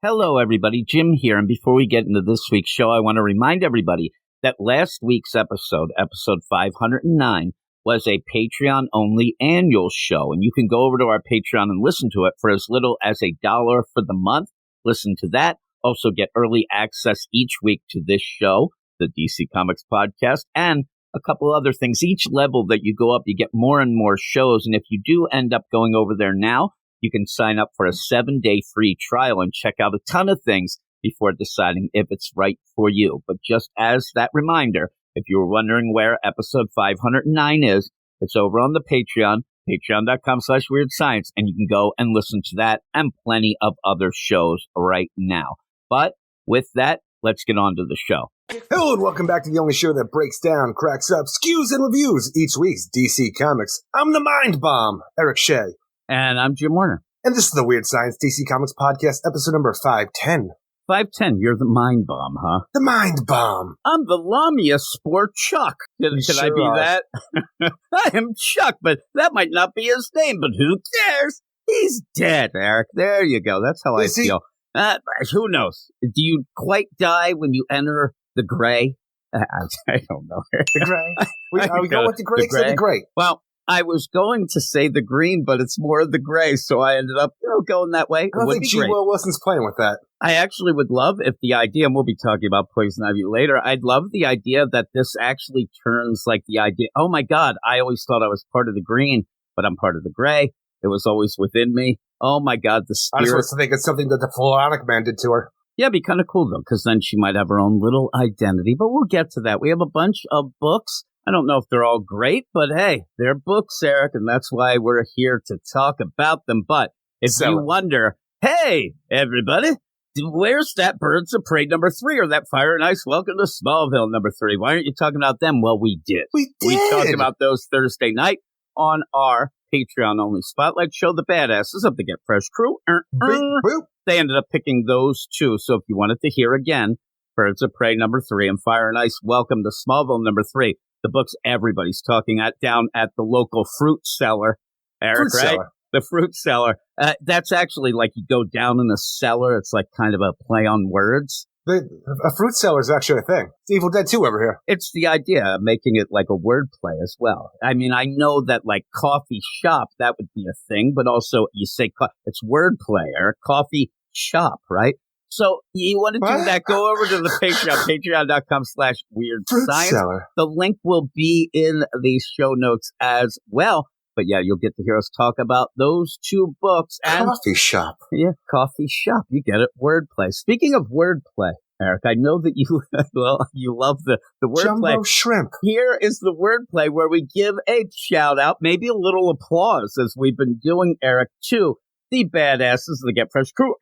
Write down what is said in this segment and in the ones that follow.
Hello, everybody. Jim here. And before we get into this week's show, I want to remind everybody that last week's episode 509, was a Patreon-only annual show. And you can go over to our Patreon and listen to it for as little as $1 for the month. Listen to that. Also get early access each week to this show, the DC Comics Podcast, and a couple other things. Each level that you go up, you get more and more shows. And if you do end up going over there now, you can sign up for a 7-day free trial and check out a ton of things before deciding if it's right for you. But just as that reminder, if you were wondering where episode 509 is, it's over on the Patreon, patreon.com/weirdscience, and you can go and listen to that and plenty of other shows right now. But with that, let's get on to the show. Hello and welcome back to the only show that breaks down, cracks up, skews, and reviews each week's DC Comics. I'm the Mind Bomb, Eric Shea. And I'm Jim Warner. And this is the Weird Science DC Comics Podcast, episode number 510. 510, you're the Mind Bomb, huh? The Mind Bomb. I'm the Lamia Sport Chuck. Can I be that? I am Chuck, but that might not be his name, but who cares? He's dead, Eric. There you go. That's how I feel. Who knows? Do you quite die when you enter the gray? I don't know. The gray? Are we going with the gray? The gray. Well, I was going to say the green, but it's more of the gray, so I ended up, going that way. I don't think G. Will Wilson's playing with that. I actually would love if the idea, and we'll be talking about Poison Ivy later, I'd love the idea that this actually turns like the idea, oh my God, I always thought I was part of the green, but I'm part of the gray. It was always within me. Oh my God, the spirit. I just want to think it's something that the Philharmonic Man did to her. Yeah, it'd be kind of cool, though, because then she might have her own little identity, but we'll get to that. We have a bunch of books. I don't know if they're all great, but hey, they're books, Eric, and that's why we're here to talk about them. But if you wonder, hey, everybody, where's that Birds of Prey number 3 or that Fire and Ice Welcome to Smallville number 3? Why aren't you talking about them? Well, we did. We talked about those Thursday night on our Patreon-only Spotlight show, the badasses of the Get Fresh crew. They ended up picking those two. So if you wanted to hear again, Birds of Prey number 3 and Fire and Ice Welcome to Smallville number 3, the books everybody's talking at down at the local fruit cellar, Eric, right? The fruit cellar. That's actually like you go down in the cellar. It's like kind of a play on words. A fruit cellar is actually a thing. It's Evil Dead 2 over here. It's the idea of making it like a word play as well. I mean, I know that like coffee shop, that would be a thing, but also you say it's word play, Eric. Coffee shop, right? So you want to do that, go over to the Patreon, patreon.com/weirdscience. The link will be in the show notes as well. But yeah, you'll get to hear us talk about those two books. And coffee shop. Yeah, coffee shop. You get it. Wordplay. Speaking of wordplay, Eric, I know that you you love the wordplay. Jumbo shrimp. Here is the wordplay where we give a shout out, maybe a little applause, as we've been doing, Eric, to the badasses of the Get Fresh crew.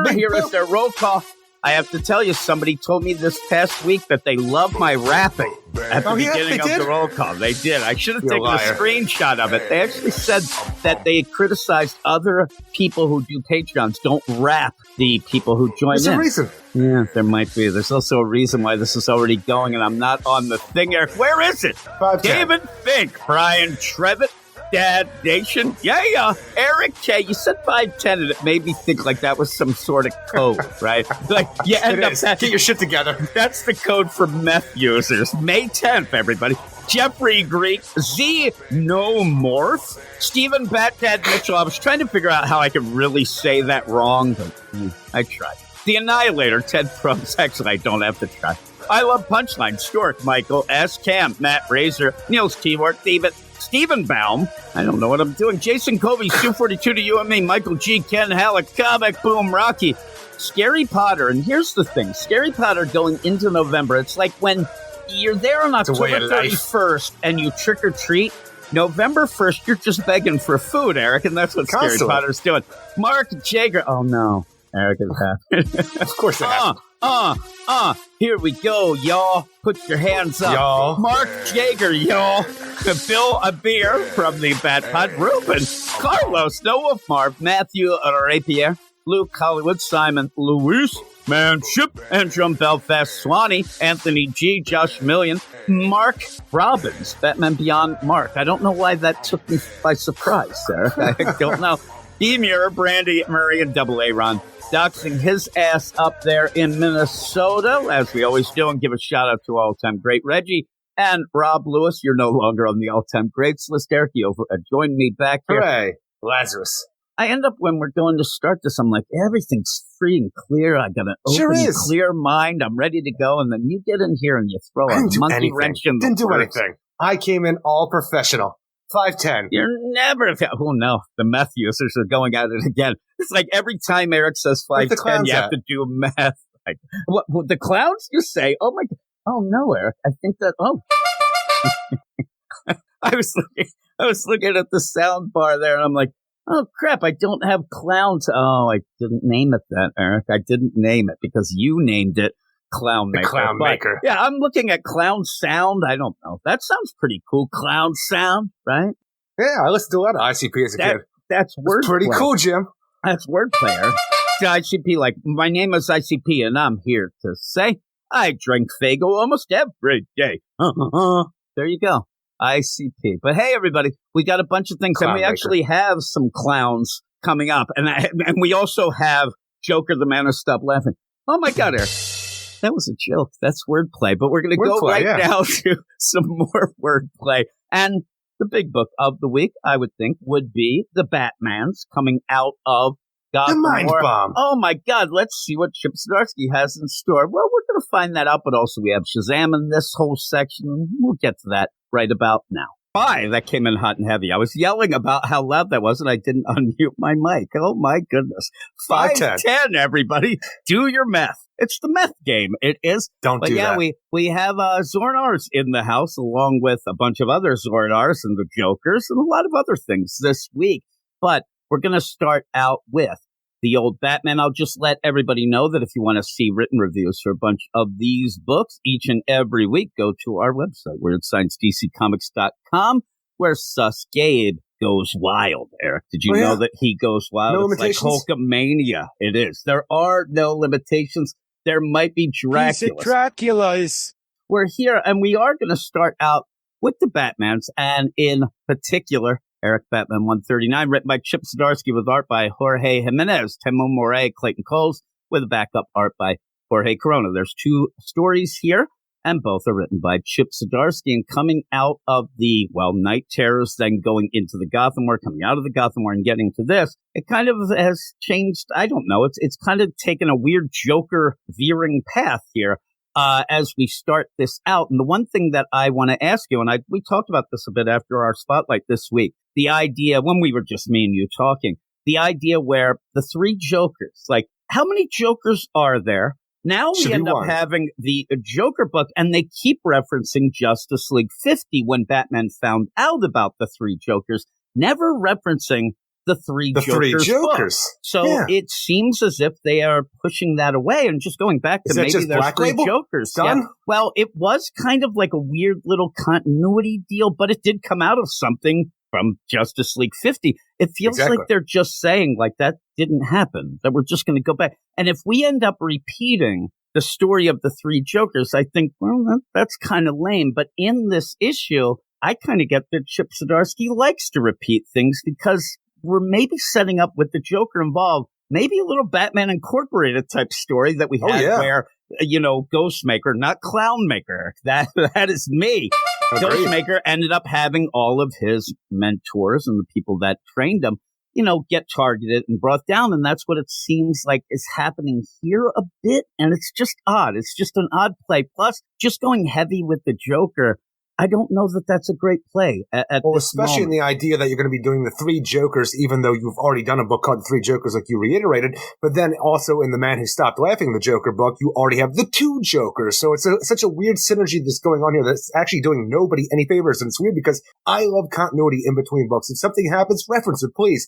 Here is their roll call. I have to tell you, somebody told me this past week that they love my rapping at the beginning of the roll call. They did. I should have taken a screenshot of it. They actually said that they criticized other people who do Patreons don't rap the people who join in. There's a reason. Yeah, there might be. There's also a reason why this is already going, and I'm not on the thing, Eric. Where is it? 510. David Fink, Brian Trevitt, Dad Nation. Yeah. Eric K. You said 510, and it made me think like that was some sort of code, right? Like you end up get your shit together. That's the code for meth users. May 10th, everybody. Jeffrey Greek, Xenomorph, Stephen Bat-Dad Mitchell. I was trying to figure out how I could really say that wrong, but I tried. The Annihilator, Ted Probst. Actually, I don't have to try. I Love Punchline, Stork, Michael S. Camp, Matt Razor, Niels T-Wart, Stephen Baum, I don't know what I'm doing, Jason Covey, Stu 42 to you and me, Michael G, Ken Halleck, Comic Boom, Rocky, Scary Potter, and here's the thing, Scary Potter going into November, it's like when you're there on October 31st and you trick or treat, November 1st, you're just begging for food, Eric, and that's what Scary Potter's doing. Mark Jager, oh no, Eric is happy. Of course it happened. Here we go, y'all. Put your hands up. Y'all. Mark Jager, y'all. Bill Abir from the Bat Pod. Ruben. Carlos, Noah Marv, Matthew Rapier, Luke Hollywood, Simon Luis, Manship, Andrew Belfast, Swanee, Anthony G, Josh Million, Mark Robbins, Batman Beyond Mark. I don't know why that took me by surprise, Sarah. I don't know. Emir, Brandy, Murray, and Double A Ron. doxing his ass up there in Minnesota, as we always do, and give a shout-out to all-time great Reggie. And Rob Lewis, you're no longer on the all-time greats list. Eric, you joined me back here. Hooray, Lazarus. I end up, when we're going to start this, I'm like, everything's free and clear. I got an open, clear mind. I'm ready to go. And then you get in here and you throw a monkey wrench in the Didn't do anything. I came in all professional. 5'10". You're never... Oh, no. The meth users are going at it again. It's like every time Eric says 5'10", you have to do meth. Like, what the clowns? You say, oh, my... Oh, no, Eric. I think that... Oh. I was looking at the sound bar there, and I'm like, oh, crap, I don't have clowns. Oh, I didn't name it that, Eric. I didn't name it because you named it Clown Maker. Clown Maker. Yeah, I'm looking at Clown Sound. I don't know. That sounds pretty cool. Clown Sound, right? Yeah, I listened to a lot of ICP as a kid. That's wordplay. Pretty cool, Jim. That's wordplay, Eric. ICP, like, my name is ICP, and I'm here to say I drink Faygo almost every day. There you go. ICP. But hey, everybody, we got a bunch of things, and we actually have some clowns coming up, and we also have Joker the Man Who Stopped Laughing. Oh my God, Eric, that was a joke. That's wordplay. But we're going to go now to some more wordplay. And the big book of the week, I would think, would be The Batmans, coming out of Gotham. The Mind Bomb. Oh my God, let's see what Chip Zdarsky has in store. Well, we're going to find that out, but also we have Shazam in this whole section. We'll get to that right about now. That came in hot and heavy. I was yelling about how loud that was, and I didn't unmute my mic. Oh, my goodness. 5'10", everybody. Do your meth. It's the meth game. It is. Don't do that. We have Zornars in the house, along with a bunch of other Zornars and the Jokers and a lot of other things this week. But we're going to start out with the old Batman. I'll just let everybody know that if you want to see written reviews for a bunch of these books each and every week, go to our website, WeirdScienceDCComics.com, where Sus Gabe goes wild. Eric, did you know that he goes wild? No it's limitations? like Hulkamania. It is. There are no limitations. There might be Draculas. We're here, and we are going to start out with the Batmans, and in particular, Eric Batman 139, written by Chip Zdarsky with art by Jorge Jimenez, Temo Moray, Clayton Coles, with backup art by Jorge Corona. There's two stories here, and both are written by Chip Zdarsky. And coming out of the, Night Terrors, then going into the Gotham War, coming out of the Gotham War and getting to this, it kind of has changed. I don't know. It's kind of taken a weird Joker veering path here. As we start this out. And the one thing that I want to ask you, and we talked about this a bit after our spotlight this week, the idea, when we were just me and you talking, the idea where the three Jokers, like, how many Jokers are there? Now we end up having the Joker book, and they keep referencing Justice League 50 when Batman found out about the three Jokers, never referencing the three Jokers. So it seems as if they are pushing that away and just going back to maybe there's three Jokers. Done? Yeah. Well, it was kind of like a weird little continuity deal, but it did come out of something from Justice League 50. It feels like they're just saying like that didn't happen, that we're just going to go back. And if we end up repeating the story of the three Jokers, I think, that's kind of lame. But in this issue, I kind of get that Chip Zdarsky likes to repeat things because we're maybe setting up with the Joker involved, maybe a little Batman Incorporated type story that we had where, Ghostmaker, not Clownmaker. That is me. Ghostmaker ended up having all of his mentors and the people that trained him, get targeted and brought down. And that's what it seems like is happening here a bit. And it's just odd. It's just an odd play. Plus, just going heavy with the Joker, I don't know that that's a great play especially in the idea that you're going to be doing the three Jokers, even though you've already done a book called The Three Jokers, like you reiterated. But then also in The Man Who Stopped Laughing, the Joker book, you already have the two Jokers. So it's such a weird synergy that's going on here that's actually doing nobody any favors. And it's weird because I love continuity in between books. If something happens, reference it, please.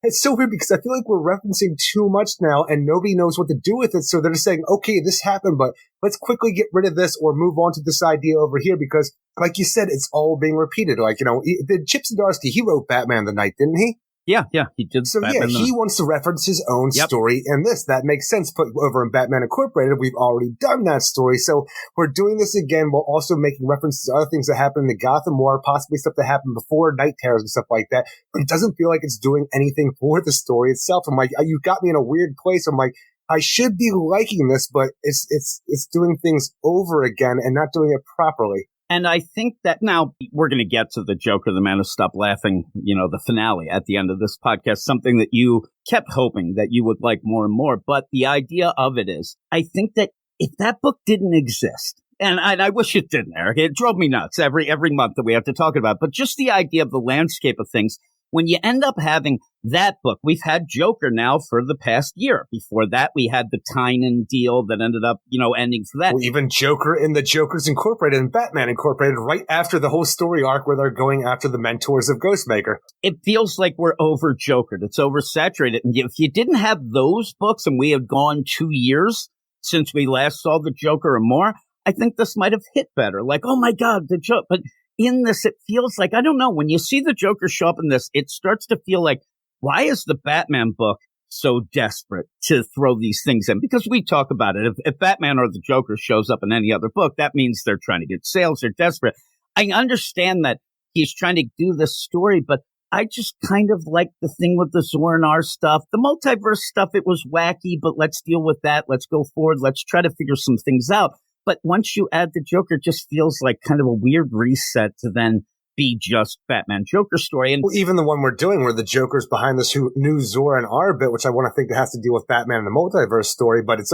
It's so weird because I feel like we're referencing too much now and nobody knows what to do with it. So they're just saying, okay, this happened, but let's quickly get rid of this or move on to this idea over here because, like you said, it's all being repeated. Like, did Chip Zdarsky, he wrote Batman the Night, didn't he? Yeah, he did. So Batman he wants to reference his own story in this. That makes sense. But over in Batman Incorporated, we've already done that story. So we're doing this again while also making references to other things that happened in the Gotham War, possibly stuff that happened before Night Terrors and stuff like that. But it doesn't feel like it's doing anything for the story itself. I'm like, you got me in a weird place. I'm like, I should be liking this, but it's doing things over again and not doing it properly. And I think that now we're going to get to the Joker, the Man Who Stopped Laughing, the finale at the end of this podcast, something that you kept hoping that you would like more and more. But the idea of it is, I think that if that book didn't exist, and I wish it didn't, Eric, it drove me nuts every month that we have to talk about it, but just the idea of the landscape of things, when you end up having that book, we've had Joker now for the past year. Before that, we had the Tynan deal that ended up, ending for that. Well, even Joker in the Jokers Incorporated and Batman Incorporated right after the whole story arc where they're going after the mentors of Ghostmaker. It feels like we're over Jokered. It's oversaturated. And if you didn't have those books and we had gone 2 years since we last saw the Joker or more, I think this might have hit better. Like, oh my God, the Joker. But in this, it feels like, I don't know, when you see the Joker show up in this, it starts to feel like, why is the Batman book so desperate to throw these things in? Because we talk about it. If Batman or the Joker shows up in any other book, that means they're trying to get sales. They're desperate. I understand that he's trying to do this story, but I just kind of like the thing with the Zor-En-Arr stuff. The multiverse stuff, it was wacky, but let's deal with that. Let's go forward. Let's try to figure some things out. But once you add the Joker, it just feels like kind of a weird reset to then be just Batman Joker story. And even the one we're doing where the Joker's behind this new Zor-En-Arr bit, which I want to think has to deal with Batman and the multiverse story, but it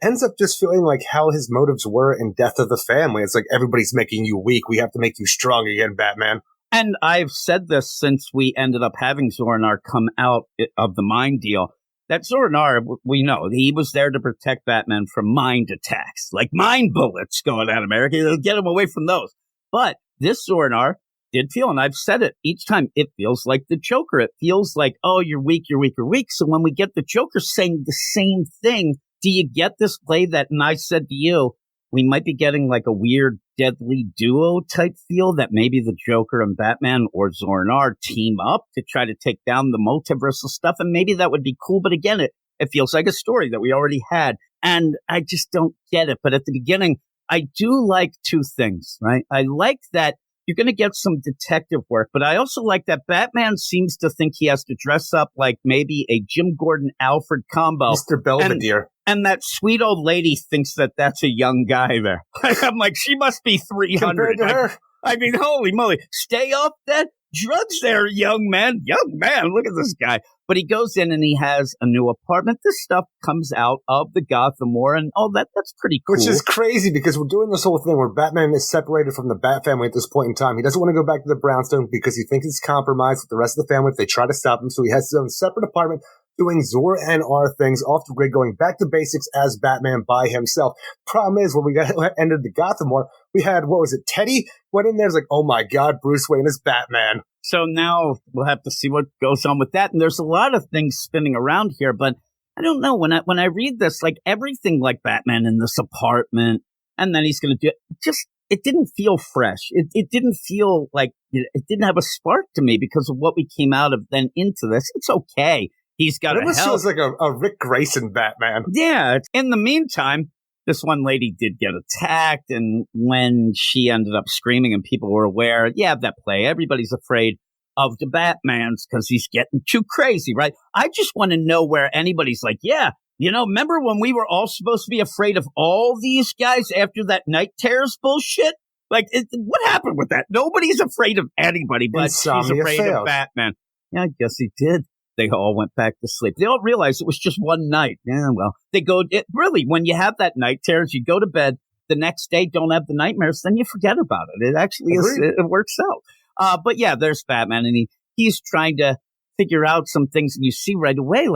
ends up just feeling like how his motives were in Death of the Family. It's like everybody's making you weak. We have to make you strong again, Batman. And I've said this since we ended up having Zor-En-Arr come out of the Mind deal. That Zor-En-Arr, we know, he was there to protect Batman from mind attacks, like mind bullets going at America. They'll get him away from those. But this Zor-En-Arr did feel, and I've said it each time, it feels like the Joker. It feels like, oh, you're weak, you're weak, you're weak. So when we get the Joker saying the same thing, do you get this play that, and I said to you, we might be getting like a weird deadly duo type feel that maybe the Joker and Batman or Zor-En-Arr team up to try to take down the multiversal stuff. And maybe that would be cool. But again, it feels like a story that we already had. And I just don't get it. But at the beginning, I do like two things, right? I like that you're going to get some detective work, but I also like that Batman seems to think he has to dress up like maybe a Jim Gordon-Alfred combo. Mr. Belvedere. And that sweet old lady thinks that that's a young guy there. I'm like, she must be 300. Compared to her. I mean, holy moly. Stay off that drugs there, young man. Young man, look at this guy. But he goes in and he has a new apartment. This stuff comes out of the Gotham War, and that's pretty cool. Which is crazy because we're doing this whole thing where Batman is separated from the Bat family at this point in time. He doesn't want to go back to the Brownstone because he thinks it's compromised with the rest of the family if they try to stop him. So he has his own separate apartment doing Zor-En-Arr things off the grid, going back to basics as Batman by himself. Problem is, when we ended the Gotham War, we had, Teddy went in there, was like, oh my God, Bruce Wayne is Batman. So now we'll have to see what goes on with that. And there's a lot of things spinning around here, but I don't know. When I read this, like everything like Batman in this apartment, and then he's going to do it, it didn't feel fresh. It didn't feel like, it didn't have a spark to me because of what we came out of then into this. It's okay. He's got it almost feels like a Rick Grayson Batman. Yeah. In the meantime, this one lady did get attacked, and when she ended up screaming and people were aware, that play, everybody's afraid of the Batmans because he's getting too crazy, right? I just want to know where anybody's like, remember when we were all supposed to be afraid of all these guys after that Night Terrors bullshit? Like, what happened with that? Nobody's afraid of anybody, but she's afraid of Batman. Yeah, I guess he did. They all went back to sleep. They all realized it was just one night. Yeah, well, really, when you have that night terrors, you go to bed, the next day don't have the nightmares, then you forget about it. It actually it works out. But yeah, there's Batman, and he's trying to figure out some things, and you see right away,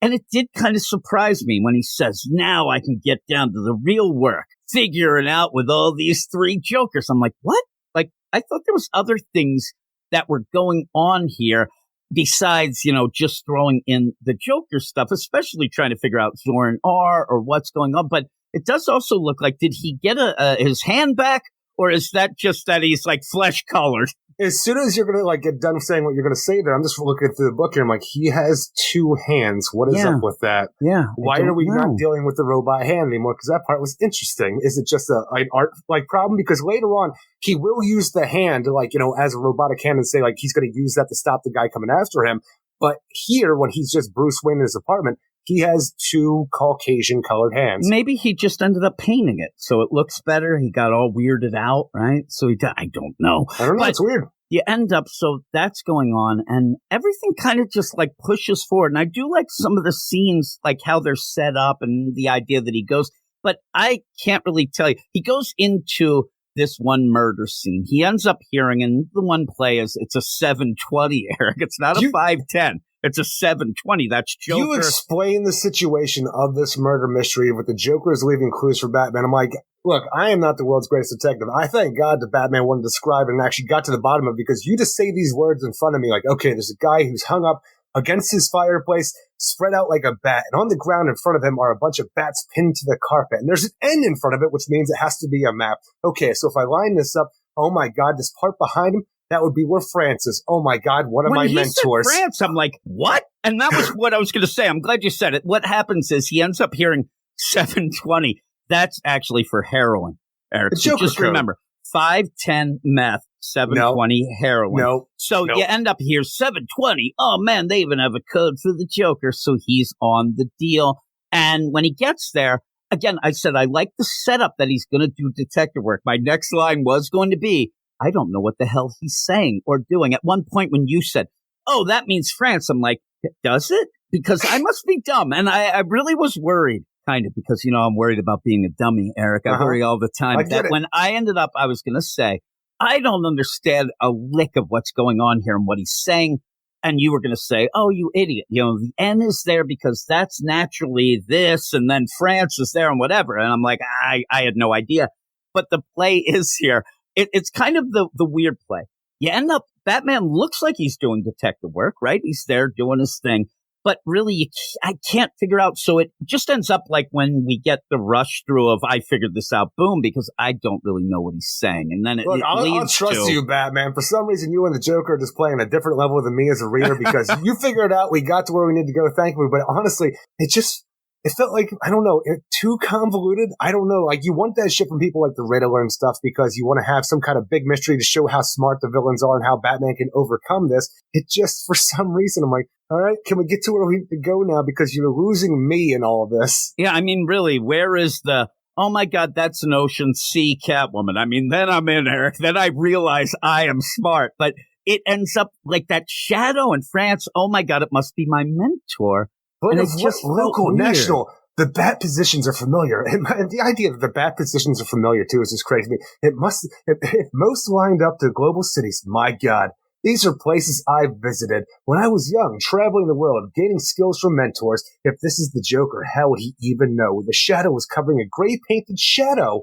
and it did kind of surprise me when he says, now I can get down to the real work, figuring out with all these three Jokers. I'm like, what? Like, I thought there was other things that were going on here. Besides, just throwing in the Joker stuff, especially trying to figure out Zor-En-Arr or what's going on. But it does also look like, did he get his hand back? Or is that just that he's like flesh colored? as soon as you're gonna get done saying what you're gonna say there, I'm just looking through the book here. I'm like, he has 2 hands. What is up with that? Yeah. Why are we not dealing with the robot hand anymore? Because that part was interesting. Is it just an art problem? Because later on, he will use the hand as a robotic hand and say he's gonna use that to stop the guy coming after him. But here, when he's just Bruce Wayne in his apartment, he has 2 Caucasian-colored hands. Maybe he just ended up painting it, so it looks better. He got all weirded out, right? So I don't know. I don't know. It's weird. You end up, so that's going on, and everything kind of just pushes forward. And I do like some of the scenes, how they're set up and the idea that he goes. But I can't really tell you. He goes into this one murder scene. He ends up hearing, and the one play is it's a 720, Eric. It's not a 510. It's a 720. That's Joker. You explain the situation of this murder mystery with the Joker is leaving clues for Batman. I'm like, look, I am not the world's greatest detective. I thank God that Batman wanted to describe it and actually got to the bottom of it, because you just say these words in front of me okay, there's a guy who's hung up against his fireplace, spread out like a bat, and on the ground in front of him are a bunch of bats pinned to the carpet. And there's an N in front of it, which means it has to be a map. Okay, so if I line this up, oh my God, this part behind him, that would be where France is. Oh my God, one of my mentors. Said France, I'm like, what? And that was what I was going to say. I'm glad you said it. What happens is he ends up hearing 720. That's actually for heroin, Eric. So just remember, 510 meth, 720 heroin. No. So you end up here, 720. Oh man, they even have a code for the Joker. So he's on the deal. And when he gets there, again, I said, I like the setup that he's going to do detective work. My next line was going to be, I don't know what the hell he's saying or doing. At one point when you said, oh, that means France, I'm like, does it? Because I must be dumb. And I really was worried, kind of, because, I'm worried about being a dummy, Eric. I worry all the time. That when I ended up, I was going to say, I don't understand a lick of what's going on here and what he's saying. And you were going to say, oh, you idiot. The N is there because that's naturally this. And then France is there and whatever. And I'm like, I had no idea. But the play is here. It's kind of the weird play. You end up, Batman looks like he's doing detective work, right? He's there doing his thing. But really, I can't figure out. So it just ends up like when we get the rush through of I figured this out, boom, because I don't really know what he's saying. And then I'll trust you, Batman. For some reason, you and the Joker are just playing a different level than me as a reader, because you figured out we got to where we need to go, thankfully. But honestly, it felt like, I don't know, too convoluted. I don't know. You want that shit from people like the Riddler and stuff because you want to have some kind of big mystery to show how smart the villains are and how Batman can overcome this. It just, for some reason, I'm like, all right, can we get to where we need to go now? Because you're losing me in all of this. Yeah, I mean, really, where is the, oh my God, that's an Ocean Sea Catwoman. I mean, then I'm in, Eric. Then I realize I am smart. But it ends up like that shadow in France. Oh my God, it must be my mentor. But and it's just local, national, the bat positions are familiar. And the idea that the bat positions are familiar, too, is just crazy. It most lined up to global cities. My God, these are places I've visited when I was young, traveling the world, gaining skills from mentors. If this is the Joker, how would he even know? The shadow was covering a gray painted shadow.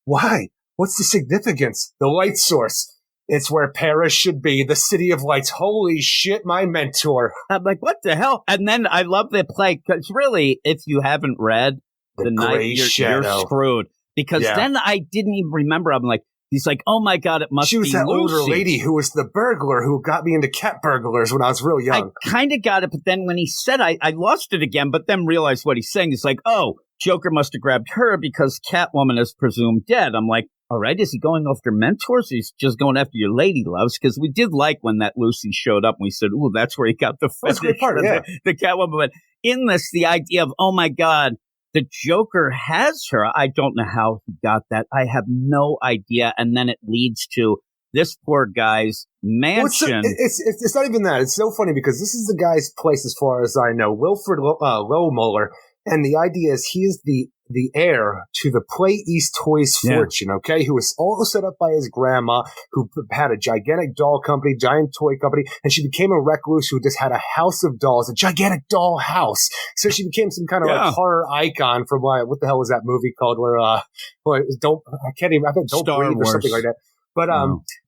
Why? What's the significance? The light source. It's where Paris should be, the city of lights. Holy shit, my mentor. I'm like, what the hell? And then I love the play, because really, if you haven't read The Night, you're screwed. Because then I didn't even remember. I'm like, he's like, oh my God, it must be Lucy. She was that older lady who was the burglar who got me into cat burglars when I was real young. I kind of got it, but then when he said I lost it again, but then realized what he's saying. He's like, oh, Joker must have grabbed her because Catwoman is presumed dead. I'm like, all right, is he going after mentors? Or he's just going after your lady loves? Because we did like when that Lucy showed up and we said, ooh, that's where he got the fetish. That's a great part, yeah. The Catwoman. But in this, the idea of, oh my God, the Joker has her. I don't know how he got that. I have no idea. And then it leads to this poor guy's mansion. Well, it's not even that. It's so funny because this is the guy's place as far as I know, Wilfred Lowmuller. And the idea is he is the heir to the Play East Toys fortune, okay, who was all set up by his grandma, who had a gigantic doll company, giant toy company, and she became a recluse who just had a house of dolls, a gigantic doll house. So she became some kind of like horror icon from what the hell was that movie called where, I think Don't Star Breathe Wars. or something like that. But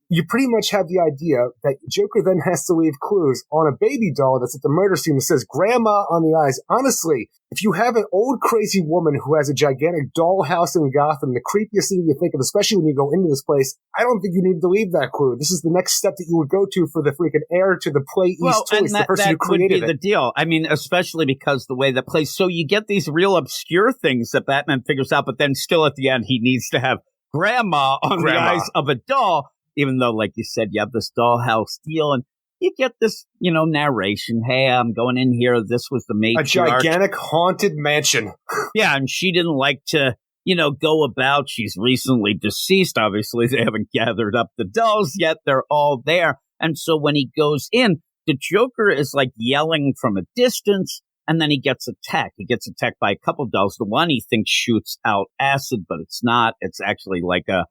you pretty much have the idea that Joker then has to leave clues on a baby doll that's at the murder scene that says grandma on the eyes. Honestly, if you have an old crazy woman who has a gigantic dollhouse in Gotham, the creepiest thing you think of, especially when you go into this place, I don't think you need to leave that clue. This is the next step that you would go to for the freaking heir to the Play East Toys, the person who created it. That would be the deal. I mean, especially because the way that plays. So you get these real obscure things that Batman figures out, but then still at the end, he needs to have grandma on the eyes of a doll. Even though, like you said, you have this dollhouse deal, and you get this, narration. Hey, I'm going in here. This was the matriarch. A gigantic haunted mansion. Yeah, and she didn't like to, go about. She's recently deceased. Obviously, they haven't gathered up the dolls yet. They're all there. And so when he goes in, the Joker is like yelling from a distance, and then he gets attacked. He gets attacked by a couple dolls. The one he thinks shoots out acid, but it's not. It's actually like a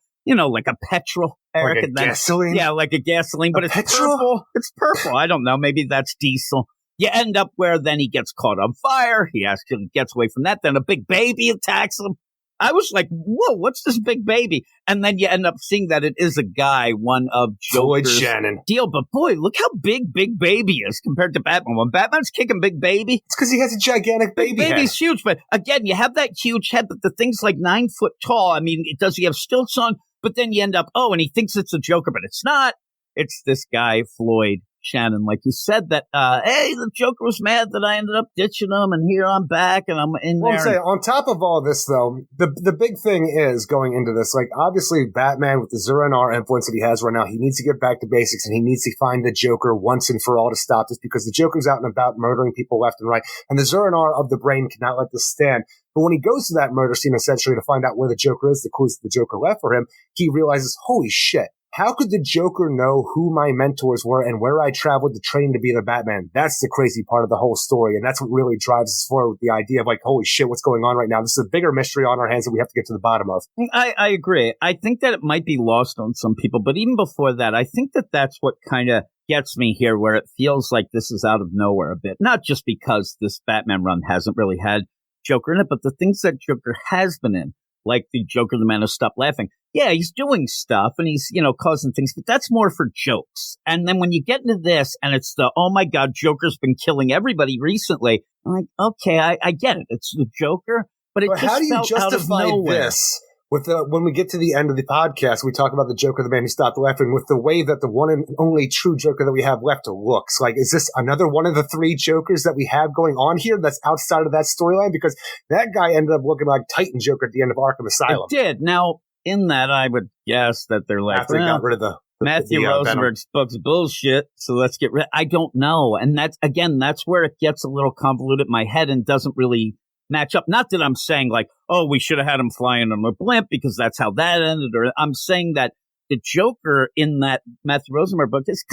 petrol. Eric, like a gasoline? Yeah, like a gasoline, but it's purple. It's purple. I don't know. Maybe that's diesel. You end up where then he gets caught on fire. He actually gets away from that. Then a big baby attacks him. I was like, whoa, what's this big baby? And then you end up seeing that it is a guy, one of Joker's deal. But boy, look how big Baby is compared to Batman. When Batman's kicking Big Baby, it's because he has a gigantic baby head. Baby's huge, but again, you have that huge head, but the thing's like 9 foot tall. I mean, does he have stilts on? But then you end up, and he thinks it's a Joker, but it's not. It's this guy, Floyd Shannon, like you said, that, hey, the Joker was mad that I ended up ditching him, and here I'm back, and I'm in there. I'm saying, on top of all this, though, the big thing is going into this, like, obviously, Batman, with the Zur-En-Arr influence that he has right now, he needs to get back to basics, and he needs to find the Joker once and for all to stop this, because the Joker's out and about murdering people left and right, and the Zur-En-Arr of the brain cannot let this stand. But when he goes to that murder scene, essentially, to find out where the Joker is, the clues that the Joker left for him, he realizes, holy shit. How could the Joker know who my mentors were and where I traveled to train to be the Batman? That's the crazy part of the whole story. And that's what really drives us forward with the idea of like, holy shit, what's going on right now? This is a bigger mystery on our hands that we have to get to the bottom of. I agree. I think that it might be lost on some people. But even before that, I think that that's what kind of gets me here, where it feels like this is out of nowhere a bit. Not just because this Batman run hasn't really had Joker in it, but the things that Joker has been in, like the Joker, the Man Who Stopped Laughing. Yeah, he's doing stuff and he's, causing things, but that's more for jokes. And then when you get into this and it's the, oh my God, Joker's been killing everybody recently. I'm like, okay, I get it. It's the Joker, but it just how do you felt justify out of nowhere. This? When we get to the end of the podcast, we talk about the Joker, the Man Who Stopped Laughing, with the way that the one and only true Joker that we have left looks. Like, is this another one of the three Jokers that we have going on here that's outside of that storyline? Because that guy ended up looking like Titan Joker at the end of Arkham Asylum. It did. Now, in that, I would guess that they're like, after he got rid of the Matthew Rosenberg's book's bullshit, so let's get rid. I don't know. And that's where it gets a little convoluted in my head and doesn't really match up. Not that I'm saying like, oh, we should have had him flying on a blimp because that's how that ended. Or I'm saying that the Joker in that Matthew Rosenberg book is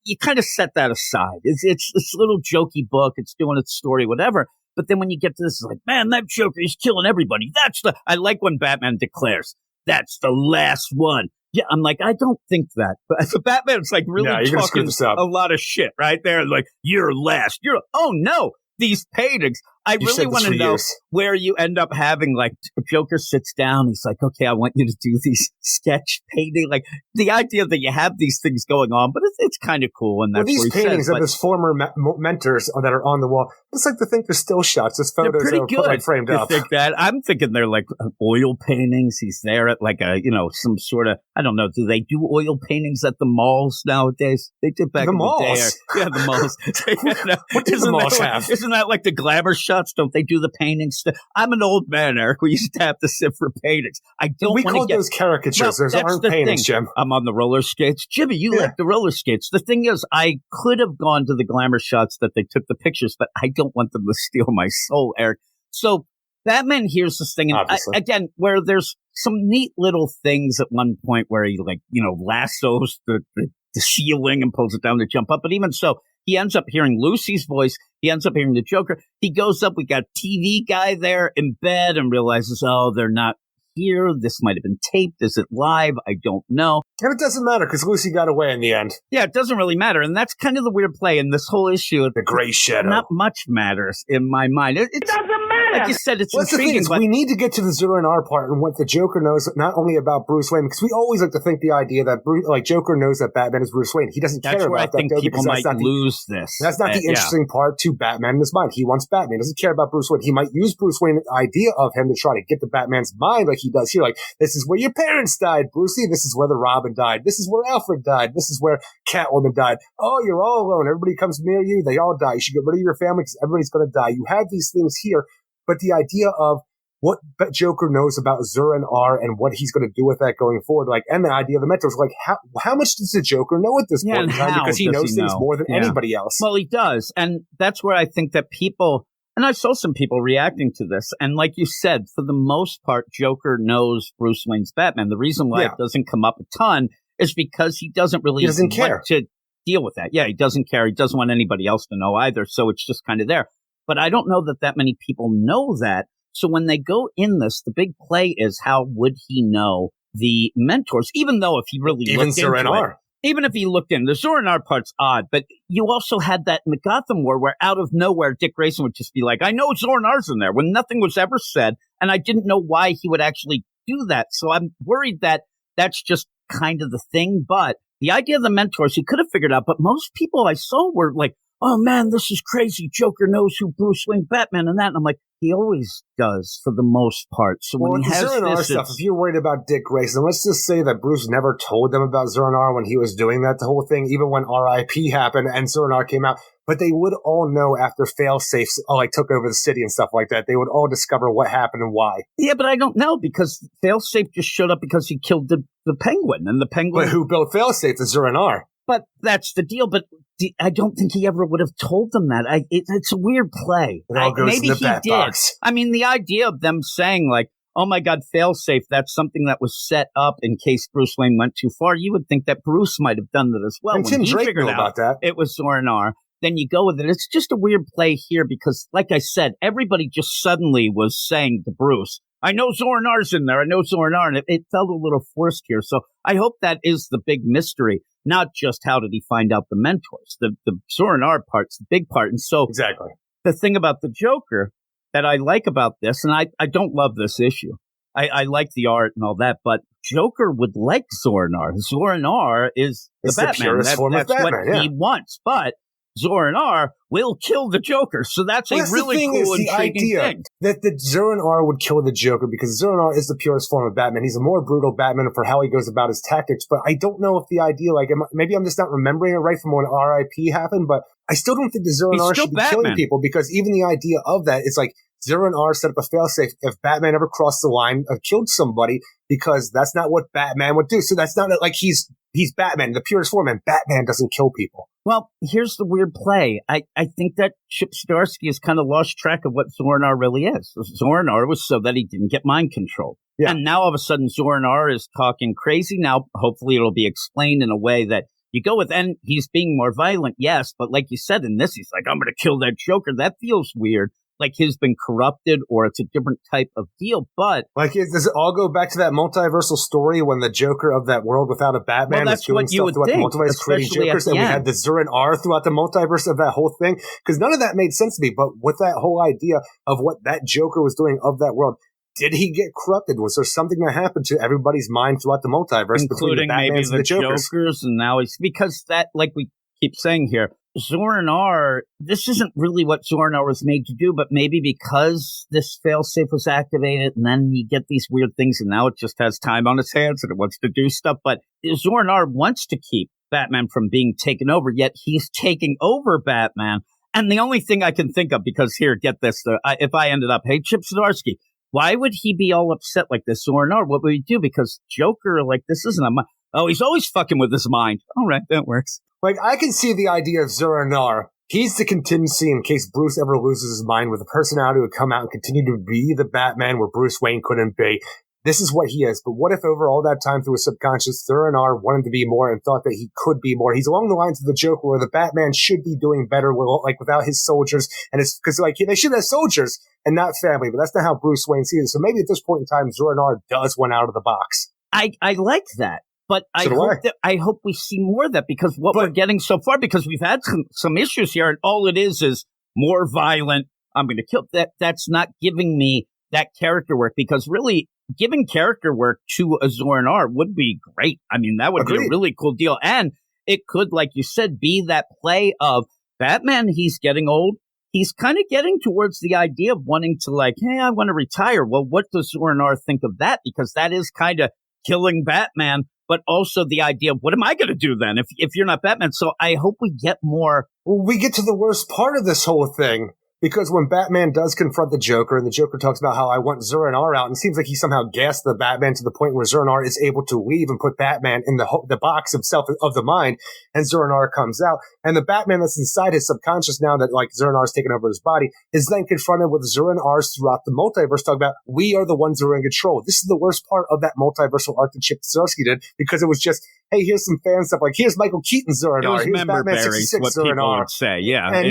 you kind of set that aside. It's this little jokey book. It's doing its story, whatever. But then when you get to this, it's like, man, that Joker is killing everybody. I like when Batman declares, that's the last one. Yeah, I'm like, I don't think that. But for Batman's like really talking a lot of shit right there. Like, you're last. Oh no, these paintings. I really want to know where you end up having, like, Joker sits down. He's like, okay, I want you to do these sketch painting. Like, the idea that you have these things going on, but it's kind of cool. And that's these paintings of his former mentors that are on the wall. It's like to think they're still shots. It's photos that are put, like, framed up. Think that. I'm thinking they're like oil paintings. He's there at like some sort of, I don't know. Do they do oil paintings at the malls nowadays? They did back in the day. Yeah, the malls. What do the malls have? Isn't that like the glamour shots? Don't they do the paintings? I'm an old man, Eric. We used to have to sit for paintings. We call those caricatures. Those aren't paintings, Jim. I'm on the roller skates. Jimmy, you like the roller skates. The thing is, I could have gone to the glamour shots that they took the pictures, but I don't want them to steal my soul, Eric. So Batman hears this thing, and again, where there's some neat little things at one point where he lassos the ceiling and pulls it down to jump up. But even so, he ends up hearing Lucy's voice. He ends up hearing the Joker. He goes up. We got TV guy there in bed and realizes, oh, they're not here. This might have been taped. Is it live? I don't know. And it doesn't matter because Lucy got away in the end. Yeah, it doesn't really matter. And that's kind of the weird play in this whole issue. The gray shadow. Not much matters in my mind. It doesn't matter. Like you said, it's intriguing. The thing is, we need to get to the Zur&R part and what the Joker knows, not only about Bruce Wayne, because we always like to think the idea that Joker knows that Batman is Bruce Wayne. He doesn't care about that. That's where I think people might lose this. That's not the interesting part to Batman in his mind. He wants Batman. He doesn't care about Bruce Wayne. He might use Bruce Wayne's idea of him to try to get to Batman's mind like he does here. Like, this is where your parents died, Brucey. This is where the Robin died. This is where Alfred died. This is where Catwoman died. Oh, you're all alone. Everybody comes near you. They all die. You should get rid of your family because everybody's going to die. You have these things here, but the idea of what Joker knows about Zur&R and what he's going to do with that going forward, like, and the idea of the mentors, like, how much does the Joker know at this point in time? Because he knows things more than anybody else. Well, he does. And that's where I think that people, and I saw some people reacting to this, and like you said, for the most part, Joker knows Bruce Wayne's Batman. The reason why it doesn't come up a ton is because he doesn't really care to deal with that. Yeah, he doesn't care. He doesn't want anybody else to know either. So it's just kind of there. But I don't know that many people know that. So when they go in this, the big play is how would he know the mentors, even though if he really looked into it. Even if he looked in, the Zur&R part's odd, but you also had that in the Gotham War where out of nowhere, Dick Grayson would just be like, I know Zur&R's in there when nothing was ever said. And I didn't know why he would actually do that. So I'm worried that that's just kind of the thing. But the idea of the mentors, he could have figured out. But most people I saw were like, oh man, this is crazy. Joker knows who Bruce Wayne, Batman, and that. And I'm like, he always does for the most part. So when he has Zur&R stuff, if you're worried about Dick Grayson, let's just say that Bruce never told them about Zur&R when he was doing that, the whole thing, even when R.I.P. happened and Zur&R came out. But they would all know after Failsafe took over the city and stuff like that. They would all discover what happened and why. Yeah, but I don't know because Failsafe just showed up because he killed the Penguin. And the Penguin. But who built Failsafe? The Zur&R. But that's the deal. But I don't think he ever would have told them that. It's a weird play. It all goes maybe in the he bat did. box. I mean, the idea of them saying like, oh my God, failsafe, that's something that was set up in case Bruce Wayne went too far. You would think that Bruce might have done that as well. And when Tim he Drake figured knew about that. It was Zur&R. Then you go with it. It's just a weird play here because, like I said, everybody just suddenly was saying to Bruce, I know Zur&R's in there. I know Zur&R. And it felt a little forced here. So I hope that is the big mystery, not just how did he find out the mentors. The Zur&R part's the big part. And so exactly the thing about the Joker that I like about this, and I don't love this issue. I like the art and all that, but Joker would like Zur&R. Zur&R is the Batman. That's Batman, what he wants. But Zur&R will kill the Joker. So that's a really cool, intriguing thing. That the Zur&R would kill the Joker because Zur&R is the purest form of Batman. He's a more brutal Batman for how he goes about his tactics. But I don't know if the idea, maybe I'm just not remembering it right from when R.I.P. happened, but I still don't think the Zur&R should be killing people because even the idea of that is like, Zur&R set up a failsafe if Batman ever crossed the line or killed somebody because that's not what Batman would do. So that's not like he's Batman, the purest form, and Batman doesn't kill people. Well, here's the weird play. I think that Chip Zdarsky has kind of lost track of what Zur&R really is. Zur&R was so that he didn't get mind control. Yeah. And now all of a sudden Zur&R is talking crazy. Now, hopefully it'll be explained in a way that you go with, and he's being more violent, yes, but like you said in this, he's like, I'm going to kill that Joker. That feels weird. Like he's been corrupted or it's a different type of deal, but... does it all go back to that multiversal story when the Joker of that world without a Batman was doing stuff throughout the multiverse, creating Jokers, and we had the Zur&R throughout the multiverse of that whole thing? Because none of that made sense to me, but with that whole idea of what that Joker was doing of that world, did he get corrupted? Was there something that happened to everybody's mind throughout the multiverse, including maybe the Jokers? And now he's... Because that, like we keep saying here, Zur&R, this isn't really what Zur&R was made to do, but maybe because this failsafe was activated and then you get these weird things and now it just has time on its hands and it wants to do stuff. But Zur&R wants to keep Batman from being taken over, yet he's taking over Batman. And the only thing I can think of, because here, get this, if I ended up, hey, Chip Zdarsky, why would he be all upset like this, Zur&R? What would he do? Because Joker, this isn't he's always fucking with his mind. All right, that works. I can see the idea of Zur&R. He's the contingency in case Bruce ever loses his mind with a personality who would come out and continue to be the Batman where Bruce Wayne couldn't be. this is what he is. But what if over all that time through his subconscious, Zur-En-Arrh wanted to be more and thought that he could be more? He's along the lines of the Joker where the Batman should be doing better without his soldiers. And it's because they should have soldiers and not family, but that's not how Bruce Wayne sees it. So maybe at this point in time, Zur-En-Arrh does one out of the box. I like that. But I hope we see more of that, because we're getting so far, because we've had some issues here, and all it is more violent. I'm going to kill that. That's not giving me that character work, because really giving character work to a Zur-En-Arrh would be great. I mean, that would be a really cool deal. And it could, like you said, be that play of Batman. He's getting old. He's kind of getting towards the idea of wanting to hey, I want to retire. Well, what does Zur-En-Arrh think of that? Because that is kind of killing Batman. But also the idea of what am I going to do then if you're not Batman? So I hope we get more. Well, we get to the worst part of this whole thing. Because when Batman does confront the Joker, and the Joker talks about how I want Zur-En-Arrh out, and it seems like he somehow gassed the Batman to the point where Zur-En-Arrh is able to leave and put Batman in the box himself of the mind, and Zur-En-Arrh comes out. And the Batman that's inside his subconscious now that Zur-En-Arrh's taken over his body is then confronted with Zur-En-Arrhs throughout the multiverse talking about, we are the ones who are in control. This is the worst part of that multiversal arc that Chip Zdarsky did, because it was just, hey, here's some fan stuff, here's Michael Keaton Zur-En-Arrh, here's Batman 66 Zur-En-Arrh. Would say, yeah. And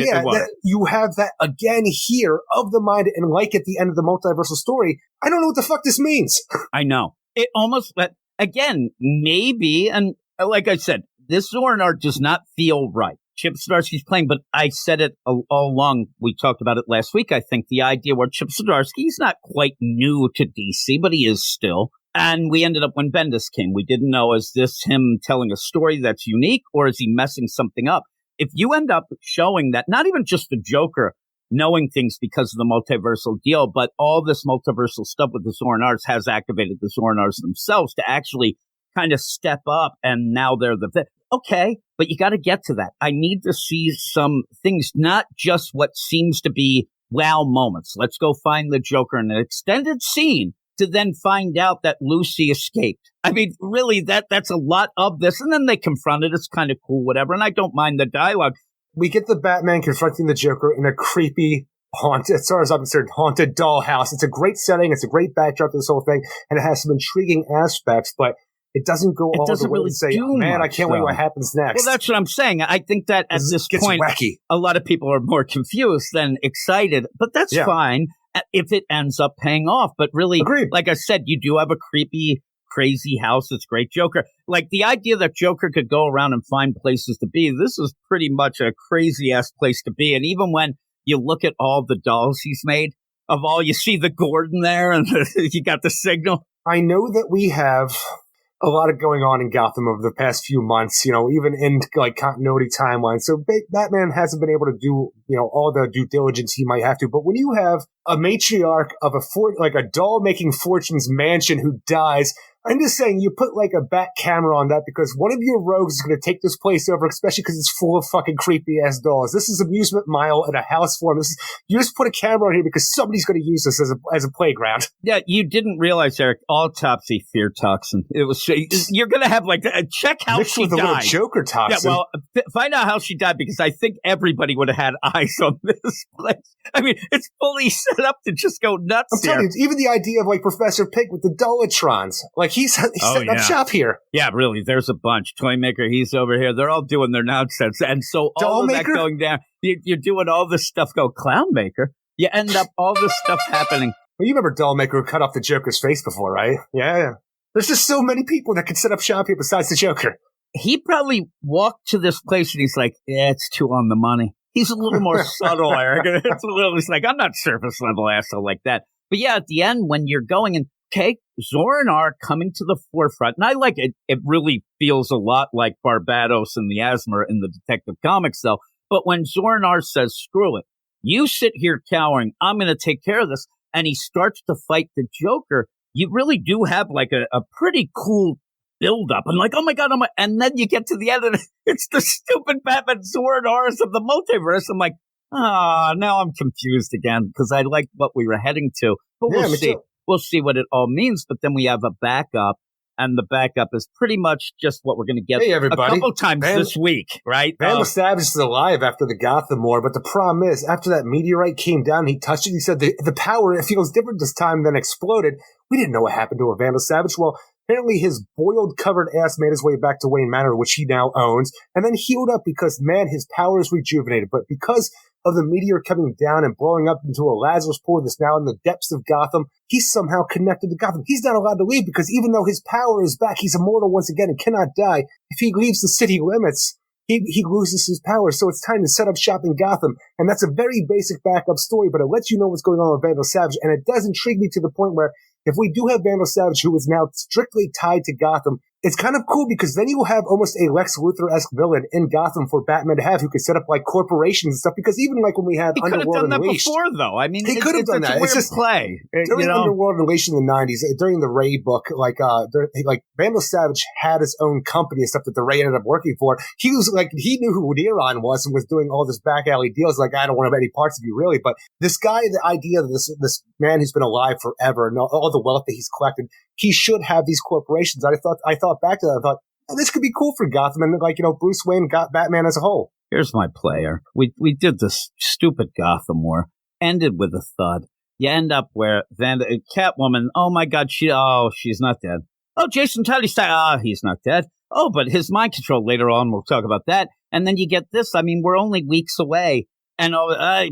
you have that again here of the mind, and at the end of the multiversal story, I don't know what the fuck this means. I know. It almost, but again, maybe, and like I said, this Zur-En-Arrh does not feel right. Chip Zdarsky's playing, but I said it all along. We talked about it last week, I think, the idea where Chip Zdarsky, he's not quite new to DC, but he is still. And we ended up, when Bendis came, we didn't know, is this him telling a story that's unique, or is he messing something up? If you end up showing that, not even just the Joker knowing things because of the multiversal deal, but all this multiversal stuff with the Zur-En-Arrhs has activated the Zur-En-Arrhs themselves to actually kind of step up, and now they're okay, but you got to get to that. I need to see some things, not just what seems to be wow moments. Let's go find the Joker in an extended scene to then find out that Lucy escaped. I mean, really, that's a lot of this. And then they confront it. It's kind of cool, whatever. And I don't mind the dialogue. We get the Batman confronting the Joker in a creepy, haunted, as far as I'm concerned, haunted dollhouse. It's a great setting. It's a great backdrop to this whole thing. And it has some intriguing aspects, but it doesn't go all the way to say, man, I can't wait what happens next. Well, that's what I'm saying. I think that at this point, wacky. A lot of people are more confused than excited, but that's fine if it ends up paying off. But really, like I said, you do have a creepy, crazy house. It's great Joker. Like the idea that Joker could go around and find places to be, this is pretty much a crazy-ass place to be. And even when you look at all the dolls he's made, you see the Gordon there, and you got the Signal. I know that we have a lot of going on in Gotham over the past few months, even in continuity timelines. So Batman hasn't been able to do, all the due diligence he might have to. But when you have a matriarch of a doll making fortunes mansion who dies, I'm just saying you put a bat camera on that, because one of your rogues is going to take this place over, especially because it's full of fucking creepy ass dolls. This is Amusement Mile in a house form. You just put a camera on here because somebody's going to use this as a playground. Yeah, you didn't realize, Eric, autopsy fear toxin. It was, you're going to have check how mixed she with died. A little Joker toxin. Yeah, well, find out how she died, because I think everybody would have had eyes on this place. I mean, it's fully set up to just go nuts. I'm telling you, even the idea of Professor Pig with the Dollatrons, he's setting up shop here. Yeah, really. There's a bunch. Toymaker, he's over here. They're all doing their nonsense. And so all of that going down, you're doing all this stuff Clownmaker. You end up all this stuff happening. Well, you remember Dollmaker who cut off the Joker's face before, right? Yeah. There's just so many people that can set up shop here besides the Joker. He probably walked to this place and he's like, yeah, it's too on the money. He's a little more subtle, Eric. It's like, I'm not surface level asshole like that. But yeah, at the end, when you're going and, okay, Zur-En-Arrh coming to the forefront. And I like it. It really feels a lot like Barbados and the Asthma in the Detective Comics, though. But when Zur-En-Arrh says, screw it, you sit here cowering, I'm going to take care of this. And he starts to fight the Joker. You really do have a pretty cool build up. And oh my God, and then you get to the end of it. It's the stupid Batman Zur-En-Arrhs of the multiverse. I'm like, now I'm confused again, because I liked what we were heading to. But we'll see. We'll see what it all means, but then we have a backup And the backup is pretty much just what we're going to get a couple times this week, right? Vandal Savage is alive after the Gotham War, but the problem is, after that meteorite came down, he touched it, he said the power, it feels different this time than exploded. We didn't know what happened to a Vandal Savage. Well, apparently his boiled, covered ass made his way back to Wayne Manor, which he now owns, and then healed up because, man, his power is rejuvenated. But because of the meteor coming down and blowing up into a Lazarus pool that's now in the depths of Gotham, he's somehow connected to Gotham. He's not allowed to leave because even though his power is back, he's immortal once again and cannot die. If he leaves the city limits, he loses his power. So it's time to set up shop in Gotham. And that's a very basic backup story, but it lets you know what's going on with Vandal Savage. And it does intrigue me to the point where if we do have Vandal Savage, who is now strictly tied to Gotham, it's kind of cool because then you will have almost a Lex Luthor-esque villain in Gotham for Batman to have who could set up like corporations and stuff. Because even like when we had Underworld Unleashed, before, though. I mean, he could have done that. It's just play during Underworld Unleashed in the '90s, during the Ray book. Like Vandal Savage had his own company and stuff that the Ray ended up working for. He was like, he knew who Neron was and was doing all this back alley deals. Like, I don't want to have any parts of you, really. But this guy, the idea of this man who's been alive forever and all the wealth that he's collected, he should have these corporations. I thought back to that. I thought, oh, this could be cool for Gotham and Bruce Wayne got Batman as a whole. Here's my player. We did this stupid Gotham War. Ended with a thud. You end up where Catwoman, oh my God, she's not dead. Oh, Jason Todd's died. He's not dead. Oh, but his mind control later on, we'll talk about that. And then you get this. I mean, we're only weeks away. And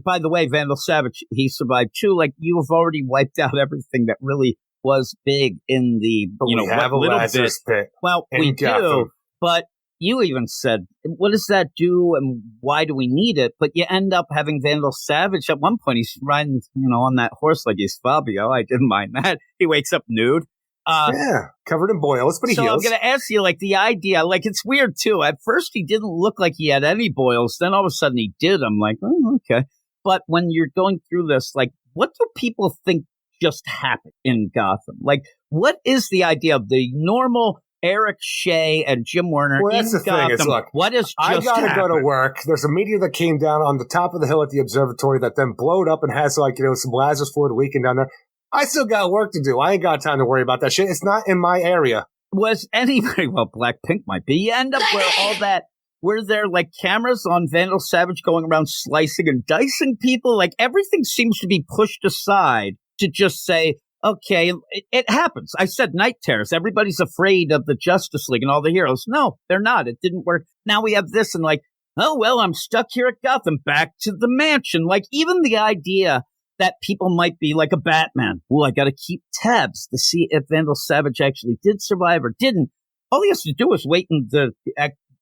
by the way, Vandal Savage, he survived too. Like, you have already wiped out everything that really was big in the, we have a Lazarus pit. Well, we do, but you even said, what does that do and why do we need it? But you end up having Vandal Savage. At one point, he's riding, on that horse like he's Fabio. I didn't mind that. He wakes up nude. Covered in boils, but he heals. So I'm going to ask you, like, the idea, like, it's weird, too. At first, he didn't look like he had any boils. Then all of a sudden, he did. I'm like, oh, okay. But when you're going through this, like, what do people think just happened in Gotham? Like, what is the idea of the normal Eric Shea and Jim Werner in Gotham? Look, what is just I gotta happened? go to work. There's a meteor that came down on the top of the hill at the observatory that then blowed up and has some Lazarus Fluid leaking down there. I still got work to do. I ain't got time to worry about that shit. It's not in my area. Was anybody, well, Blackpink might be. You end up where all that, were there like cameras on Vandal Savage going around slicing and dicing people? Like, everything seems to be pushed aside to just say, okay, it happens. I said night terrors. Everybody's afraid of the Justice League and all the heroes. No, they're not. It didn't work. Now we have this and like, oh, well, I'm stuck here at Gotham, back to the mansion. Like, even the idea that people might be like a Batman. Oh, I got to keep tabs to see if Vandal Savage actually did survive or didn't. All he has to do is wait in the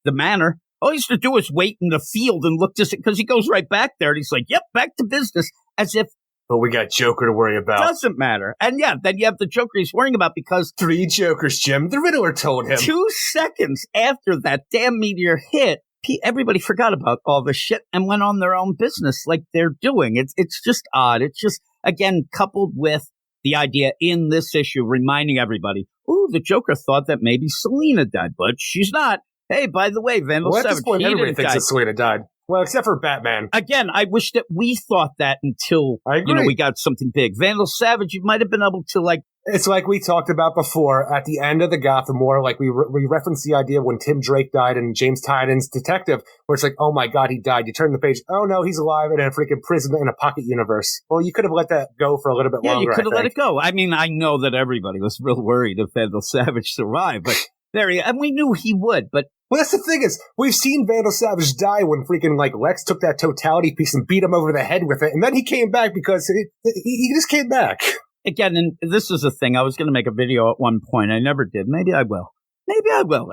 manor. All he has to do is wait in the field and look because he goes right back there and he's like, yep, back to business, as if. But we got Joker to worry about. Doesn't matter. And yeah, then you have the Joker he's worrying about because 3 Jokers, Jim. The Riddler told him. 2 seconds after that damn meteor hit, everybody forgot about all this shit and went on their own business like they're doing. It's just odd. It's just, again, coupled with the idea in this issue reminding everybody, ooh, the Joker thought that maybe Selena died, but she's not. Hey, by the way, Vandal Savage, at this point, everybody thinks that Selena died. Well, except for Batman. Again, I wish that we thought that until we got something big. Vandal Savage, you might have been able to like. It's like we talked about before at the end of the Gotham War, like we referenced the idea when Tim Drake died and James Tynan's Detective, where it's like, oh my God, he died. You turn the page, oh no, he's alive in a freaking prison in a pocket universe. Well, you could have let that go for a little bit longer. Yeah, you could have let it go. I mean, I know that everybody was real worried if Vandal Savage survived, but and we knew he would, but. Well, that's the thing is, we've seen Vandal Savage die when freaking, like, Lex took that totality piece and beat him over the head with it, and then he came back because he just came back. Again, and this is the thing, I was going to make a video at one point, I never did. Maybe I will,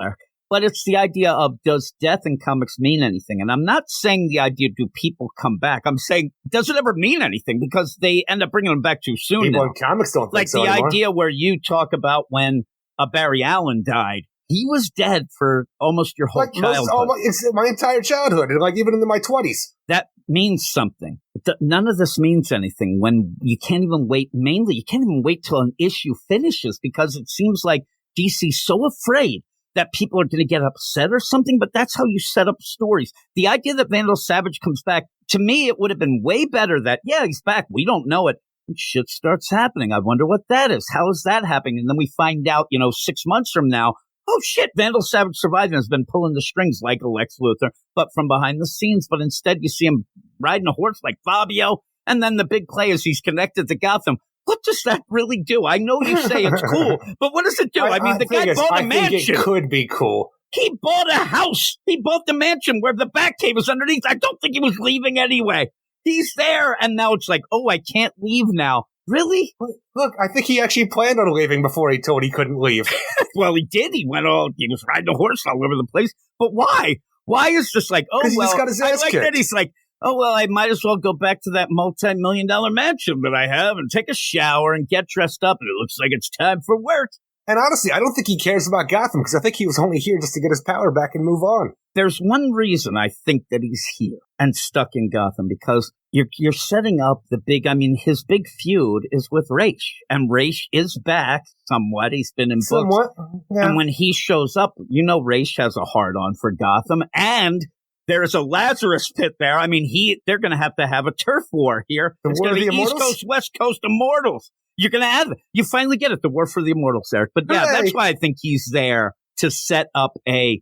Eric. But it's the idea of, does death in comics mean anything? And I'm not saying the idea, do people come back? I'm saying, does it ever mean anything? Because they end up bringing them back too soon. People now. in comics don't think like so the anymore. idea where you talk about when Barry Allen died. He was dead for almost your whole childhood. It's my entire childhood, and like even into my 20s. That means something. None of this means anything when you can't even wait. Mainly, you can't even wait till an issue finishes because it seems like DC's so afraid that people are going to get upset or something, but that's how you set up stories. The idea that Vandal Savage comes back, to me, it would have been way better that, yeah, he's back. We don't know it. and shit starts happening. I wonder what that is. How is that happening? And then we find out, 6 months from now, oh shit, Vandal Savage surviving has been pulling the strings like a Lex Luthor, but from behind the scenes. But instead, you see him riding a horse like Fabio. And then the big play is he's connected to Gotham. What does that really do? I know you say it's cool, but what does it do? I mean, the guy bought a mansion. I think it could be cool. He bought a house. He bought the mansion where the Batcave is underneath. I don't think he was leaving anyway. He's there, and now it's like, oh, I can't leave now. Really? Look, I think he actually planned on leaving before he told he couldn't leave. Well, he did. He was riding a horse all over the place. But why? Why is this like, oh, well, he just got his ass I like kicked. that he's like, oh, well, I might as well go back to that multi-million-dollar mansion that I have and take a shower and get dressed up, and it looks like it's time for work. And honestly, I don't think he cares about Gotham, because I think he was only here just to get his power back and move on. There's one reason I think that he's here and stuck in Gotham, because you're setting up his big feud is with Raish, and Raish is back somewhat. He's been in books. Yeah. And when he shows up, Raish has a hard-on for Gotham, and there's a Lazarus pit there. I mean, they're going to have a turf war here. It's going to be East Coast, West Coast Immortals. You're going to have it. You finally get it, the War for the Immortals, Eric. But yeah, that's why I think he's there to set up a,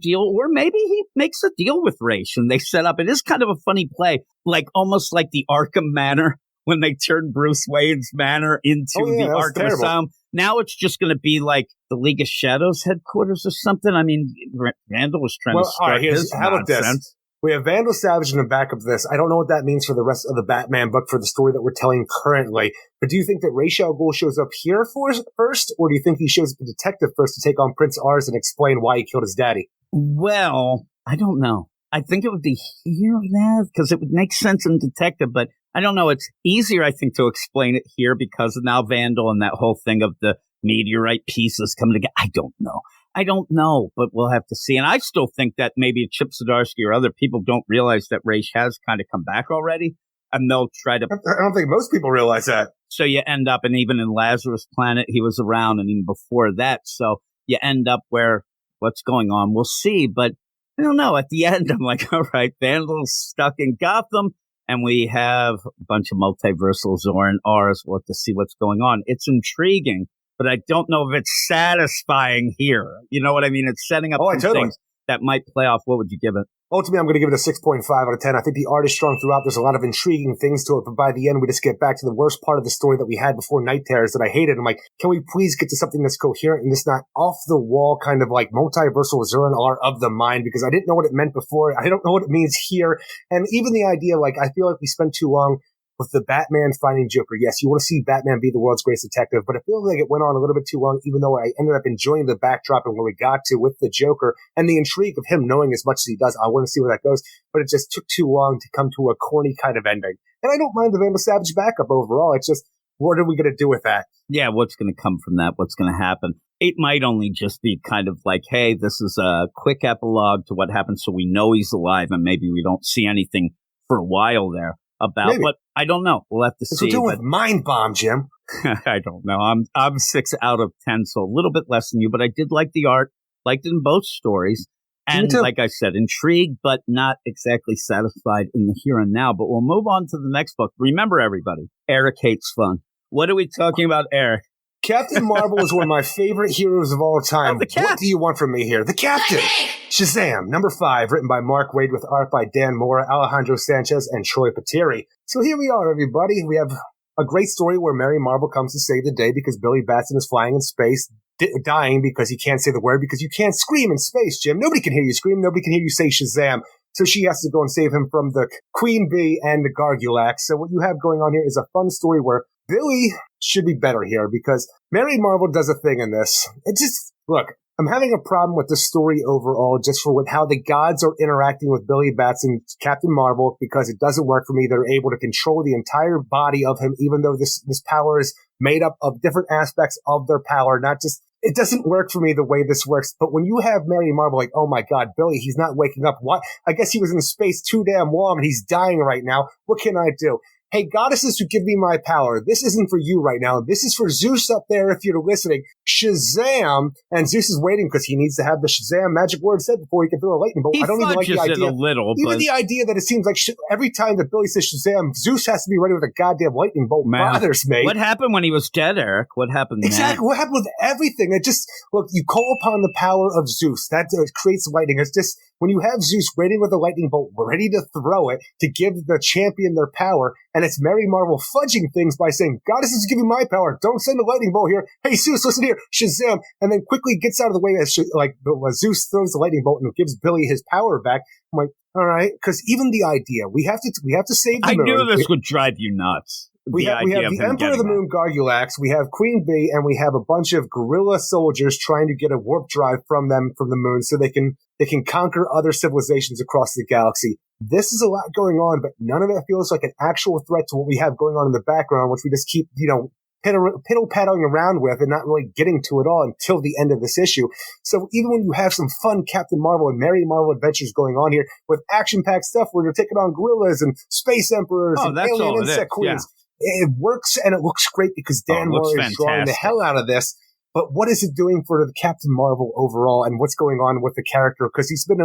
deal. Or maybe he makes a deal with Raish and they set up. It is kind of a funny play, almost like the Arkham Manor when they turned Bruce Wayne's manor into the Arkham Asylum. Now it's just going to be like the League of Shadows headquarters or something. I mean, Vandal was trying to start his nonsense. How about this? We have Vandal Savage in the back of this. I don't know what that means for the rest of the Batman book for the story that we're telling currently. But do you think that Ra's al Ghul shows up here first, or do you think he shows up a detective first to take on Prince Ars and explain why he killed his daddy? Well, I don't know. I think it would be here now because it would make sense in detective, but I don't know. It's easier, I think, to explain it here because of now Vandal and that whole thing of the meteorite pieces coming together. I don't know, but we'll have to see. And I still think that maybe Chip Zdarsky or other people don't realize that Raish has kind of come back already, and they'll try to... I don't think most people realize that. So you end up, and even in Lazarus Planet, he was around, and even before that. So you end up where, what's going on? We'll see, but I don't know. At the end, I'm like, all right, Vandal's stuck in Gotham, and we have a bunch of multiversal Zoran Rs. We'll have to see what's going on. It's intriguing. But I don't know if it's satisfying here. You know what I mean? It's setting up some things that might play off. What would you give it? Ultimately, I'm going to give it a 6.5 out of 10. I think the art is strong throughout. There's a lot of intriguing things to it. But by the end, we just get back to the worst part of the story that we had before Night Terrors that I hated. I'm like, can we please get to something that's coherent and just not off the wall kind of like multiversal Zoran R of the mind? Because I didn't know what it meant before. I don't know what it means here. And even the idea, I feel like we spent too long with the Batman finding Joker. Yes, you want to see Batman be the world's greatest detective, but it feels like it went on a little bit too long, even though I ended up enjoying the backdrop and where we got to with the Joker and the intrigue of him knowing as much as he does. I want to see where that goes, but it just took too long to come to a corny kind of ending. And I don't mind the Vandal Savage backup overall. It's just, what are we going to do with that? Yeah, what's going to come from that? What's going to happen? It might only just be kind of like, hey, this is a quick epilogue to what happened so we know he's alive and maybe we don't see anything for a while there about, maybe. But I don't know. We'll have to see. We're doing with Mind Bomb, Jim. I don't know. I'm 6 out of 10, so a little bit less than you, but I did like the art, liked it in both stories. And like I said, intrigued, but not exactly satisfied in the here and now. But we'll move on to the next book. Remember, everybody, Eric hates fun. What are we talking about, Eric? Captain Marvel is one of my favorite heroes of all time. What do you want from me here? The Captain! Shazam, number 5, written by Mark Waid with art by Dan Mora, Alejandro Sanchez, and Troy Pateri. So here we are, everybody. We have a great story where Mary Marvel comes to save the day because Billy Batson is flying in space, dying because he can't say the word because you can't scream in space, Jim. Nobody can hear you scream. Nobody can hear you say Shazam. So she has to go and save him from the Queen Bee and the Gargulax. So what you have going on here is a fun story where Billy should be better here because Mary Marvel does a thing in this. It just, look, I'm having a problem with the story overall just for how the gods are interacting with Billy Batson, Captain Marvel, because it doesn't work for me. They're able to control the entire body of him, even though this power is made up of different aspects of their power, not just, it doesn't work for me the way this works. But when you have Mary Marvel like, oh my God, Billy, he's not waking up. What? I guess he was in space too damn long and he's dying right now. What can I do? hey, goddesses who give me my power, this isn't for you right now. This is for Zeus up there if you're listening. Shazam! And Zeus is waiting because he needs to have the Shazam magic word said before he can throw a lightning bolt. I don't even like the idea. It a little, even the idea that it seems like every time that Billy says Shazam, Zeus has to be ready with a goddamn lightning bolt bothers me. What happened when he was dead, Eric? What happened Exactly. then? What happened with everything? It just, look, you call upon the power of Zeus. That creates lightning. It's just, when you have Zeus waiting with a lightning bolt, ready to throw it, to give the champion their power, and it's Mary Marvel fudging things by saying, goddesses give you my power, don't send a lightning bolt here, hey Zeus, listen here, Shazam, and then quickly gets out of the way as Zeus throws the lightning bolt and gives Billy his power back. I'm like, all right, because even the idea, we have to save the moon. I knew this would drive you nuts. We have the Emperor of the Moon, Gargulax, we have Queen Bee, and we have a bunch of guerrilla soldiers trying to get a warp drive from the moon so they can conquer other civilizations across the galaxy. This is a lot going on, but none of it feels like an actual threat to what we have going on in the background, which we just keep, piddle-paddling around with and not really getting to it all until the end of this issue. So even when you have some fun Captain Marvel and Mary Marvel adventures going on here with action-packed stuff where you're taking on gorillas and space emperors and alien insect queens, it works and it looks great because Dan Murray is drawing the hell out of this. But what is it doing for the Captain Marvel overall and what's going on with the character? Because he's been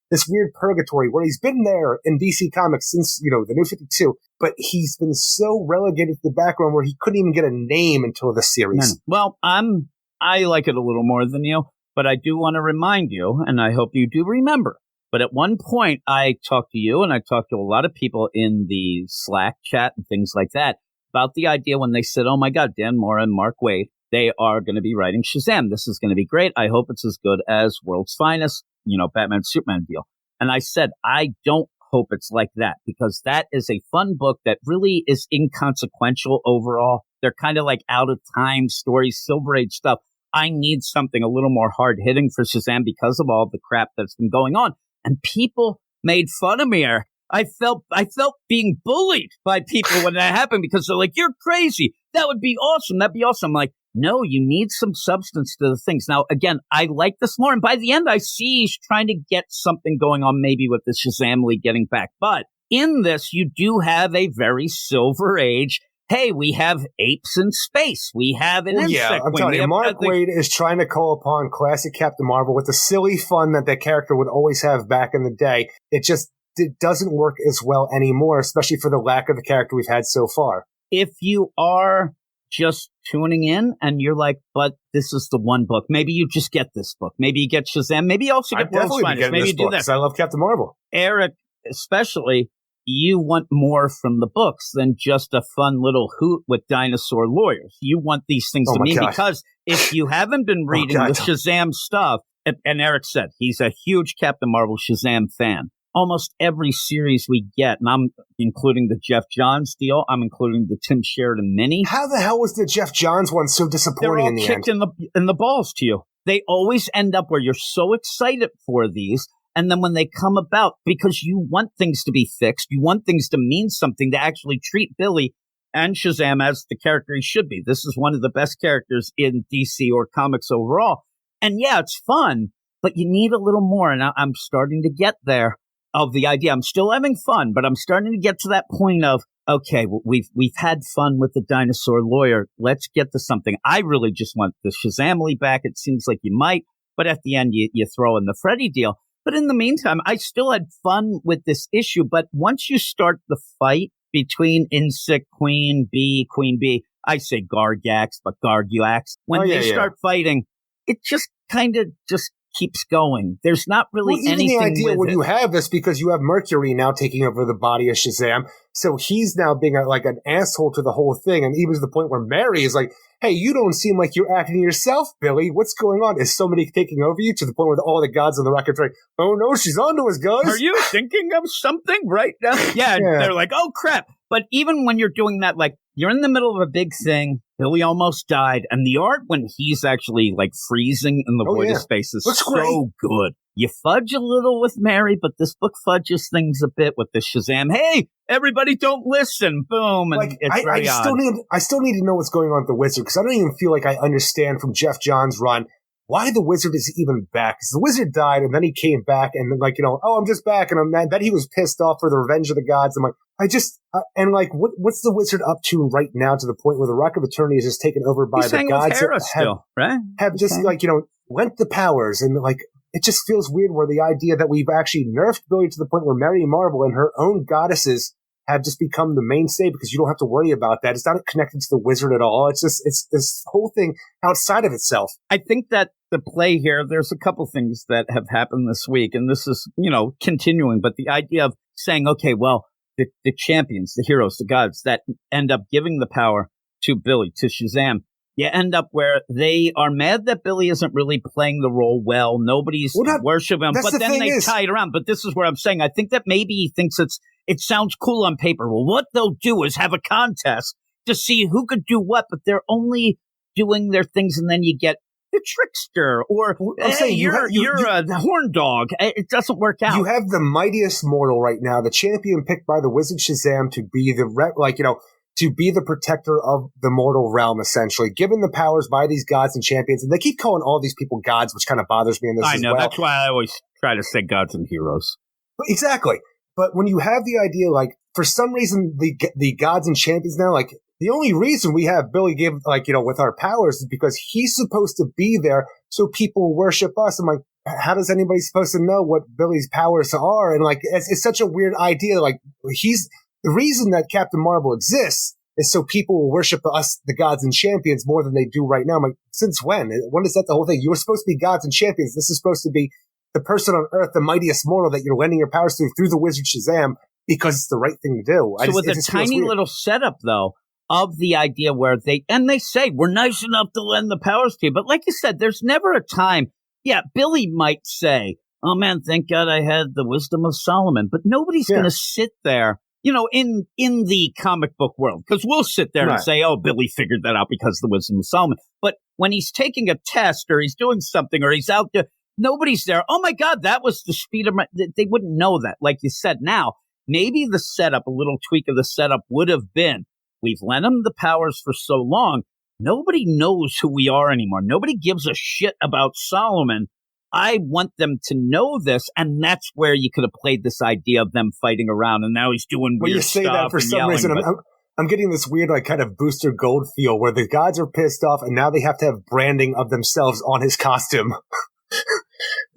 this weird purgatory where he's been there in DC Comics since, the New 52, but he's been so relegated to the background where he couldn't even get a name until the series. Well, I like it a little more than you, but I do want to remind you, and I hope you do remember, but at one point I talked to you and I talked to a lot of people in the Slack chat and things like that about the idea when they said, oh my God, Dan Mora and Mark Waid, they are going to be writing Shazam. This is going to be great. I hope it's as good as World's Finest, Batman Superman deal. And I said, I don't hope it's like that because that is a fun book that really is inconsequential overall. They're kind of like out of time stories, Silver Age stuff. I need something a little more hard hitting for Shazam because of all the crap that's been going on. And people made fun of me. I felt being bullied by people when that happened because they're like, you're crazy. That would be awesome. That'd be awesome. I'm like, no, you need some substance to the things. Now, again, I like this more. And by the end, I see he's trying to get something going on maybe with the Shazam League getting back. But in this, you do have a very Silver Age. Hey, we have apes in space. We have an insect. I'm telling you, Mark Waid is trying to call upon classic Captain Marvel with the silly fun that character would always have back in the day. It doesn't work as well anymore, especially for the lack of the character we've had so far. If you are just tuning in and you're like, but this is the one book, maybe you just get this book. Maybe you get Shazam. Maybe you also get World's Finest. Maybe you do that. Because I love Captain Marvel. Eric, especially, you want more from the books than just a fun little hoot with dinosaur lawyers. You want these things to mean because if you haven't been reading the Shazam stuff, and Eric said he's a huge Captain Marvel Shazam fan. Almost every series we get, and I'm including the Jeff Johns deal, I'm including the Tim Sheridan mini. How the hell was the Jeff Johns one so disappointing in the end? They're all kicked in the balls to you. They always end up where you're so excited for these, and then when they come about, because you want things to be fixed, you want things to mean something, to actually treat Billy and Shazam as the character he should be. This is one of the best characters in DC or comics overall. And yeah, it's fun, but you need a little more, and I'm starting to get there. Of the idea. I'm still having fun, but I'm starting to get to that point of, okay, we've had fun with the dinosaur lawyer. Let's get to something. I really just want the Shazam League back. It seems like you might, but at the end you throw in the Freddy deal. But in the meantime, I still had fun with this issue. But once you start the fight between Insect Queen Bee, I say Gargax, but Gargulax, when they start fighting, it just kind of just keeps going. There's not really anything. Even the idea when you have this because you have Mercury now taking over the body of Shazam, so he's now being like an asshole to the whole thing, and even to the point where Mary is like, "Hey, you don't seem like you're acting yourself, Billy. What's going on? Is somebody taking over you?" To the point where all the gods on the rocket are like, "Oh no, she's onto us, guys." Are you thinking of something right now? Yeah, they're like, "Oh crap!" But even when you're doing that, like you're in the middle of a big thing. Billy almost died, and the art when he's actually like freezing in the void of space is so good. You fudge a little with Mary, but this book fudges things a bit with the Shazam. Hey, everybody, don't listen! Boom, and like, it's very odd. I still need to know what's going on with the Wizard because I don't even feel like I understand from Jeff Johns' run why the wizard is even back. Because the wizard died and then he came back and then I'm just back. And I'm mad that he was pissed off for the revenge of the gods. I'm like, what's the wizard up to right now to the point where the Rock of Eternity is just taken over by the gods have just lent the powers and it just feels weird where the idea that we've actually nerfed Billy to the point where Mary Marvel and her own goddesses have just become the mainstay because you don't have to worry about that. It's not connected to the wizard at all. It's this whole thing outside of itself. I think that the play here, there's a couple things that have happened this week, and this is, continuing, but the idea of saying, okay, well, the champions, the heroes, the gods that end up giving the power to Billy, to Shazam, you end up where they are mad that Billy isn't really playing the role well. Nobody's worshiping him, but then they tie it around. But this is where I'm saying, I think that maybe he thinks it sounds cool on paper. Well, what they'll do is have a contest to see who could do what, but they're only doing their things, and then you get the trickster, or you're a horn dog. It doesn't work out. You have the mightiest mortal right now, the champion picked by the wizard Shazam to be to be the protector of the mortal realm, essentially, given the powers by these gods and champions. And they keep calling all these people gods, which kind of bothers me in this as well. I know, that's why I always try to say gods and heroes. Exactly. But when you have the idea, for some reason, the gods and champions now, the only reason we have Billy give, with our powers is because he's supposed to be there so people worship us. I'm like, how does anybody supposed to know what Billy's powers are? And it's such a weird idea. The reason that Captain Marvel exists is so people will worship us, the gods and champions, more than they do right now. I'm like, since when? When is that the whole thing? You were supposed to be gods and champions. This is supposed to be the person on Earth, the mightiest mortal that you're lending your powers to through the wizard Shazam because it's the right thing to do. So with a tiny little setup, though, of the idea where they say, we're nice enough to lend the powers to you. But like you said, there's never a time. Yeah, Billy might say, oh, man, thank God I had the wisdom of Solomon. But nobody's going to sit there. In the comic book world, because we'll sit there and say, oh, Billy figured that out because of the wisdom of Solomon. But when he's taking a test or he's doing something or he's out there, nobody's there. Oh, my God, that was the speed of they wouldn't know that. Like you said, now, maybe the setup, a little tweak of the setup would have been, we've lent him the powers for so long. Nobody knows who we are anymore. Nobody gives a shit about Solomon. I want them to know this, and that's where you could have played this idea of them fighting around, and now he's doing weird stuff. You say that for some reason. I'm getting this weird, kind of Booster Gold feel where the gods are pissed off, and now they have to have branding of themselves on his costume.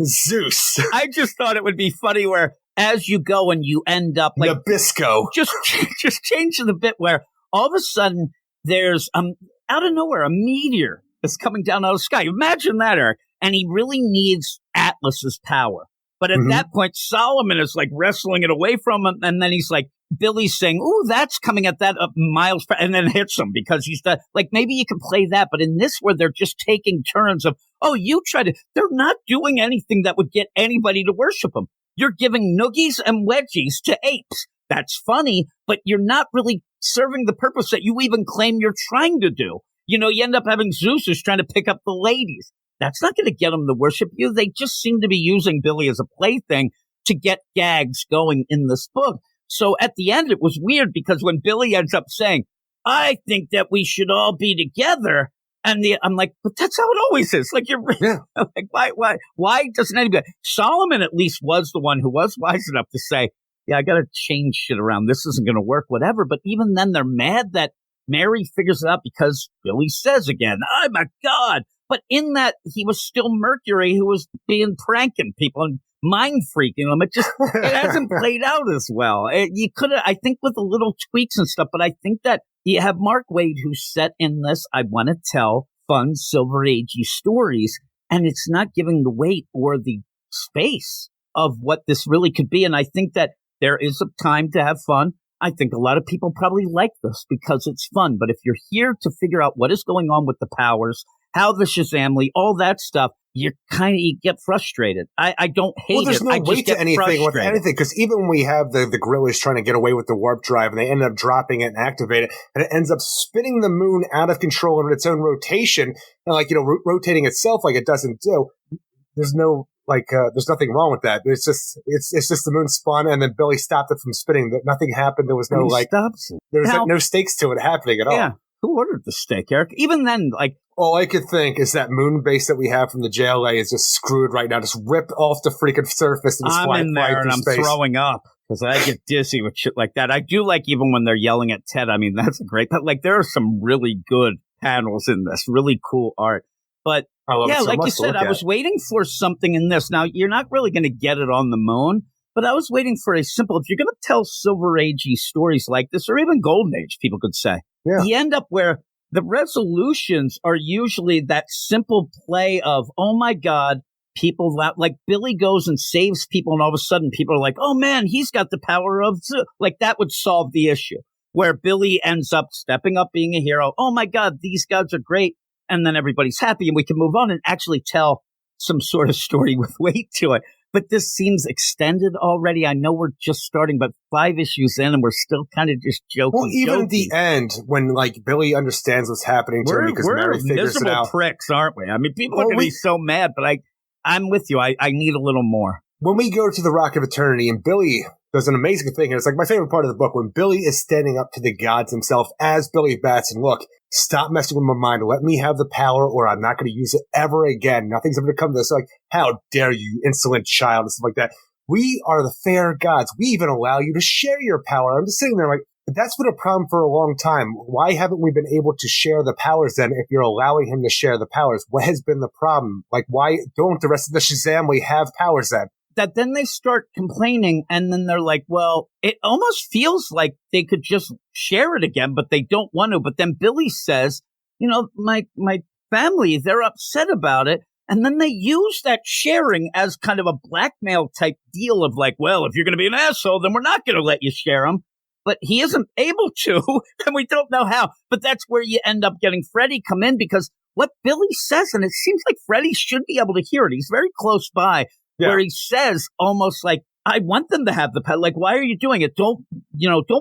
Zeus. I just thought it would be funny where, as you go and you end up Nabisco. Just change the bit where all of a sudden there's out of nowhere a meteor that's coming down out of the sky. Imagine that, Eric. And he really needs Atlas's power. But at that point, Solomon is wrestling it away from him. And then he's Billy's saying, ooh, that's coming at that miles per, and then hits him because he's maybe you can play that. But in this where they're just taking turns of, oh, you try to, they're not doing anything that would get anybody to worship them. You're giving noogies and wedgies to apes. That's funny, but you're not really serving the purpose that you even claim you're trying to do. You end up having Zeus who's trying to pick up the ladies. That's not going to get them to worship you. They just seem to be using Billy as a plaything to get gags going in this book. So at the end, it was weird because when Billy ends up saying, I think that we should all be together. And I'm like, but that's how it always is. Why doesn't anybody? Solomon at least was the one who was wise enough to say, yeah, I got to change shit around. This isn't going to work, whatever. But even then they're mad that Mary figures it out because Billy says again, I'm a god. But in that, he was still Mercury who was pranking people and mind freaking them. It hasn't played out as well. You could have, I think, with the little tweaks and stuff, but I think that you have Mark Waid who's set in this. I want to tell fun, Silver Agey stories, and it's not giving the weight or the space of what this really could be. And I think that there is a time to have fun. I think a lot of people probably like this because it's fun. But if you're here to figure out what is going on with the powers, how the Shazamly, all that stuff, you get frustrated. I don't hate it. Well, there's no weight to anything with anything, because even when we have the gorillas trying to get away with the warp drive and they end up dropping it and activate it, and it ends up spinning the moon out of control in its own rotation, and rotating itself like it doesn't do, there's no there's nothing wrong with that. It's just the moon spun and then Billy stopped it from spinning. Nothing happened. There was no stops. There was no stakes to it happening at all. Yeah. Who ordered the steak, Eric? Even then, All I could think is that moon base that we have from the JLA is just screwed right now. Just ripped off the freaking surface. And I'm in there and I'm throwing up because I get dizzy with shit like that. I do like even when they're yelling at Ted. I mean, that's a great, but like there are some really good panels in this, really cool art. But yeah, like you said, I was waiting for something in this. Now, you're not really going to get it on the moon, but I was waiting for a simple, if you're going to tell Silver Age-y stories like this, or even Golden Age, people could say, you end up where the resolutions are usually that simple play of, oh my God, people like Billy goes and saves people, and all of a sudden people are like, oh man, he's got the power of, like that would solve the issue. Where Billy ends up stepping up, being a hero. Oh my God, these guys are great. And then everybody's happy and we can move on and actually tell some sort of story with weight to it. But this seems extended already. I know we're just starting, but 5 issues in and we're still kind of just joking. Well, even at the end, when like Billy understands what's happening to him because Mary figures it out. We're miserable pricks, aren't we? I mean, people are going to be so mad, but I'm with you. I need a little more. When we go to the Rock of Eternity and Billy does an amazing thing, and it's like my favorite part of the book, when Billy is standing up to the gods himself as Billy Batson. Look, stop messing with my mind. Let me have the power or I'm not going to use it ever again. Nothing's ever going to come to this. Like, how dare you, insolent child, and stuff like that. We are the fair gods. We even allow you to share your power. I'm just sitting there like, that's been a problem for a long time. Why haven't we been able to share the powers then if you're allowing him to share the powers? What has been the problem? Like, why don't the rest of the Shazam have powers then? That then they start complaining and then they're like, well, it almost feels like they could just share it again, but they don't want to. But then Billy says, you know, my family, they're upset about it. And then they use that sharing as kind of a blackmail type deal of like, well, if you're going to be an asshole, then we're not going to let you share them. But he isn't able to, and we don't know how. But that's where you end up getting Freddy come in because what Billy says, and it seems like Freddy should be able to hear it. He's very close by. Yeah. Where he says almost like, I want them to have the power. Like, why are you doing it? Don't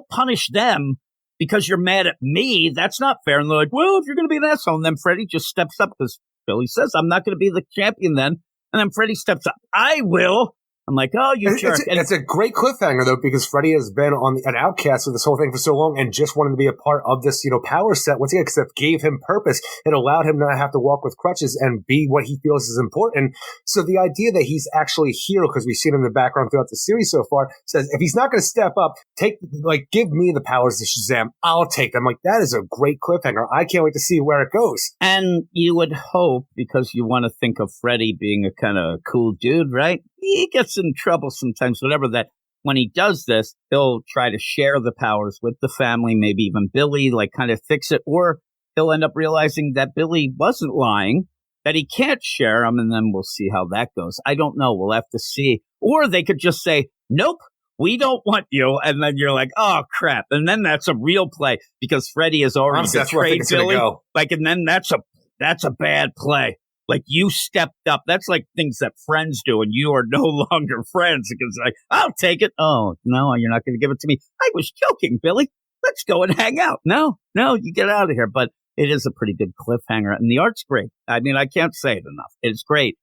punish them because you're mad at me. That's not fair. And they're like, well, if you're going to be an asshole. And then Freddy just steps up because Billy says, I'm not going to be the champion then. And then Freddy steps up. I will. I'm like, oh, you jerk. It's a great cliffhanger, though, because Freddy has been on an outcast with this whole thing for so long and just wanted to be a part of this, power set. Once again, because it gave him purpose. It allowed him not have to walk with crutches and be what he feels is important. So the idea that he's actually here, because we've seen him in the background throughout the series so far, says if he's not going to step up, give me the powers of Shazam. I'll take them. Like, that is a great cliffhanger. I can't wait to see where it goes. And you would hope, because you want to think of Freddy being a kind of cool dude, right? He gets in trouble sometimes, whatever, that when he does this, he'll try to share the powers with the family, maybe even Billy, like kind of fix it, or he'll end up realizing that Billy wasn't lying, that he can't share them, and then we'll see how that goes. I don't know. We'll have to see. Or they could just say, nope, we don't want you, and then you're like, oh, crap. And then that's a real play, because Freddy has already betrayed Billy. Like, and then that's a bad play. Like, you stepped up. That's like things that friends do, and you are no longer friends because, like, I'll take it. Oh, no, you're not going to give it to me. I was joking, Billy. Let's go and hang out. No, you get out of here. But it is a pretty good cliffhanger, and the art's great. I mean, I can't say it enough. It's great.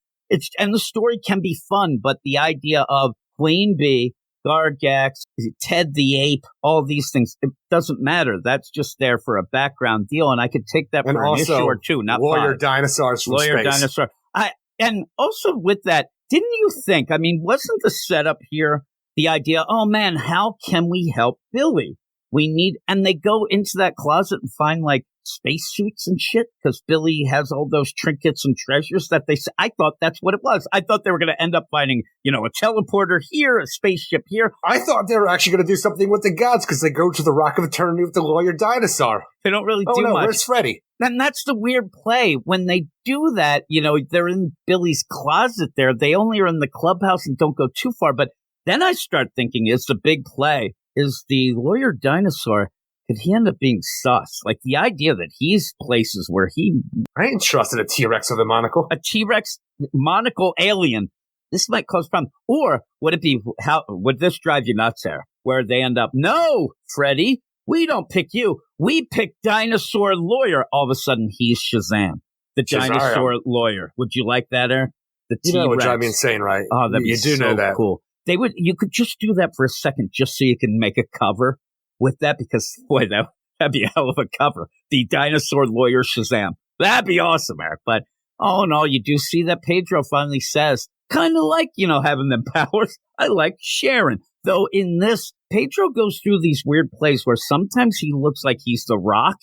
And the story can be fun, but the idea of Queen Bee, Gargax, Ted the Ape, all these things, it doesn't matter. That's just there for a background deal, and I could take that for an issue or two, not Lawyer 5. Dinosaurs from Lawyer space. Dinosaur. And also with that, didn't you think, I mean, wasn't the setup here the idea, oh man, how can we help Billy? And they go into that closet and find like spacesuits and shit because Billy has all those trinkets and treasures that I thought that's what it was. I thought they were going to end up finding, a teleporter here, a spaceship here. I thought they were actually going to do something with the gods because they go to the Rock of Eternity with the Lawyer Dinosaur. They don't really do much. Where's Freddy? And that's the weird play. When they do that, they're in Billy's closet there. They only are in the clubhouse and don't go too far. But then I start thinking, is the big play, is the Lawyer Dinosaur, could he end up being sus? Like the idea that he's places where I ain't trusted a T-Rex with a monocle. A T-Rex monocle alien. This might cause problems. Or would it be, would this drive you nuts there? Where they end up, no, Freddy, we don't pick you. We pick Dinosaur Lawyer. All of a sudden, he's Shazam. The Dinosaur Lawyer. Would you like that, Aaron? The T-Rex. It would drive me insane, right? Oh, that'd be so know that. Cool. You could just do that for a second just so you can make a cover with that because, boy, that'd be a hell of a cover. The Dinosaur Lawyer Shazam. That'd be awesome, Eric. But all in all, you do see that Pedro finally says, kind of like, having them powers. I like sharing. Though in this, Pedro goes through these weird plays where sometimes he looks like he's the Rock.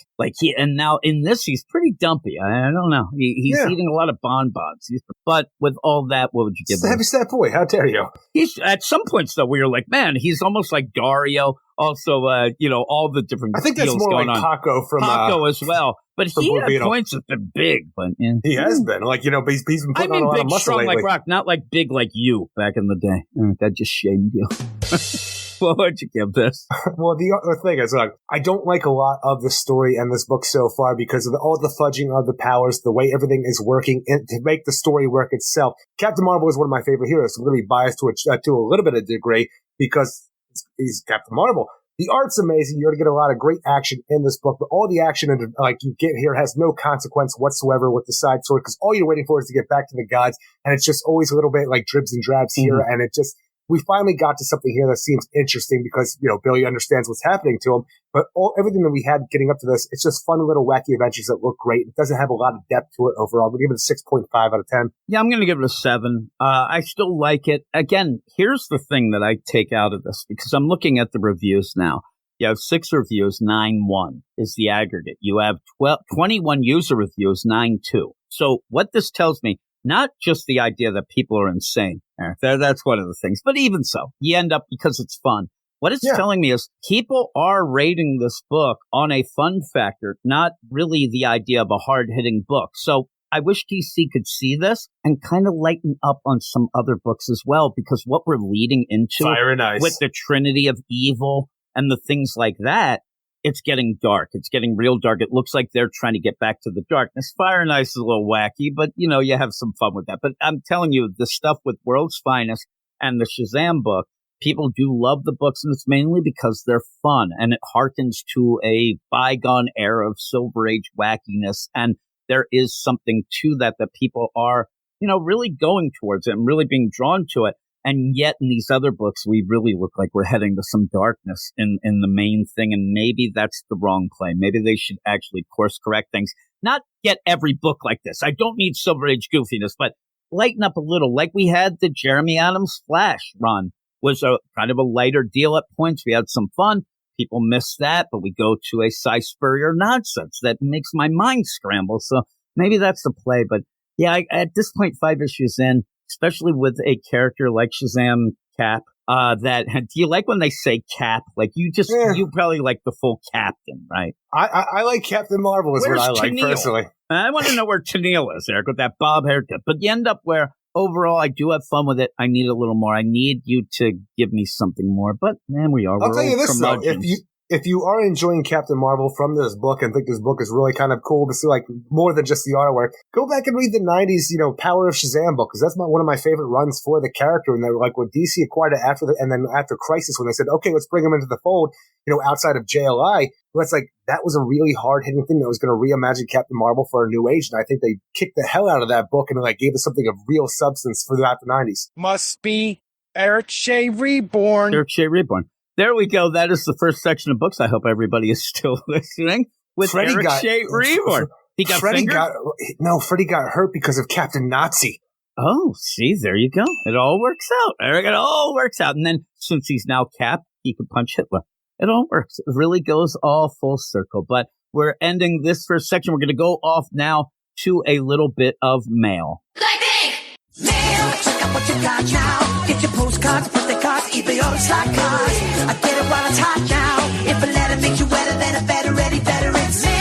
And now in this, he's pretty dumpy. I don't know. He's eating a lot of bonbons. But with all that, what would you give him? Heavy set boy. How dare you? He's at some points, though, where you're like, man, he's almost like Dario. Also, all the different I think that's more going like on. Paco as well. But he at Beetle. points has been big. But he has been. He's been putting on a lot big, of muscle strong lately. like Rock, not like big like you back in the day. That just shamed you. What would you give this? Well, the other thing is, I don't like a lot of the story and this book so far because of all the fudging of the powers, the way everything is working to make the story work itself. Captain Marvel is one of my favorite heroes. I'm really biased to a little bit of degree because he's Captain Marvel. The art's amazing. You're going to get a lot of great action in this book, but all the action you get here has no consequence whatsoever with the side story because all you're waiting for is to get back to the gods, and it's just always a little bit like dribs and drabs here, and it just. We finally got to something here that seems interesting because, Billy understands what's happening to him. But everything that we had getting up to this, it's just fun little wacky adventures that look great. It doesn't have a lot of depth to it overall. We'll give it a 6.5 out of 10. Yeah, I'm going to give it a 7. I still like it. Again, here's the thing that I take out of this because I'm looking at the reviews now. You have 6 reviews, 9.1 is the aggregate. You have 21 user reviews, 9.2. So what this tells me, not just the idea that people are insane. That's one of the things. But even so, you end up because it's fun. What it's telling me is people are rating this book on a fun factor, not really the idea of a hard-hitting book. So I wish DC could see this and kind of lighten up on some other books as well, because what we're leading into with the Trinity of Evil and the things like that, it's getting dark. It's getting real dark. It looks like they're trying to get back to the darkness. Fire and Ice is a little wacky, but, you have some fun with that. But I'm telling you, the stuff with World's Finest and the Shazam book, people do love the books, and it's mainly because they're fun, and it harkens to a bygone era of Silver Age wackiness, and there is something to that people are, really going towards it and really being drawn to it. And yet in these other books, we really look like we're heading to some darkness in the main thing. And maybe that's the wrong play. Maybe they should actually course correct things. Not get every book like this. I don't need Silver Age goofiness, but lighten up a little. Like we had the Jeremy Adams Flash run was a kind of a lighter deal at points. We had some fun. People miss that, but we go to a Cy Spurrier nonsense that makes my mind scramble. So maybe that's the play. But yeah, at this point, 5 issues in, especially with a character like Shazam Cap, do you like when they say Cap? Like you probably like the full Captain, right? I like Captain Marvel is Where's what I like Tennille? personally. I want to know where Tennille is, Eric, with that bob haircut. But you end up where overall I do have fun with it. I need a little more. I need you to give me something more. But man, I'll tell you this though, if you are enjoying Captain Marvel from this book and think this book is really kind of cool to see, like, more than just the artwork, go back and read the 90s, Power of Shazam book, because that's one of my favorite runs for the character. And they were like, when DC acquired it and then after Crisis, when they said, okay, let's bring him into the fold, outside of JLI, that's like, that was a really hard-hitting thing that was going to reimagine Captain Marvel for a new age. And I think they kicked the hell out of that book and gave us something of real substance for throughout the 90s. Must be Eric Shea Reborn. Eric Shea Reborn. There we go. That is the first section of books. I hope everybody is still listening. With Freddie Eric Shea Reborn. He got fingered? Freddie got hurt because of Captain Nazi. Oh, see, there you go. It all works out, Eric. It all works out. And then since he's now Cap, he can punch Hitler. It all works. It really goes all full circle. But we're ending this first section. We're going to go off now to a little bit of mail. Mail, check out what you got now. Get your postcards, birthday cards, eBay or slot cards. I get it while it's hot now. If a letter makes you wetter, then a better ready, better it's mail.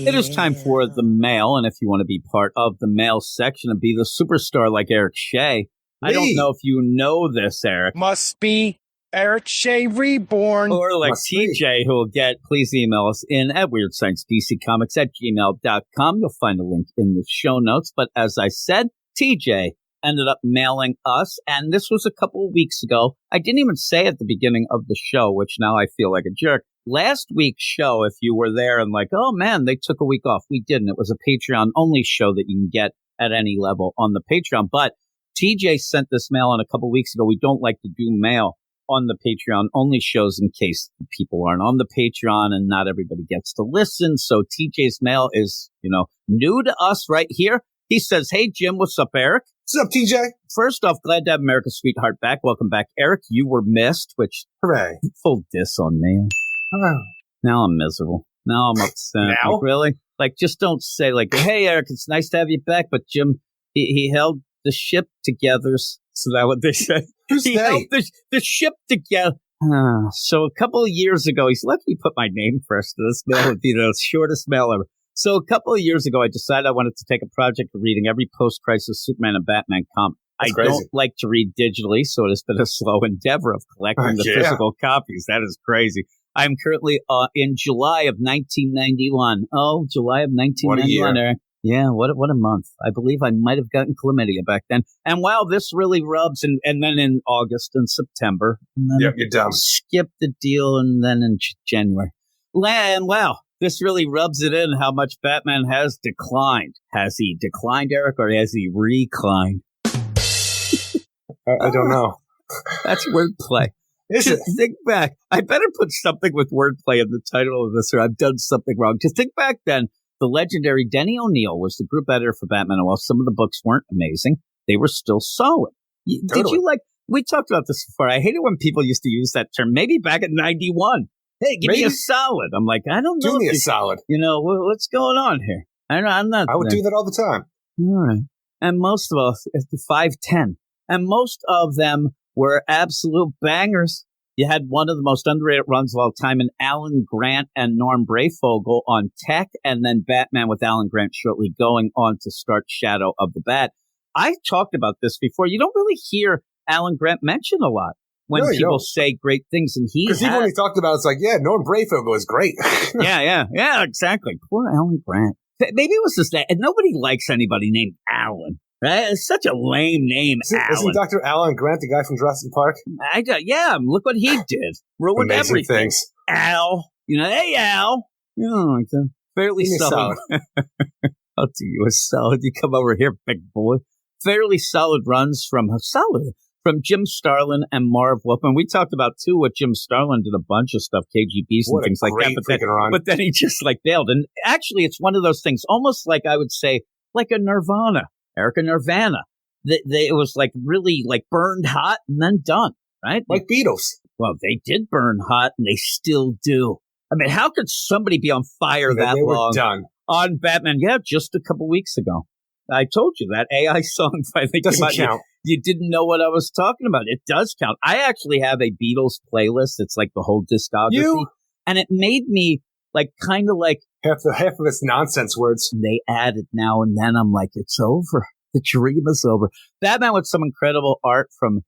It is time for the mail, and if you want to be part of the mail section and be the superstar like Eric Shea, I don't know if you know this, Eric. Must be Eric Shea Reborn. Or like TJ, who will get, please email us in at weirdsciencedccomics@gmail.com. You'll find a link in the show notes. But as I said, TJ ended up mailing us, and this was a couple of weeks ago. I didn't even say at the beginning of the show, which now I feel like a jerk. Last week's show, if you were there and like, oh man, they took a week off. We didn't. It was a Patreon-only show that you can get at any level on the Patreon. But TJ sent this mail in a couple of weeks ago. We don't like to do mail on the Patreon only shows in case people aren't on the Patreon and not everybody gets to listen. So TJ's mail is, new to us right here. He says, "Hey, Jim, what's up, Eric? What's up, TJ? First off, glad to have America's sweetheart back. Welcome back, Eric. You were missed," which Hooray. full diss on me. Oh. Now I'm miserable. Now I'm upset. Now? Like, really? Like, just don't say, like, "Hey, Eric, it's nice to have you back." But Jim, he held the ship together. So that what they said? Who's He held the ship together. So a couple of years ago, he's lucky he put my name first. This mail would be the shortest mail ever. So a couple of years ago, I decided I wanted to take a project of reading every post-crisis Superman and Batman comic. I don't like to read digitally, so it has been a slow endeavor of collecting the physical copies. That is crazy. I'm currently in July of 1991. Oh, July of 1991, Eric. Yeah, what a month. I believe I might have gotten chlamydia back then. And wow, this really rubs. And then in August and September. And then you're dumb. Skip the deal, and then in January. And wow, this really rubs it in how much Batman has declined. Has he declined, Eric, or has he reclined? I don't know. That's wordplay. Just think back. I better put something with wordplay in the title of this, or I've done something wrong. Just think back then. The legendary Denny O'Neil was the group editor for Batman, and while some of the books weren't amazing, they were still solid. Did you we talked about this before. I hated when people used to use that term, maybe back in 91. Hey, give me a solid. I'm like, I don't know. Do me a solid. What's going on here? I'm not. I would do that all the time. All right. And most of us, 5'10". And most of them were absolute bangers. You had one of the most underrated runs of all time in Alan Grant and Norm Brayfogle on Tech, and then Batman with Alan Grant shortly going on to start Shadow of the Bat. I talked about this before. You don't really hear Alan Grant mentioned a lot when people say great things. And because even when he talked about it, it's like, yeah, Norm Brayfogle was great. yeah, exactly. Poor Alan Grant. Maybe it was just that. And nobody likes anybody named Alan. Right? It's such a lame name, Alan. Isn't Dr. Alan Grant the guy from Jurassic Park? Look what he did. Ruined amazing everything. Things. Al. Hey, Al. Like that. Fairly solid. I'll do you a solid. You come over here, big boy. Fairly solid runs from Jim Starlin and Marv Wolfman. We talked about, too, what Jim Starlin did a bunch of stuff, KGBs and things like that. But then he just, bailed. And actually, it's one of those things, almost like I would say, like a Nirvana. Erica Nirvana. It was really burned hot and then done, right? Like Beatles. Well, they did burn hot and they still do. I mean, how could somebody be on fire that long? Were done. On Batman? Yeah, just a couple weeks ago. I told you that AI song finally came out. Doesn't count. You didn't know what I was talking about. It does count. I actually have a Beatles playlist. It's like the whole discography. And it made me kind of half of its nonsense words. They added now and then. I'm like, it's over. The dream is over. Batman with some incredible art from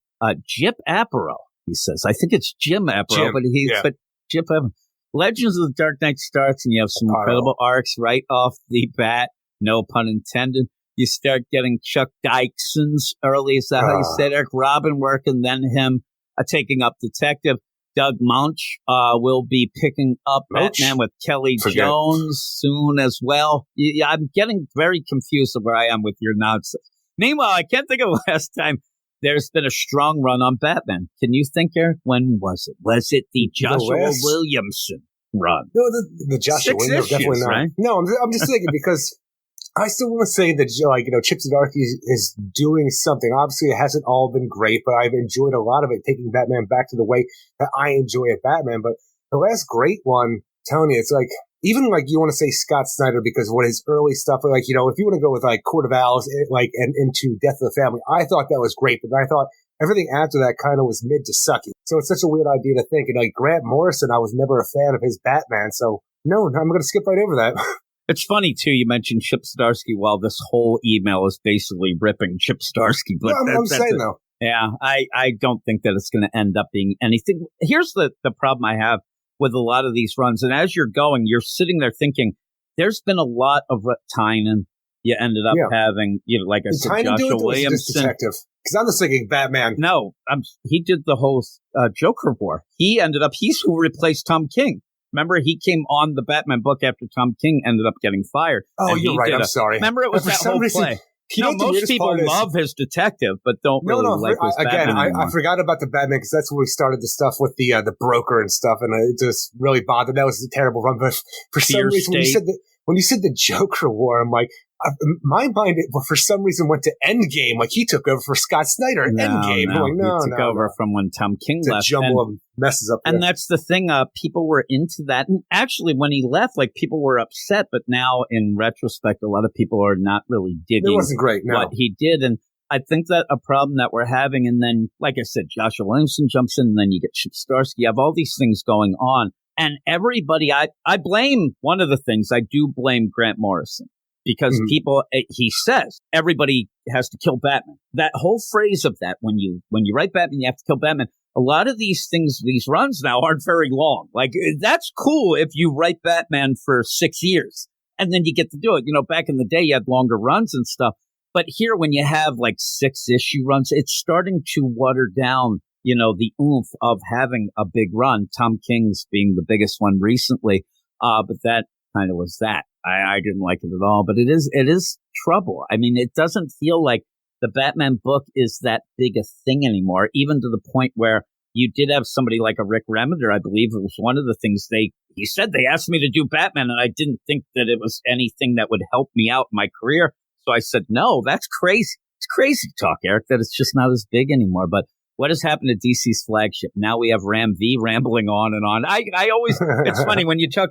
Jip Aparo. He says, I think it's Jim Aparo, but Jip Aparo. Legends of the Dark Knight starts, and you have some incredible arcs right off the bat. No pun intended. You start getting Chuck Dixon's early. Is that how you said, Eric? Robin work, and then him taking up Detective. Doug Munch will be picking up Batman with Kelly Jones soon as well. I'm getting very confused of where I am with your nonsense. Meanwhile, I can't think of the last time there's been a strong run on Batman. Can you think, Eric? When was it? Was it the Joshua Williamson run? No, the Joshua Williamson, definitely not. Right? No, I'm just thinking because I still want to say that, Chip Zdarsky is doing something. Obviously, it hasn't all been great, but I've enjoyed a lot of it, taking Batman back to the way that I enjoy at Batman. But the last great one, telling you, it's even you want to say Scott Snyder because what his early stuff, if you want to go with Court of Owls, and into Death of the Family, I thought that was great, but I thought everything after that kind of was mid to sucky. So it's such a weird idea to think. And Grant Morrison, I was never a fan of his Batman, so no, I'm going to skip right over that. It's funny, too, you mentioned Chip Zdarsky while this whole email is basically ripping Chip Zdarsky. But I'm saying, though. Yeah, I don't think that it's going to end up being anything. Here's the problem I have with a lot of these runs. And as you're going, you're sitting there thinking, there's been a lot of Tynan. You ended up having, like I said, Joshua Williamson. Because I'm just thinking Batman. No, he did the whole Joker War. He's who replaced Tom King. Remember, he came on the Batman book after Tom King ended up getting fired. Oh, you're right. I'm sorry. Remember, it was that whole play. No, most people love his detective, but don't really like his Batman anymore. I forgot about the Batman because that's when we started the stuff with the broker and stuff, and it just really bothered. That was a terrible run, but for some reason, when you said the Joker War, I'm like, my mind for some reason went to Endgame, like he took over for Scott Snyder. Endgame, he took over from when Tom King left. It's a jumble of messes up there. And that's the thing. People were into that, and actually, when he left, like people were upset. But now, in retrospect, a lot of people are not really digging. It wasn't great. No. What he did, and I think that a problem that we're having, and then, like I said, Joshua Williamson jumps in, and then you get Chip Zdarsky. You have all these things going on. And everybody, I blame, one of the things, I do blame Grant Morrison. Because people, he says, everybody has to kill Batman. That whole phrase of that, when you write Batman, you have to kill Batman. A lot of these things, these runs now aren't very long. Like, that's cool if you write Batman for 6 years. And then you get to do it. You know, back in the day, you had longer runs and stuff. But here, when you have like 6-issue runs, it's starting to water down, you know, the oomph of having a big run. Tom King's being the biggest one recently. But that kind of was that. I didn't like it at all, but it is trouble. I mean, it doesn't feel like the Batman book is that big a thing anymore, even to the point where you did have somebody like a Rick Remender, I believe it was one of the things he said they asked me to do Batman, and I didn't think that it was anything that would help me out in my career. So I said, no, that's crazy. It's crazy talk, Eric, that it's just not as big anymore. But what has happened to DC's flagship? Now we have Ram V rambling on and on. I always, it's funny when you talk,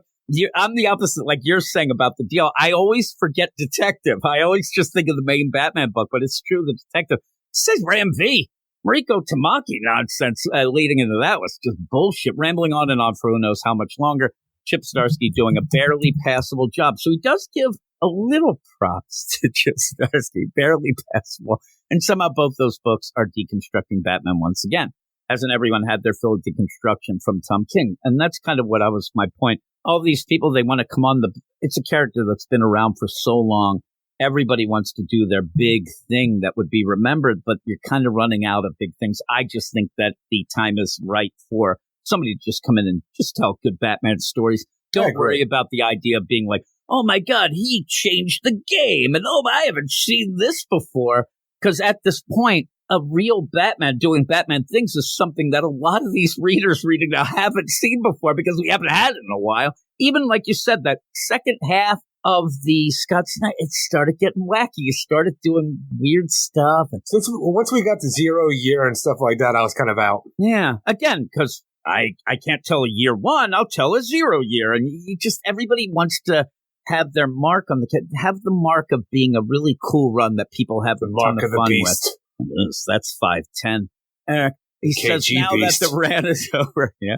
I'm the opposite, like you're saying about the deal. I always forget detective. I always just think of the main Batman book, but it's true. The detective says Ram V. Mariko Tamaki nonsense leading into that was just bullshit, rambling on and on for who knows how much longer. Chip Zdarsky doing a barely passable job. So he does give a little props to Chip Zdarsky, barely passable. And somehow both those books are deconstructing Batman once again. Hasn't everyone had their fill of deconstruction from Tom King? And that's kind of what was my point. All these people, they want to come on it's a character that's been around for so long. Everybody wants to do their big thing that would be remembered, but you're kind of running out of big things. I just think that the time is right for somebody to just come in and just tell good Batman stories. Don't worry about the idea of being like, oh my God, he changed the game. And oh, I haven't seen this before. Because at this point, a real Batman doing Batman things is something that a lot of these readers reading now haven't seen before because we haven't had it in a while. Even like you said, that second half of the Scott Snyder, it started getting wacky. You started doing weird stuff. Once we got to 0 year and stuff like that, I was kind of out. Yeah. Again, because I can't tell a year one, I'll tell a 0 year. And everybody wants to have their mark on have the mark of being a really cool run that people have a ton of fun with. That's 5'10". He says now Beast. That the rant is over. Yeah.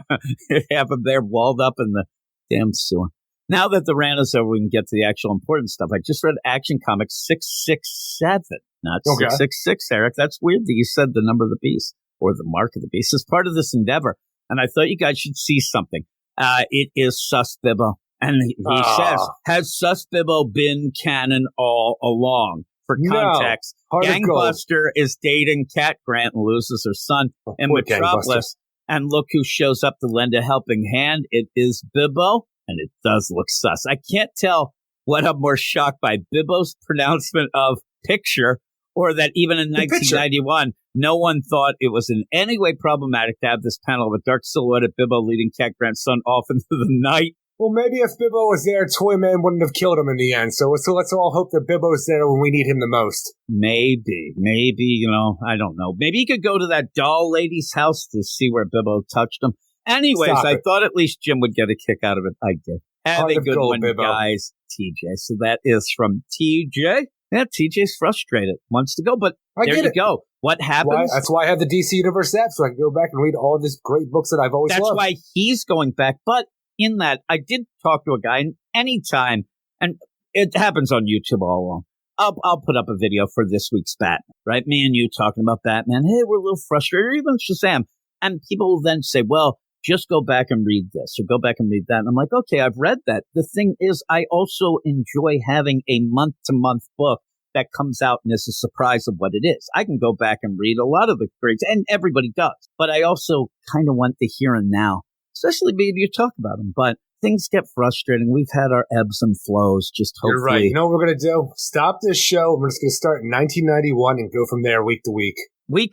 Have them there walled up in the damn sewer. Now that the rant is over, we can get to the actual important stuff. I just read Action Comics 667, not 666, Eric. That's weird that you said the number of the beast or the mark of the beast as part of this endeavor. And I thought you guys should see something. It is Sus Bibbo. And he says, has Sus Bibbo been canon all along? For context, Gangbuster is dating Cat Grant and loses her son in Metropolis. And look who shows up to lend a helping hand. It is Bibbo, and it does look sus. I can't tell what I'm more shocked by, Bibbo's pronouncement of picture, or that even in 1991, no one thought it was in any way problematic to have this panel of a dark silhouette of Bibbo leading Cat Grant's son off into the night. Well, maybe if Bibbo was there, Toyman wouldn't have killed him in the end. So let's all hope that Bibbo's there when we need him the most. Maybe, I don't know. Maybe he could go to that doll lady's house to see where Bibbo touched him. Anyways, I thought at least Jim would get a kick out of it. I did. Have a good one, Bibbo. Guys. TJ. So that is from TJ. Yeah, TJ's frustrated. Wants to go, but there you go. What happens? That's why I have the DC Universe app, so I can go back and read all these great books that I've always loved. That's why he's going back, but in that, I did talk to a guy, and anytime, and it happens on YouTube all along, I'll put up a video for this week's Batman, right? Me and you talking about Batman. Hey, we're a little frustrated, or even Shazam. And people will then say, well, just go back and read this, or go back and read that. And I'm like, okay, I've read that. The thing is, I also enjoy having a month-to-month book that comes out and is a surprise of what it is. I can go back and read a lot of the grades, and everybody does. But I also kind of want the here and now. Especially maybe you talk about them. But things get frustrating. We've had our ebbs and flows. Just hopefully. You're right. You know what we're going to do? Stop this show. We're just going to start in 1991 and go from there week to week. We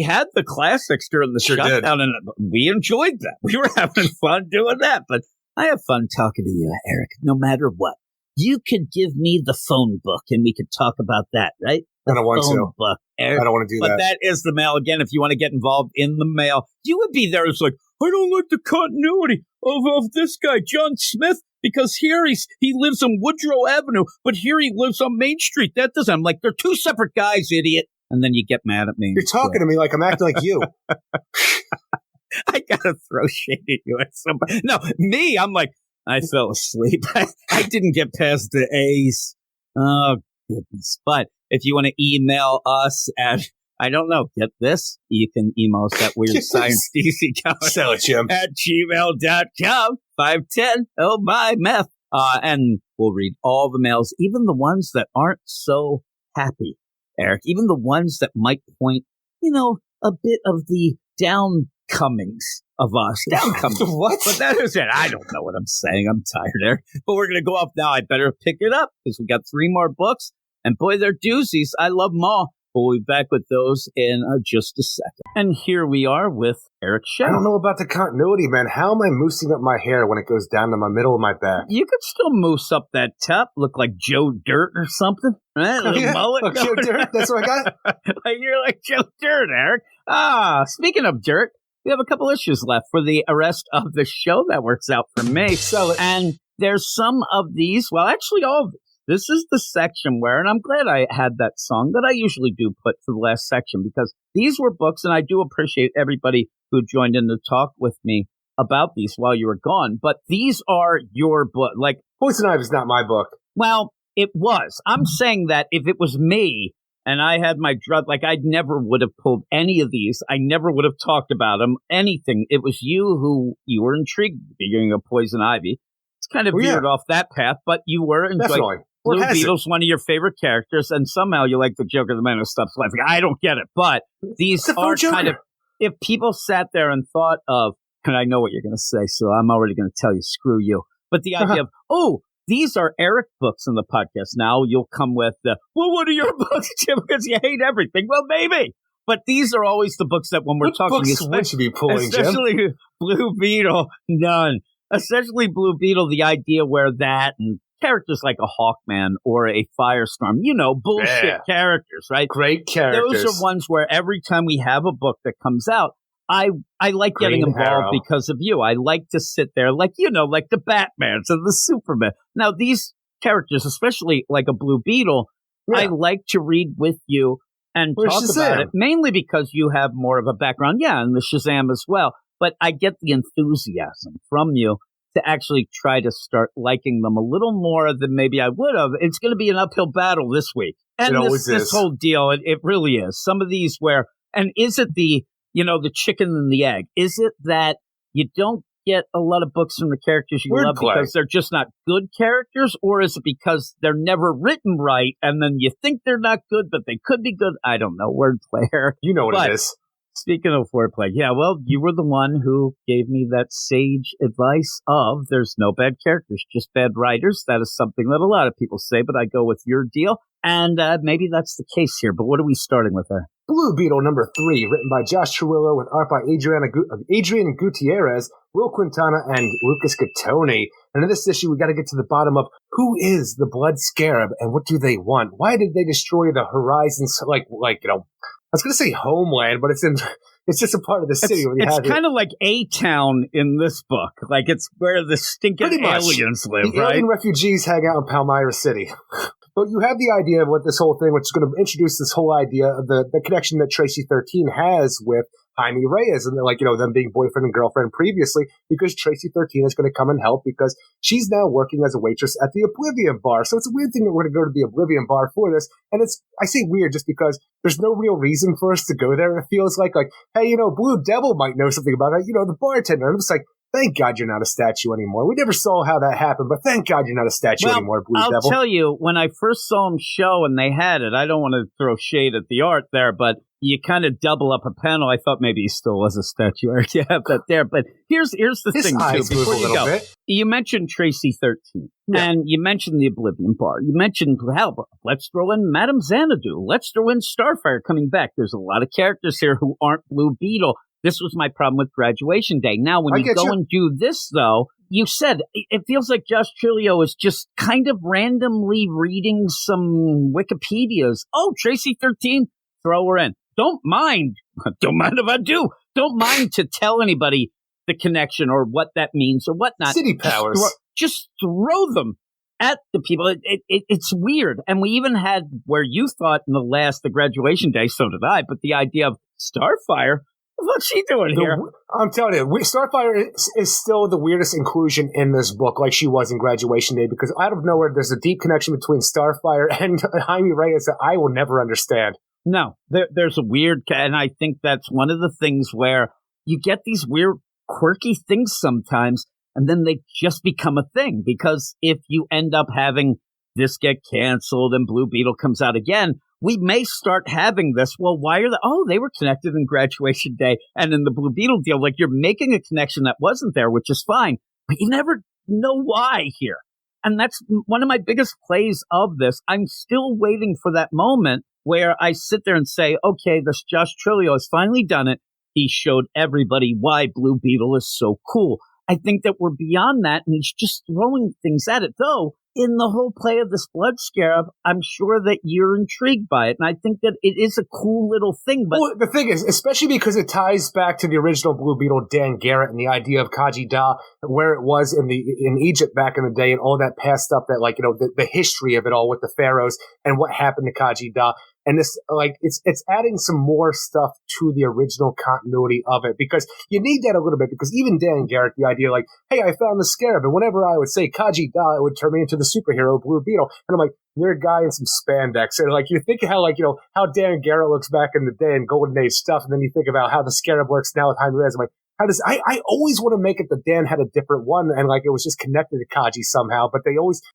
had the classics during the shutdown, and we enjoyed that. We were having fun doing that. But I have fun talking to you, Eric, no matter what. You could give me the phone book, and we could talk about that, right? I don't want to. Book, Eric. I don't want to do that. But that is the mail. Again, if you want to get involved in the mail, you would be there. It's like, I don't like the continuity of this guy, John Smith, because here he lives on Woodrow Avenue, but here he lives on Main Street. That doesn't. I'm like, they're two separate guys, idiot. And then you get mad at me. You're talking to me like I'm acting like you. I gotta throw shade at you at somebody. No, me, I'm like, I fell asleep. I didn't get past the A's. Oh, goodness. But if you want to email us at, I don't know, get this? You can email us at WeirdScienceDCCom at gmail.com. 510, oh my meth. And we'll read all the mails, even the ones that aren't so happy, Eric. Even the ones that might point, a bit of the downcomings of us. Downcomings. What? But that is it. I don't know what I'm saying. I'm tired, Eric. But we're going to go off now. I better pick it up because we got 3 more books. And boy, they're doozies. I love them all. We'll be back with those in just a second. And here we are with Eric Shea. I don't know about the continuity, man. How am I moosing up my hair when it goes down to my middle of my back? You could still moose up that top, look like Joe Dirt or something. Right? A little mullet. Like Joe Dirt? That's what I got? You're like Joe Dirt, Eric. Speaking of dirt, we have a couple issues left for the rest of the show. That works out for me. And there's some of these, well, actually all of these. This is the section where, and I'm glad I had that song that I usually do put for the last section, because these were books, and I do appreciate everybody who joined in to talk with me about these while you were gone. But these are your book. Like, Poison Ivy is not my book. Well, it was. I'm saying that if it was me and I had my drug, like, I never would have pulled any of these. I never would have talked about them, anything. It was you were intrigued at the beginning of Poison Ivy. It's kind of veered off that path, but you were enjoying. Definitely. Blue Beetle's one of your favorite characters, and somehow you like the Joker, the Man Who Stops Laughing. I don't get it, but these are kind of, if people sat there and thought of, and I know what you're going to say, so I'm already going to tell you, screw you. But the idea of, these are Eric books in the podcast. Now you'll come with what are your books, Jim? Because you hate everything. Well, maybe. But these are always the books that when we're talking, books would you be pulling, especially Jim? Blue Beetle, none. Essentially, Blue Beetle, the idea where that and characters like a Hawkman or a Firestorm, bullshit characters, right? Great characters. Those are ones where every time we have a book that comes out, I like getting involved because of you. I like to sit there like the Batmans and the Superman. Now, these characters, especially like a Blue Beetle, I like to read with you and talk about it, mainly because you have more of a background, and the Shazam as well. But I get the enthusiasm from you to actually try to start liking them a little more than maybe I would have. It's going to be an uphill battle this week. And this whole deal, it really is. Some of these and is it the chicken and the egg? Is it that you don't get a lot of books from the characters you love because they're just not good characters? Or is it because they're never written right and then you think they're not good, but they could be good? I don't know. Wordplay. You know what it is. Speaking of wordplay, you were the one who gave me that sage advice of there's no bad characters, just bad writers. That is something that a lot of people say, but I go with your deal. And maybe that's the case here. But what are we starting with there? Blue Beetle number 3, written by Josh Trujillo with art by Adrian Gutierrez, Will Quintana, and Lucas Gattoni. And in this issue, we got to get to the bottom of who is the Blood Scarab and what do they want? Why did they destroy the Horizons? I was going to say homeland, but it's just a part of the city. It's kind of like A-Town in this book. Like it's where the stinking aliens live, the alien refugees hang out in Palmyra City. But you have the idea of what this whole thing, which is going to introduce this whole idea of the connection that Tracy 13 has with Jaime Reyes and them being boyfriend and girlfriend previously, because Tracy 13 is going to come and help because she's now working as a waitress at the Oblivion Bar. So it's a weird thing that we're going to go to the Oblivion Bar for this. And I say weird just because there's no real reason for us to go there. It feels like, hey, Blue Devil might know something about it. The bartender. And I'm just like, thank God you're not a statue anymore. We never saw how that happened, but thank God you're not a statue anymore, Blue Devil. I'll tell you, when I first saw him show and they had it, I don't want to throw shade at the art there, but you kind of double up a panel. I thought maybe he still was a statuary. You have that there. But here's the His thing, too, eyes move before a you little go. bit. You mentioned Tracy 13, Yeah. and you mentioned the Oblivion Bar. You mentioned, hell, let's throw in Madame Xanadu. Let's throw in Starfire coming back. There's a lot of characters here who aren't Blue Beetle. This was my problem with Graduation Day. Now, when you go and do this, though, you said it feels like Josh Trilio is just kind of randomly reading some Wikipedias. Oh, Tracy 13, throw her in. Don't mind if I do. Don't mind to tell anybody the connection or what that means or whatnot. City powers. Just throw them at the people. It's weird. And we even had where you thought in the Graduation Day, so did I, but the idea of Starfire. What's she doing here? I'm telling you, Starfire is still the weirdest inclusion in this book, like she was in Graduation Day, because out of nowhere, there's a deep connection between Starfire and Jaime Reyes that I will never understand. No, there's a weird, and I think that's one of the things where you get these weird, quirky things sometimes, and then they just become a thing, because if you end up having this get canceled and Blue Beetle comes out again, we may start having this. Well, why are they were connected in Graduation Day and in the Blue Beetle deal. Like, you're making a connection that wasn't there, which is fine, but you never know why here. And that's one of my biggest plays of this. I'm still waiting for that moment where I sit there and say, okay, this Josh Trilio has finally done it. He showed everybody why Blue Beetle is so cool. I think that we're beyond that, and he's just throwing things at it. Though, in the whole play of this Blood Scarab, I'm sure that you're intrigued by it, and I think that it is a cool little thing. But well, the thing is, especially because it ties back to the original Blue Beetle, Dan Garrett, and the idea of Kaji Da, where it was in Egypt back in the day, and all that past stuff that, like, the history of it all with the pharaohs and what happened to Kaji Da. And this, like, it's adding some more stuff to the original continuity of it, because you need that a little bit, because even Dan Garrett, the idea, like, hey, I found the scarab, and whenever I would say Kaji Da, it would turn me into the superhero Blue Beetle. And I'm like, you're a guy in some spandex. And, like, you think how, like, how Dan Garrett looks back in the day in Golden Age stuff, and then you think about how the scarab works now with Jaime Reyes. I'm like, I always want to make it that Dan had a different one, and, like, it was just connected to Kaji somehow, but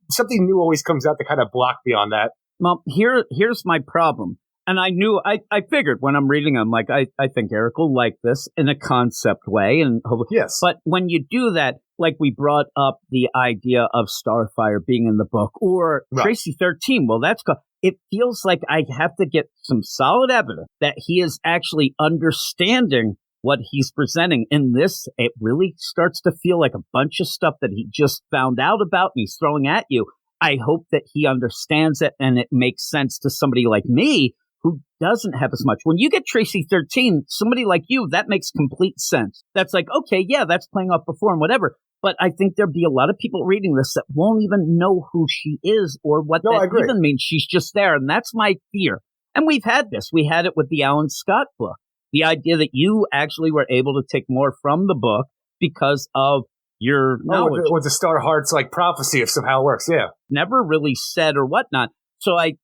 something new always comes out to kind of block me on that. Well, here's my problem. And I figured when I'm reading them, like, I think Eric will like this in a concept way. And yes. But when you do that, like we brought up the idea of Starfire being in the book or right. Tracy 13, well, it feels like I have to get some solid evidence that he is actually understanding what he's presenting. In this, it really starts to feel like a bunch of stuff that he just found out about and he's throwing at you. I hope that he understands it and it makes sense to somebody like me who doesn't have as much. When you get Tracy 13, somebody like you, that makes complete sense. That's like, okay, yeah, that's playing off before and whatever. But I think there'll be a lot of people reading this that won't even know who she is or what that even means. She's just there. And that's my fear. And we've had this. We had it with the Alan Scott book. The idea that you actually were able to take more from the book because of your knowledge. With the Star Hearts, like, prophecy of how it works, yeah. Never really said or whatnot. So I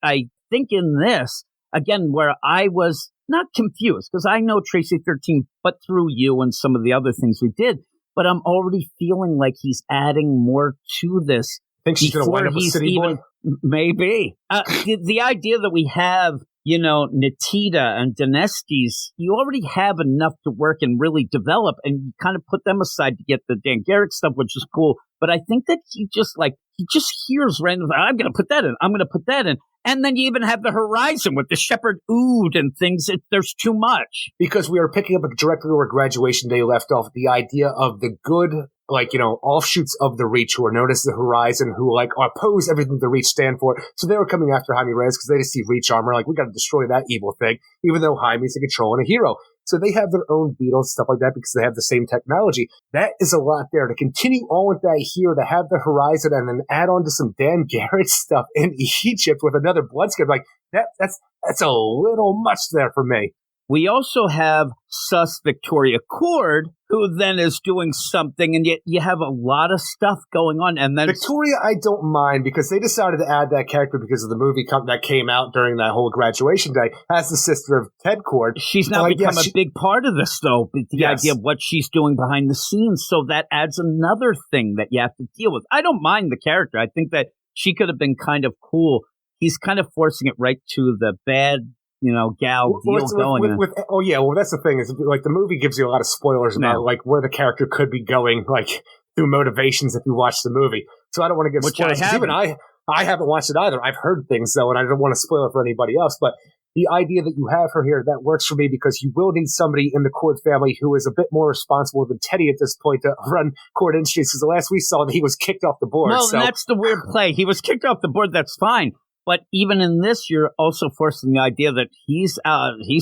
think in this, again, where I was not confused, because I know Tracy 13, but through you and some of the other things we did, but I'm already feeling like he's adding more to this. Think she's going to wind up a city boy? Maybe. The idea that we have, Natita and Dinestes, you already have enough to work and really develop, and you kind of put them aside to get the Dan Garrett stuff, which is cool. But I think that he just hears random, I'm going to put that in, I'm going to put that in. And then you even have the Horizon with the Shepherd Ood and things. There's too much. Because we are picking up directly where Graduation Day left off, the idea of the good, offshoots of the Reach, who are known as the Horizon, who, oppose everything the Reach stand for. So they were coming after Jaime Reyes because they just see Reach armor, we got to destroy that evil thing, even though Jaime's a control and a hero. So they have their own Beetles, stuff like that, because they have the same technology. That is a lot there. To continue on with that here, to have the Horizon and then add on to some Dan Garrett stuff in Egypt with another Bloodscape, that's a little much there for me. We also have Sus Victoria Cord, who then is doing something, and yet you have a lot of stuff going on. And then Victoria, I don't mind, because they decided to add that character because of the movie that came out during that whole Graduation Day as the sister of Ted Cord. She's now become a big part of this, though, the idea of what she's doing behind the scenes. So that adds another thing that you have to deal with. I don't mind the character. I think that she could have been kind of cool. He's kind of forcing it right to the bad gal deal going. Well, that's the thing is like the movie gives you a lot of spoilers about like where the character could be going, like through motivations if you watch the movie. So I don't want to give spoilers. Even I haven't watched it either. I've heard things though, and I don't want to spoil it for anybody else. But the idea that you have her here, that works for me because you will need somebody in the Cord family who is a bit more responsible than Teddy at this point to run Cord Industries. Because the last we saw, he was kicked off the board. Well, and that's the weird play. He was kicked off the board. That's fine. But even in this, you're also forcing the idea that he's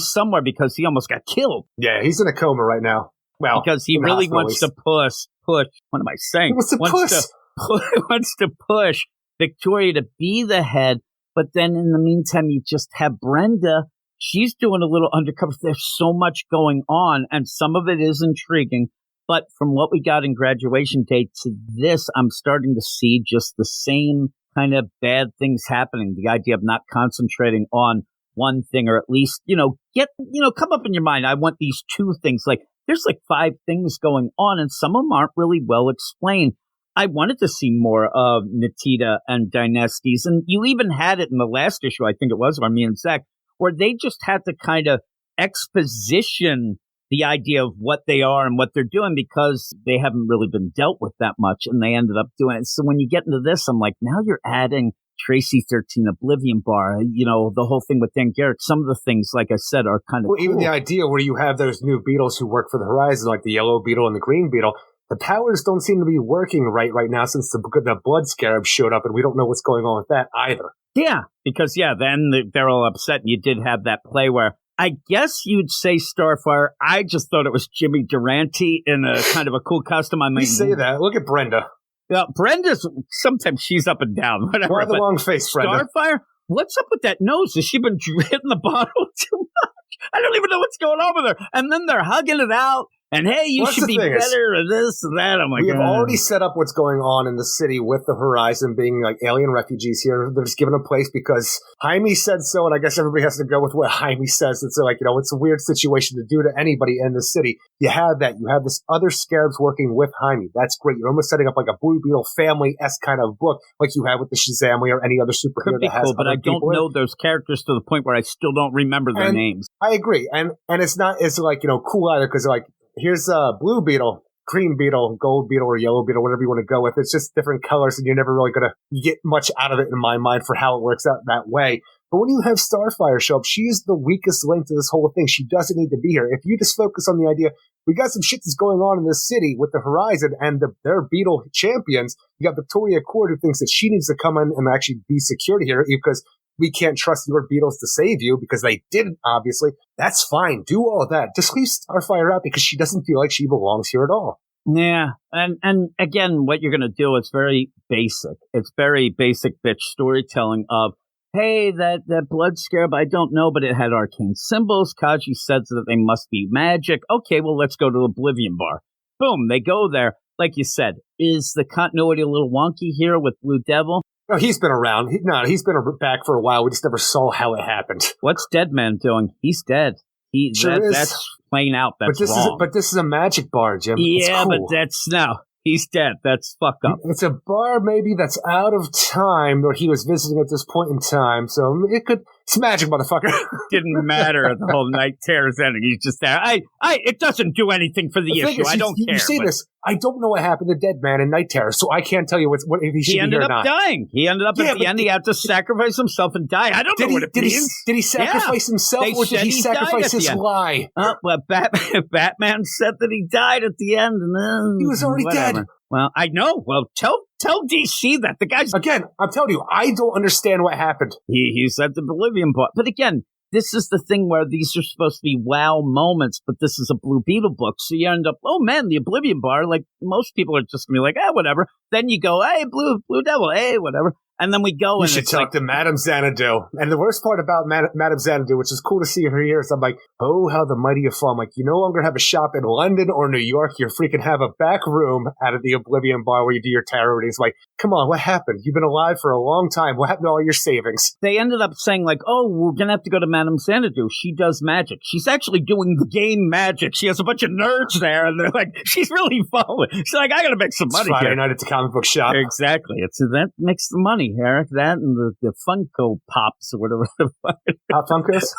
somewhere because he almost got killed. Yeah, he's in a coma right now. Well, because he really wants to push. What am I saying? He wants to push Victoria to be the head. But then in the meantime, you just have Brenda. She's doing a little undercover. There's so much going on, and some of it is intriguing. But from what we got in Graduation Day to this, I'm starting to see just the same kind of bad things happening. The idea of not concentrating on one thing, or at least, come up in your mind. I want these two things. Like, there's like 5 things going on, and some of them aren't really well explained. I wanted to see more of Natita and Dynasties, and you even had it in the last issue, I think it was, of me and Zach, where they just had to kind of exposition the idea of what they are and what they're doing because they haven't really been dealt with that much, and they ended up doing it. So when you get into this, I'm like, now you're adding Tracy 13, Oblivion Bar, the whole thing with Dan Garrett. Some of the things, like I said, are kind of cool. Even the idea where you have those new Beetles who work for the Horizon, like the Yellow Beetle and the Green Beetle, the powers don't seem to be working right now since the Blood Scarab showed up, and we don't know what's going on with that either. Yeah, because, then they're all upset, and you did have that play where I guess you'd say Starfire. I just thought it was Jimmy Durante in a kind of a cool costume. I mean, you say that. Look at Brenda. Yeah, Brenda's, sometimes she's up and down. Whatever. Why the long face, Brenda? Starfire? What's up with that nose? Has she been hitting the bottle too much? I don't even know what's going on with her. And then they're hugging it out. And hey, you should be better or this or that. I'm like, we have already set up what's going on in the city with the Horizon being like alien refugees here. They're just given a place because Jaime said so, and I guess everybody has to go with what Jaime says. It's like, it's a weird situation to do to anybody in the city. You have that. You have this other Scarabs working with Jaime. That's great. You're almost setting up like a Blue Beetle family-esque kind of book like you have with the Shazam or any other superhero that has cool, but I don't know those characters to the point where I still don't remember their names. I agree. And it's like, cool either because like, here's Blue Beetle, Green Beetle, Gold Beetle, or Yellow Beetle, whatever you want to go with. It's just different colors, and you're never really going to get much out of it in my mind for how it works out that way. But when you have Starfire show up, she is the weakest link to this whole thing. She doesn't need to be here. If you just focus on the idea, we got some shit that's going on in this city with the Horizon and their Beetle champions. You got Victoria Cord who thinks that she needs to come in and actually be security here because we can't trust your Beetles to save you because they didn't, obviously. That's fine. Do all of that. Just leave Starfire out because she doesn't feel like she belongs here at all. Yeah. And again, what you're going to do is very basic. It's very basic bitch storytelling of, hey, that Blood Scarab, I don't know, but it had arcane symbols. Kaji said that they must be magic. Okay, well, let's go to Oblivion Bar. Boom, they go there. Like you said, is the continuity a little wonky here with Blue Devil? No, he's been around. He's been back for a while. We just never saw how it happened. What's Deadman doing? He's dead. That's playing out. That's wrong. But this is a magic bar, Jim. Yeah, cool. But he's dead. That's fucked up. It's a bar maybe that's out of time, or he was visiting at this point in time. So it's magic, motherfucker. Didn't matter. The whole Night Terror's ending. He's just there. It doesn't do anything for the issue. I don't care. You see this. I don't know what happened to Dead Man in Night Terror, so I can't tell you what if he should be here or not. He ended up dying. He ended up at the end. He had to sacrifice himself and die. I don't know what it means. Did he sacrifice himself, or did he sacrifice his lie? Well, Batman said that he died at the end. And he was already dead. Well, I know. Well, tell DC that. The guy's... Again, I'm telling you, I don't understand what happened. He said the Bolivian book. But again, this is the thing where these are supposed to be wow moments, but this is a Blue Beetle book. So you end up, oh man, the Oblivion Bar, like most people are just going to be like, whatever. Then you go, hey, Blue Devil, hey, whatever. And then we go and you should talk to Madame Xanadu. And the worst part about Madame Xanadu, which is cool to see her here, is I'm like, oh, how the mighty have fallen. Like, you no longer have a shop in London or New York. You freaking have a back room out of the Oblivion Bar where you do your tarot readings. Like, come on, what happened? You've been alive for a long time. What happened to all your savings? They ended up saying like, oh, we're going to have to go to Madame Xanadu. She does magic. She's actually doing the game magic. She has a bunch of nerds there, and they're like, she's really following. She's like, I got to make some money Friday here. night at the comic book shop. Exactly. That makes the money. funny, Eric. That and the Funko Pops or whatever the fuck. Pop Funkos?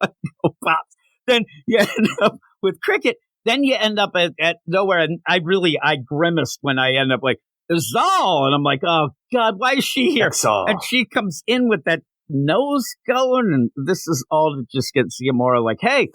Funko Pops. Then you end up with Cricket. Then you end up at nowhere. And I grimaced when I end up like, Zal. And I'm like, oh, God, why is she here? Exal. And she comes in with that nose going. And this is all to just get Ziamora like, hey.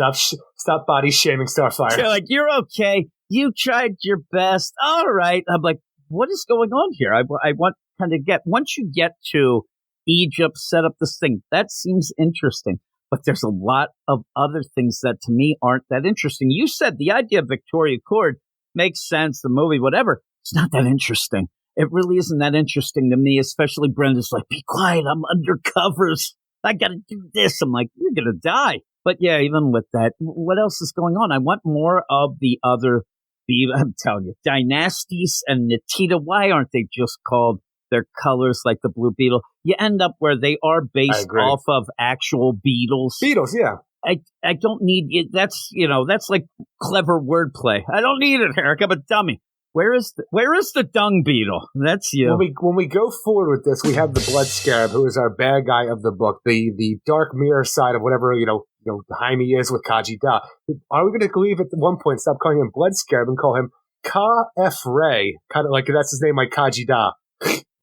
Stop body shaming Starfire. You're like, you're okay. You tried your best. All right. I'm like, what is going on here? I want kind of once you get to Egypt, set up this thing, that seems interesting. But there's a lot of other things that to me aren't that interesting. You said the idea of Victoria Cord makes sense, the movie, whatever. It's not that interesting. It really isn't that interesting to me, especially Brenda's like, be quiet, I'm undercovers. I got to do this. I'm like, you're going to die. But yeah, even with that, what else is going on? I want more of the other, I'm telling you, Dynasties and Natita. Why aren't they just called their colors like the Blue Beetle? You end up where they are based off of actual beetles. Beetles, yeah. I don't need it. That's like clever wordplay. I don't need it, Eric. I'm a dummy. Where is the dung beetle? That's you. When we go forward with this, we have the Blood Scarab, who is our bad guy of the book, the dark mirror side of whatever Jaime is with Kaji Da. Are we going to leave at one point, stop calling him Blood Scarab and call him Ka F Ray? Kind of like that's his name, like Kaji Da.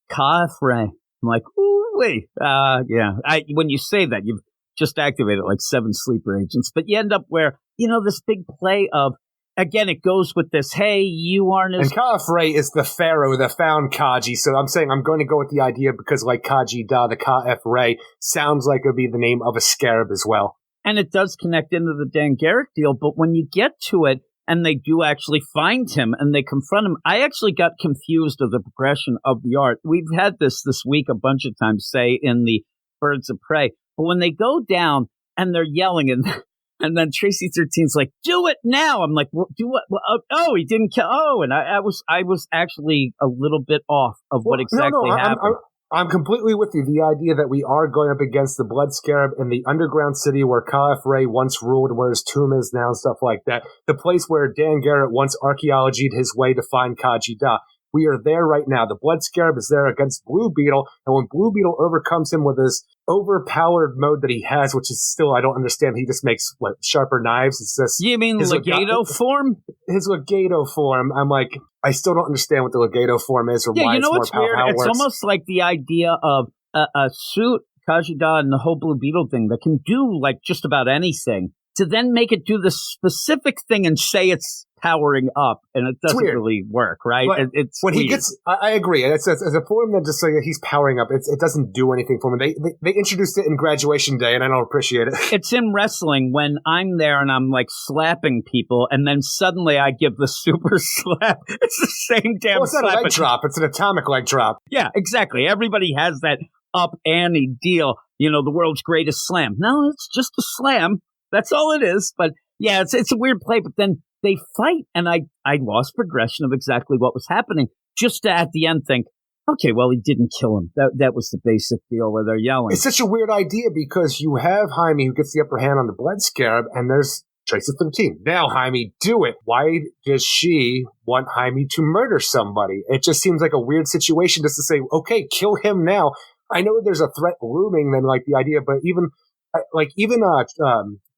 Ka F Ray. I'm like, ooh, wait. Yeah. When you say that, you've just activated like 7 sleeper agents, but you end up where this big play of. Again, it goes with this, hey, you aren't as... And Ka-F-Ray is the pharaoh that found Kaji, so I'm saying I'm going to go with the idea because like Kaji Da, the Ka-F-Ray, sounds like it would be the name of a scarab as well. And it does connect into the Dan Garrett deal, but when you get to it and they do actually find him and they confront him, I actually got confused of the progression of the art. We've had this week a bunch of times, say, in the Birds of Prey, but when they go down and they're yelling and then Tracy 13's like, do it now. I'm like, well, do what? Well, oh, he didn't kill. Oh, and I was actually a little bit off of what exactly happened. I'm completely with you. The idea that we are going up against the Blood Scarab in the underground city where Ka-F-Ray once ruled, where his tomb is now, and stuff like that. The place where Dan Garrett once archaeologied his way to find Kaji Da. We are there right now. The Blood Scarab is there against Blue Beetle, and when Blue Beetle overcomes him with his overpowered mode that he has, which is still, I don't understand, he just makes, sharper knives? It's just... You mean Legato form? His Legato form. I'm like, I still don't understand what the Legato form is or why it's more powerful. Weird? It's almost like the idea of a suit, Kaji Da, and the whole Blue Beetle thing that can do, just about anything, to then make it do the specific thing and say it's powering up, and it doesn't really work, right? It's when weird. He gets. I agree. It's a form that just he's powering up. It doesn't do anything for him. They introduced it in Graduation Day, and I don't appreciate it. It's in wrestling when I'm there and I'm slapping people, and then suddenly I give the super slap. It's the same damn. Well, it's not slap. a leg drop. It's an atomic leg drop. Yeah, exactly. Everybody has that up ante deal. The world's greatest slam. No, it's just a slam. That's all it is. But yeah, it's a weird play. But then they fight, and I lost progression of exactly what was happening. Just to, at the end, think, okay, well, he didn't kill him. That was the basic deal where they're yelling. It's such a weird idea because you have Jaime who gets the upper hand on the Blood Scarab, and there's Tracy 13. Now, Jaime, do it. Why does she want Jaime to murder somebody? It just seems like a weird situation just to say, okay, kill him now. I know there's a threat looming than the idea, but even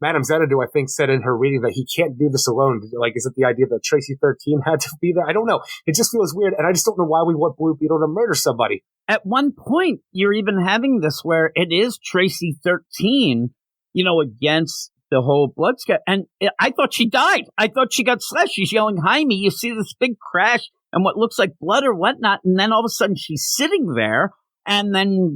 Madame Xanadu, I think, said in her reading that he can't do this alone. Is it the idea that Tracy 13 had to be there? I don't know. It just feels weird, and I just don't know why we want Blue Beetle to murder somebody. At one point, you're even having this where it is Tracy 13, against the whole Blood Scarab. And I thought she died. I thought she got slashed. She's yelling, Jaime, you see this big crash and what looks like blood or whatnot, and then all of a sudden she's sitting there. And then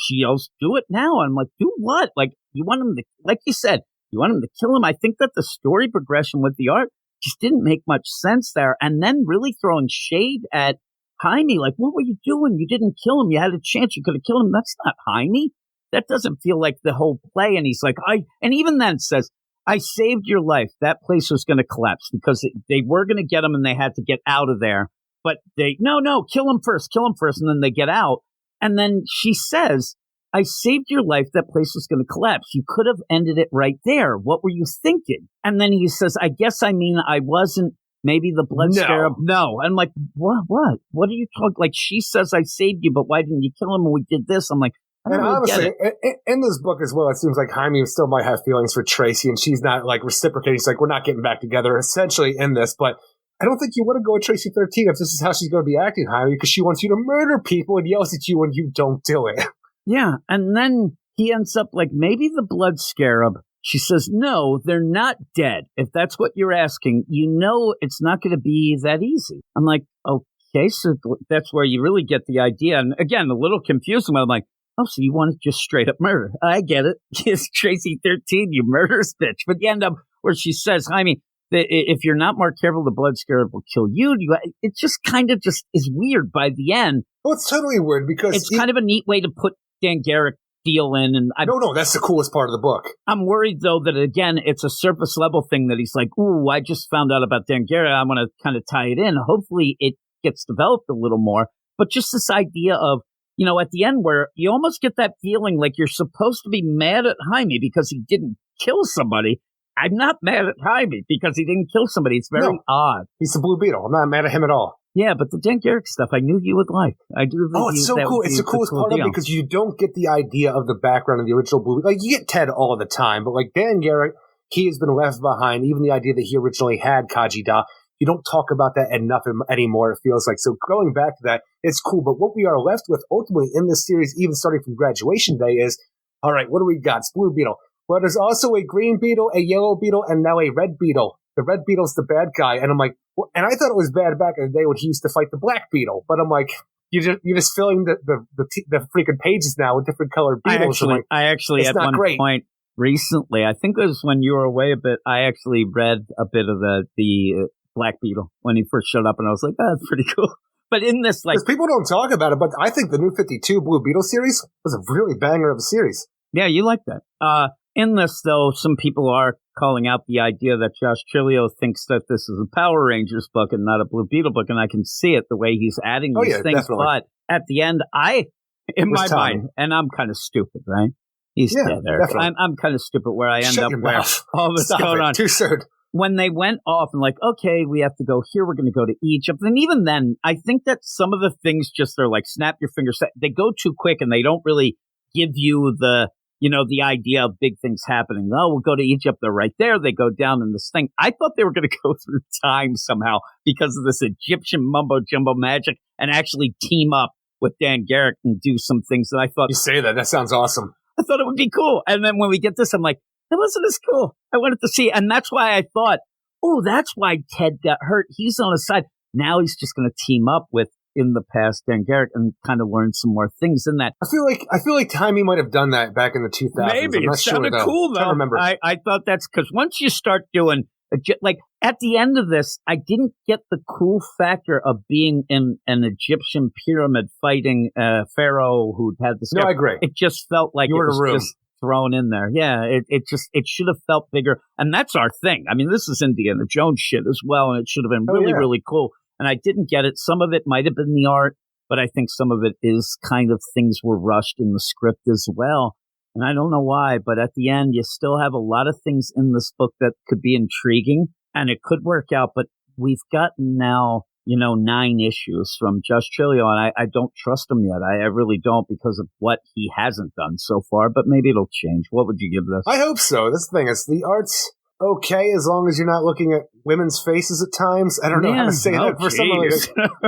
she yells, do it now. And I'm like, do what? You want him to, like you said, you want him to kill him? I think that the story progression with the art just didn't make much sense there. And then really throwing shade at Jaime, what were you doing? You didn't kill him. You had a chance. You could have killed him. That's not Jaime. That doesn't feel like the whole play. And he's like, and even then says, I saved your life. That place was going to collapse because they were going to get him and they had to get out of there. But no, kill him first. And then they get out. And then she says, I saved your life. That place was going to collapse. You could have ended it right there. What were you thinking? And then he says, I guess I wasn't maybe the blood scarab. No. I'm like, what? What are you talking? Like, she says I saved you, but why didn't you kill him when we did this? I'm like, I don't and really honestly, get it. in this book as well, it seems like Jaime still might have feelings for Tracy, and she's not like reciprocating. She's like, we're not getting back together, essentially, in this. But I don't think you want to go with Tracy 13 if this is how she's going to be acting, Jaime, because she wants you to murder people and yells at you when you don't do it. Yeah, and then he ends up like, maybe the blood scarab. She says, no, they're not dead. If that's what you're asking, you know it's not going to be that easy. I'm like, okay, so that's where you really get the idea. And again, a little confusing. I'm like, oh, so you want to just straight up murder. I get it. It's Tracy 13, you murderous bitch. But you end up where she says, Jaime, if you're not more careful, the blood scarab will kill you. It just kind of just is weird by the end. Well, it's totally weird because it's kind of a neat way to put Dan Garrett deal in. And no, that's the coolest part of the book. I'm worried, though, that, again, it's a surface level thing that he's like, ooh, I just found out about Dan Garrett. I want to kind of tie it in. Hopefully it gets developed a little more. But just this idea of, you know, at the end where you almost get that feeling like you're supposed to be mad at Jaime because he didn't kill somebody. I'm not mad at Jaime because he didn't kill somebody. It's very odd. He's the Blue Beetle. I'm not mad at him at all. Yeah, but the Dan Garrett stuff, I knew you would like. I do. It's so cool. It's the coolest part of it because you don't get the idea of the background of the original Blue Beetle. Like, you get Ted all the time, but like Dan Garrett, he has been left behind. Even the idea that he originally had Kajida, you don't talk about that enough anymore, it feels like. So going back to that, it's cool. But what we are left with ultimately in this series, even starting from Graduation Day, is, all right, what do we got? It's Blue Beetle. Well, there's also a green beetle, a yellow beetle, and now a red beetle. The red beetle's the bad guy. And I'm like, and I thought it was bad back in the day when he used to fight the black beetle. But I'm like, you're just filling the freaking pages now with different colored beetles. I actually at one point recently, I think it was when you were away a bit, I actually read a bit of the Black Beetle when he first showed up, and I was like, oh, that's pretty cool. But in this, like, people don't talk about it, but I think the New 52 Blue Beetle series was a really banger of a series. Yeah, you like that. In this, though, some people are calling out the idea that Josh Chilio thinks that this is a Power Rangers book and not a Blue Beetle book, and I can see it the way he's adding these things. Definitely. But at the end, in my mind, and I'm kind of stupid, right? He's dead there. I'm kind of stupid where I end up where all this going on. Too soon. When they went off and like, okay, we have to go here, we're going to go to Egypt. And even then, I think that some of the things just are like, snap your fingers. They go too quick and they don't really give you the idea of big things happening. Oh, we'll go to Egypt. They're right there. They go down in this thing. I thought they were going to go through time somehow because of this Egyptian mumbo jumbo magic and actually team up with Dan Garrett and do some things that I thought. You say that. That sounds awesome. I thought it would be cool. And then when we get this, I'm like, that wasn't as cool. I wanted to see. And that's why I thought, oh, that's why Ted got hurt. He's on his side. Now he's just going to team up with, in the past, Dan Garrett and kind of learn some more things in that. I feel like Jaime might have done that back in the 2000s. Maybe. It sounded cool, though. I thought that's because once you start doing, like, at the end of this, I didn't get the cool factor of being in an Egyptian pyramid fighting pharaoh who had this. No, I agree. It just felt like it was just thrown in there. Yeah, it should have felt bigger. And that's our thing. I mean, this is Indiana Jones shit as well, and it should have been really cool. And I didn't get it. Some of it might have been the art, but I think some of it is kind of things were rushed in the script as well. And I don't know why, but at the end, you still have a lot of things in this book that could be intriguing and it could work out. But we've gotten now, 9 issues from Josh Chilio, and I don't trust him yet. I really don't because of what he hasn't done so far, but maybe it'll change. What would you give this? I hope so. This thing is the art's okay as long as you're not looking at women's faces at times. I don't know how to say that for someone like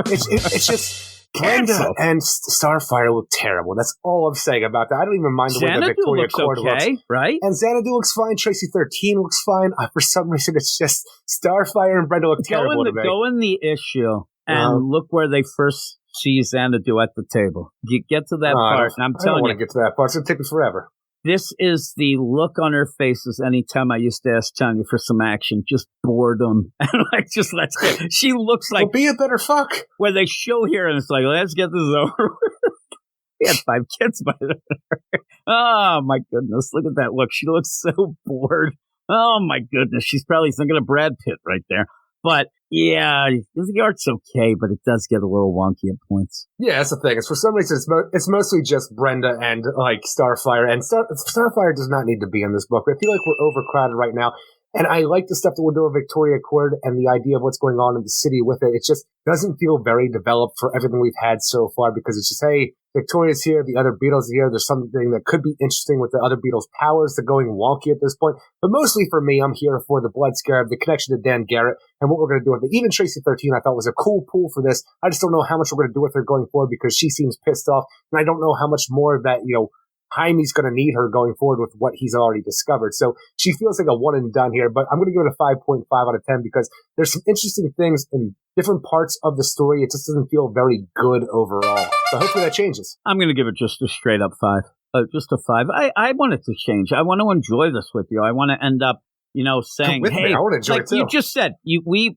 it's just Brenda and Starfire look terrible. That's all I'm saying about that. I don't even mind the way the Victoria Court looks. Right? And Xanadu looks fine. Tracy 13 looks fine. For some reason, it's just Starfire and Brenda look terrible to me. Go in the issue and look where they first see Xanadu at the table. You get to that part, and I'm telling you. I don't want to get to that part. It's going to take me forever. This is the look on her faces anytime I used to ask Tanya for some action, just boredom. And like, just let's go. She looks like. Well, be a better fuck. Where they show here and it's like, let's get this over with. We had 5 kids by then. Oh, my goodness. Look at that look. She looks so bored. Oh, my goodness. She's probably thinking of Brad Pitt right there. But, yeah, the art's okay, but it does get a little wonky at points. Yeah, that's the thing. It's for some reason, it's mostly just Brenda and, like, Starfire. And Starfire does not need to be in this book. I feel like we're overcrowded right now. And I like the stuff that we'll do with Victoria Court and the idea of what's going on in the city with it. It just doesn't feel very developed for everything we've had so far, because it's just, hey, Victoria's here, the other Beetles are here. There's something that could be interesting with the other Beetles' powers. They're going wonky at this point. But mostly for me, I'm here for the Blood Scarab, the connection to Dan Garrett, and what we're going to do with it. Even Tracy 13, I thought was a cool pull for this. I just don't know how much we're going to do with her going forward, because she seems pissed off. And I don't know how much more of that, Jaime's going to need her going forward with what he's already discovered. So she feels like a one and done here, but I'm going to give it a 5.5 out of 10 because there's some interesting things in different parts of the story. It just doesn't feel very good overall. So hopefully that changes. I'm going to give it just a straight up 5. Just a 5. I want it to change. I want to enjoy this with you. I want to end up, saying, hey, I want to enjoy like it too. you just said, we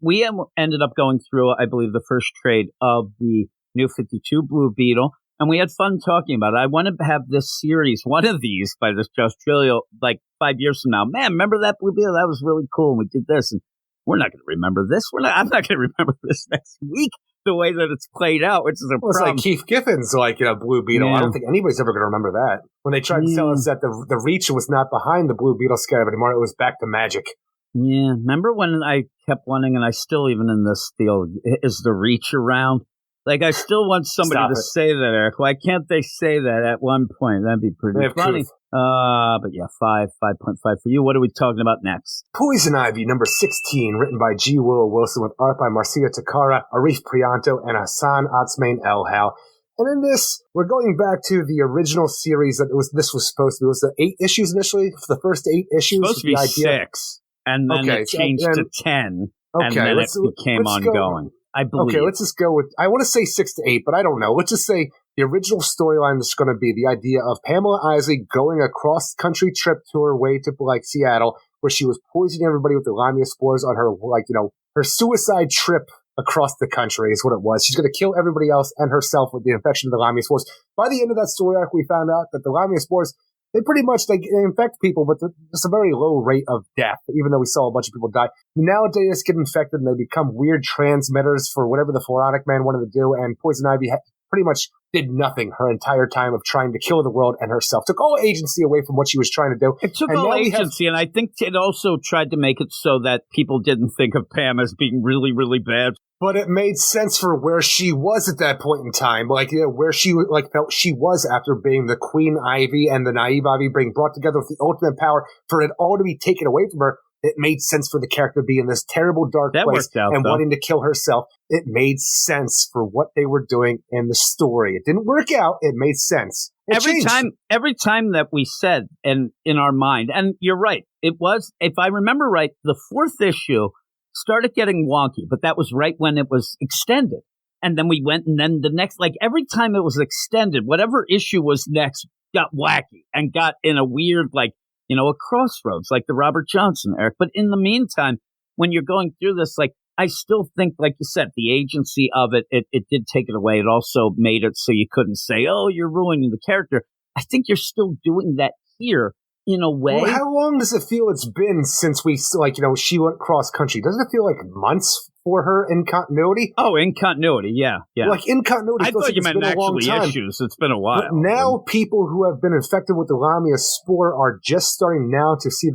ended up going through, I believe, the first trade of the New 52 Blue Beetle. And we had fun talking about it. I want to have this series, one of these by this Josh Trillo, like 5 years from now. Man, remember that Blue Beetle? That was really cool. And we did this. And we're not going to remember this. I'm not going to remember this next week, the way that it's played out, which is a problem. It's like Keith Giffen's, Blue Beetle. Yeah. I don't think anybody's ever going to remember that. When they tried to tell us that the Reach was not behind the Blue Beetle Scarab anymore, it was back to magic. Yeah. Remember when I kept wanting, and I still, even in this deal, is the Reach around? Like, I still want somebody to say that, Eric. Why can't they say that at one point? That'd be pretty funny. But yeah, 5.5 for you. What are we talking about next? Poison Ivy, number 16, written by G. Willow Wilson with art by Marcia Takara, Arif Prianto, and Hassan Atsmain El-Hal. And in this, we're going back to the original series that this was supposed to be. It was the 8 issues initially, for the first 8 issues. It's supposed to be 6, and then it changed to 10, and then it became ongoing. I believe. Okay, let's just go with, I want to say 6 to 8, but I don't know. Let's just say the original storyline is going to be the idea of Pamela Isley going a cross-country trip to her way to, Seattle, where she was poisoning everybody with the Lamia spores on her, her suicide trip across the country is what it was. She's going to kill everybody else and herself with the infection of the Lamia spores. By the end of that story arc, we found out that the Lamia spores, they pretty much they infect people, but there's a very low rate of death, even though we saw a bunch of people die. Nowadays, get infected and they become weird transmitters for whatever the Pharaonic Man wanted to do, and Poison Ivy pretty much did nothing her entire time of trying to kill the world and herself. Took all agency away from what she was trying to do. It took all agency, and I think it also tried to make it so that people didn't think of Pam as being really, really bad. But it made sense for where she was at that point in time, where she felt she was after being the Queen Ivy and the Naive Ivy being brought together with the ultimate power. For it all to be taken away from her, it made sense for the character to be in this terrible dark place and wanting to kill herself. It made sense for what they were doing in the story. It didn't work out. It made sense. Every time that we said, and in our mind, and you're right, it was, if I remember right, the 4th issue started getting wonky, but that was right when it was extended. And then we went, and then the next, every time it was extended, whatever issue was next got wacky and got in a weird, a crossroads, like the Robert Johnson, Eric. But in the meantime, when you're going through this, I still think, like you said, the agency of it did take it away. It also made it so you couldn't say, oh, you're ruining the character. I think you're still doing that here. In a way. Well, how long does it feel it's been since we, she went cross country? Doesn't it feel like months for her in continuity? Oh, in continuity, yeah. In continuity, I thought you meant actually issues. It's been a while. But now people who have been infected with the Lamia spore are just starting now to see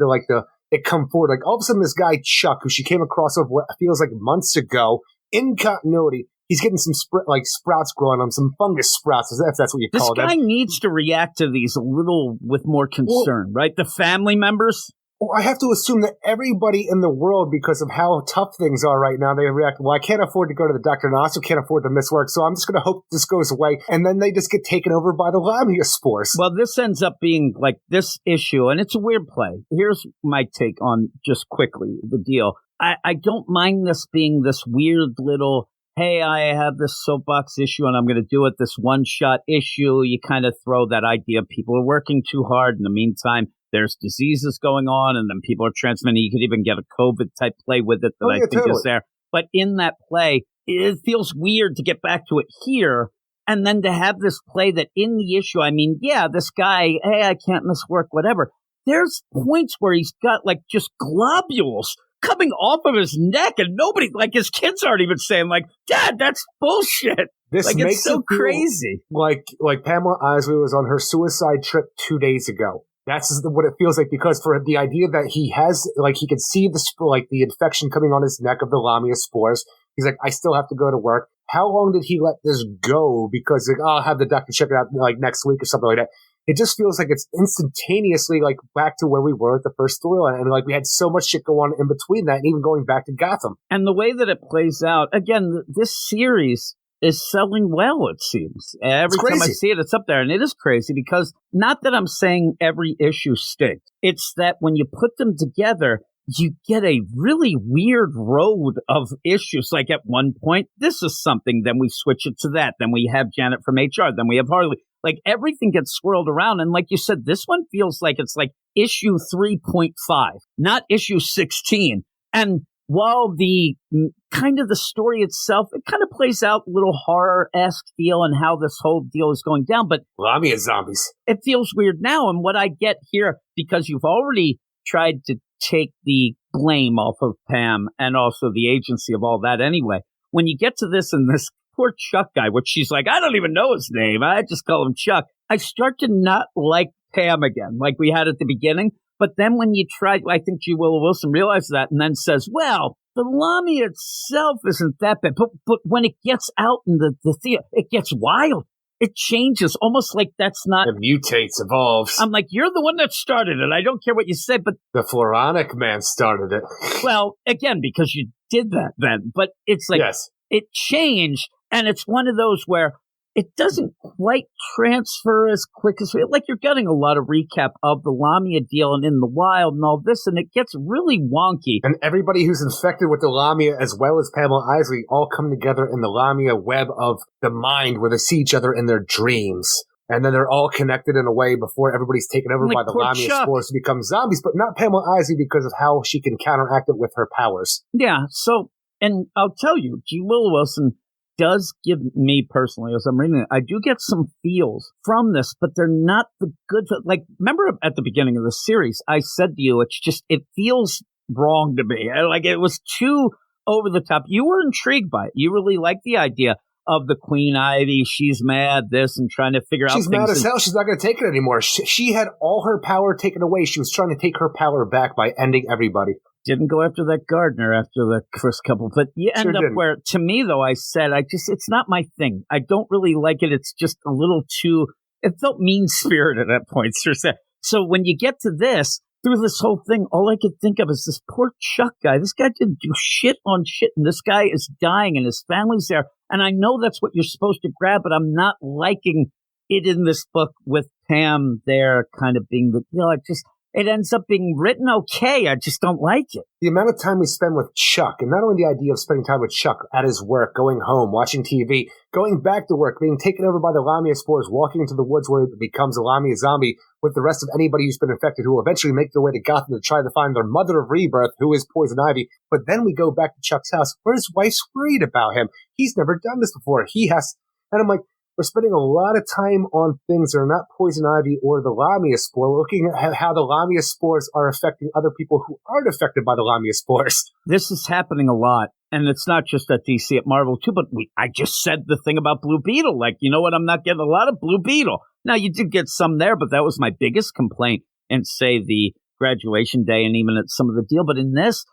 it come forward. All of a sudden, this guy Chuck, who she came across over what feels like months ago, in continuity. He's getting some sprouts growing on him, some fungus sprouts, if that's what you call them. This guy needs to react to these a little with more concern, right? The family members? Well, I have to assume that everybody in the world, because of how tough things are right now, they react, well, I can't afford to go to the doctor and I also can't afford to miss work, so I'm just going to hope this goes away. And then they just get taken over by the Lamia spores. Well, this ends up being this issue, and it's a weird play. Here's my take on, just quickly, the deal. I don't mind this being this weird little, hey, I have this soapbox issue and I'm going to do it, this one-shot issue. You kind of throw that idea people are working too hard. In the meantime, there's diseases going on and then people are transmitting. You could even get a COVID-type play with it that think is there. But in that play, it feels weird to get back to it here and then to have this play that in the issue, this guy, hey, I can't miss work, whatever. There's points where he's got just globules coming off of his neck, and nobody, his kids aren't even saying, Dad, that's bullshit. This makes it so crazy. Like Pamela Isley was on her suicide trip 2 days ago. That's what it feels like, because for the idea that he has, like, he can see the infection coming on his neck of the Lamia spores. He's like, I still have to go to work. How long did he let this go? Because like, I'll have the doctor check it out like next week or something like that. It just feels like it's instantaneously like back to where we were at the first storyline. And like we had so much shit go on in between that, and even going back to Gotham. And the way that it plays out, again, this series is selling well, it seems. Every time I see it, it's up there. And it is crazy because not that I'm saying every issue stinks. It's that when you put them together, you get a really weird road of issues. Like at one point, this is something, then we switch it to that. Then we have Janet from HR. Then we have Harley. Like everything gets swirled around. And like you said, this one feels like it's like issue 3.5, not issue 16. And while the kind of the story itself, it kind of plays out a little horror-esque deal and how this whole deal is going down. But Lamia zombies. It feels weird now. And what I get here, because you've already tried to take the blame off of Pam and also the agency of all that anyway, when you get to this and this poor Chuck guy, which she's like, I don't even know his name, I just call him Chuck, I start to not like Pam again, like we had at the beginning. But then when you try, I think G. Willow Wilson realizes that and then says, well, the Lamia itself isn't that bad. But when it gets out in the theater, it gets wild. It changes, almost like that's not... It mutates, evolves. I'm like, you're the one that started it. I don't care what you say, but... The Floronic Man started it. Well, again, because you did that then. But it's like, yes. It changed, and it's one of those where it doesn't quite transfer as quick as... Like, you're getting a lot of recap of the Lamia deal and in the wild and all this, and it gets really wonky. And everybody who's infected with the Lamia, as well as Pamela Isley, all come together in the Lamia web of the mind, where they see each other in their dreams. And then they're all connected in a way before everybody's taken over by the Lamia spores to become zombies, but not Pamela Isley because of how she can counteract it with her powers. Yeah, so, and I'll tell you, G. Willow Wilson does give me personally, as I'm reading it, I do get some feels from this, but they're not the good, like, remember at the beginning of the series, I said to you, it's just, it feels wrong to me. Like, it was too over the top. You were intrigued by it. You really liked the idea of the Queen Ivy, she's mad, this, and trying to figure out things. She's mad as hell. She's not going to take it anymore. She had all her power taken away. She was trying to take her power back by ending everybody. Didn't go after that gardener after the first couple, but you end up where, to me though, I said, it's not my thing. I don't really like it. It's just a little too, it felt mean-spirited at points. So when you get to this, through this whole thing, all I could think of is this poor Chuck guy. This guy didn't do shit on shit, and this guy is dying, and his family's there. And I know that's what you're supposed to grab, but I'm not liking it in this book with Pam there kind of being the, it ends up being written okay. I just don't like it. The amount of time we spend with Chuck, and not only the idea of spending time with Chuck at his work, going home, watching TV, going back to work, being taken over by the Lamia spores, walking into the woods where it becomes a Lamia zombie with the rest of anybody who's been infected, who will eventually make their way to Gotham to try to find their mother of rebirth, who is Poison Ivy. But then we go back to Chuck's house where his wife's worried about him. He's never done this before. And I'm like, we're spending a lot of time on things that are not Poison Ivy or the Lamia spore, looking at how the Lamia spores are affecting other people who aren't affected by the Lamia spores. This is happening a lot, and it's not just at DC, at Marvel too, but I just said the thing about Blue Beetle. Like, you know what? I'm not getting a lot of Blue Beetle. Now, you did get some there, but that was my biggest complaint in, say, the Graduation Day and even at some of the deal. But in this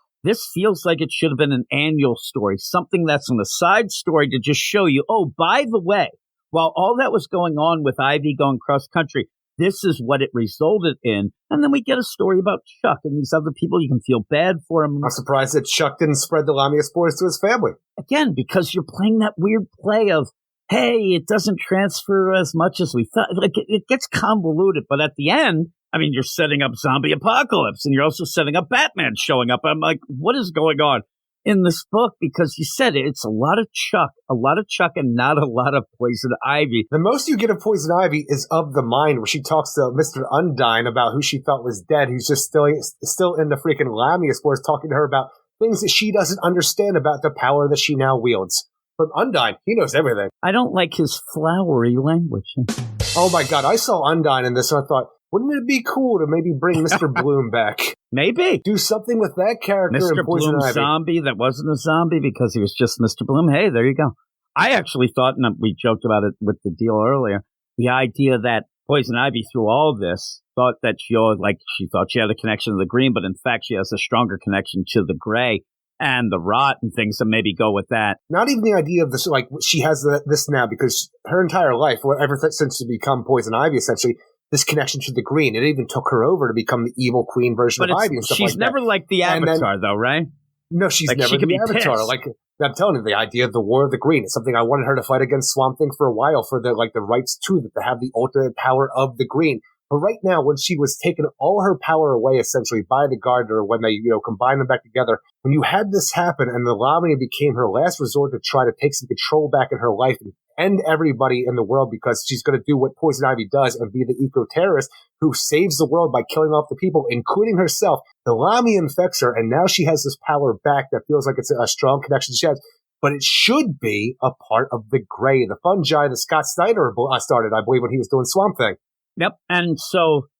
feels like it should have been an annual story, something that's an aside story to just show you, oh, by the way, while all that was going on with Ivy going cross-country, this is what it resulted in. And then we get a story about Chuck and these other people. You can feel bad for him. I'm surprised that Chuck didn't spread the Lamia spores to his family. Again, because you're playing that weird play of, hey, it doesn't transfer as much as we thought. Like, it gets convoluted. But at the end, I mean, you're setting up zombie apocalypse, and you're also setting up Batman showing up. I'm like, what is going on in this book? Because you said it's a lot of Chuck and not a lot of Poison Ivy. The most you get of Poison Ivy is of the mind, where she talks to Mr. Undyne about who she thought was dead, who's just still in the freaking Lamia spores, talking to her about things that she doesn't understand about the power that she now wields. But Undyne, he knows everything. I don't like his flowery language. Oh my God, I saw Undyne in this and I thought, wouldn't it be cool to maybe bring Mr. Bloom back? Maybe. Do something with that character Mr. in Poison Bloom Ivy. zombie that wasn't a zombie because he was just Mr. Bloom. Hey, there you go. I actually thought, and we joked about it with the deal earlier, the idea that Poison Ivy through all this, thought that she thought she had a connection to the green, but in fact she has a stronger connection to the gray and the rot and things, so maybe go with that. Not even the idea of this, like, she has this now because her entire life, ever since she become Poison Ivy, essentially, this connection to the green. It even took her over to become the evil queen version of Ivy and stuff like that. She's never like the Avatar, though, right? No, she's never the Avatar. Pissed. Like, I'm telling you, the idea of the War of the Green is something I wanted her to fight against Swamp Thing for a while for the rights to that, to have the ultimate power of the green. But right now, when she was taking all her power away, essentially, by the Gardener, when they, combined them back together, when you had this happen and the Lamia became her last resort to try to take some control back in her life and end everybody in the world because she's going to do what Poison Ivy does and be the eco-terrorist who saves the world by killing off the people, including herself, the Lamia infects her, and now she has this power back that feels like it's a strong connection she has. But it should be a part of the gray, the fungi that Scott Snyder started, I believe, when he was doing Swamp Thing. Yep, and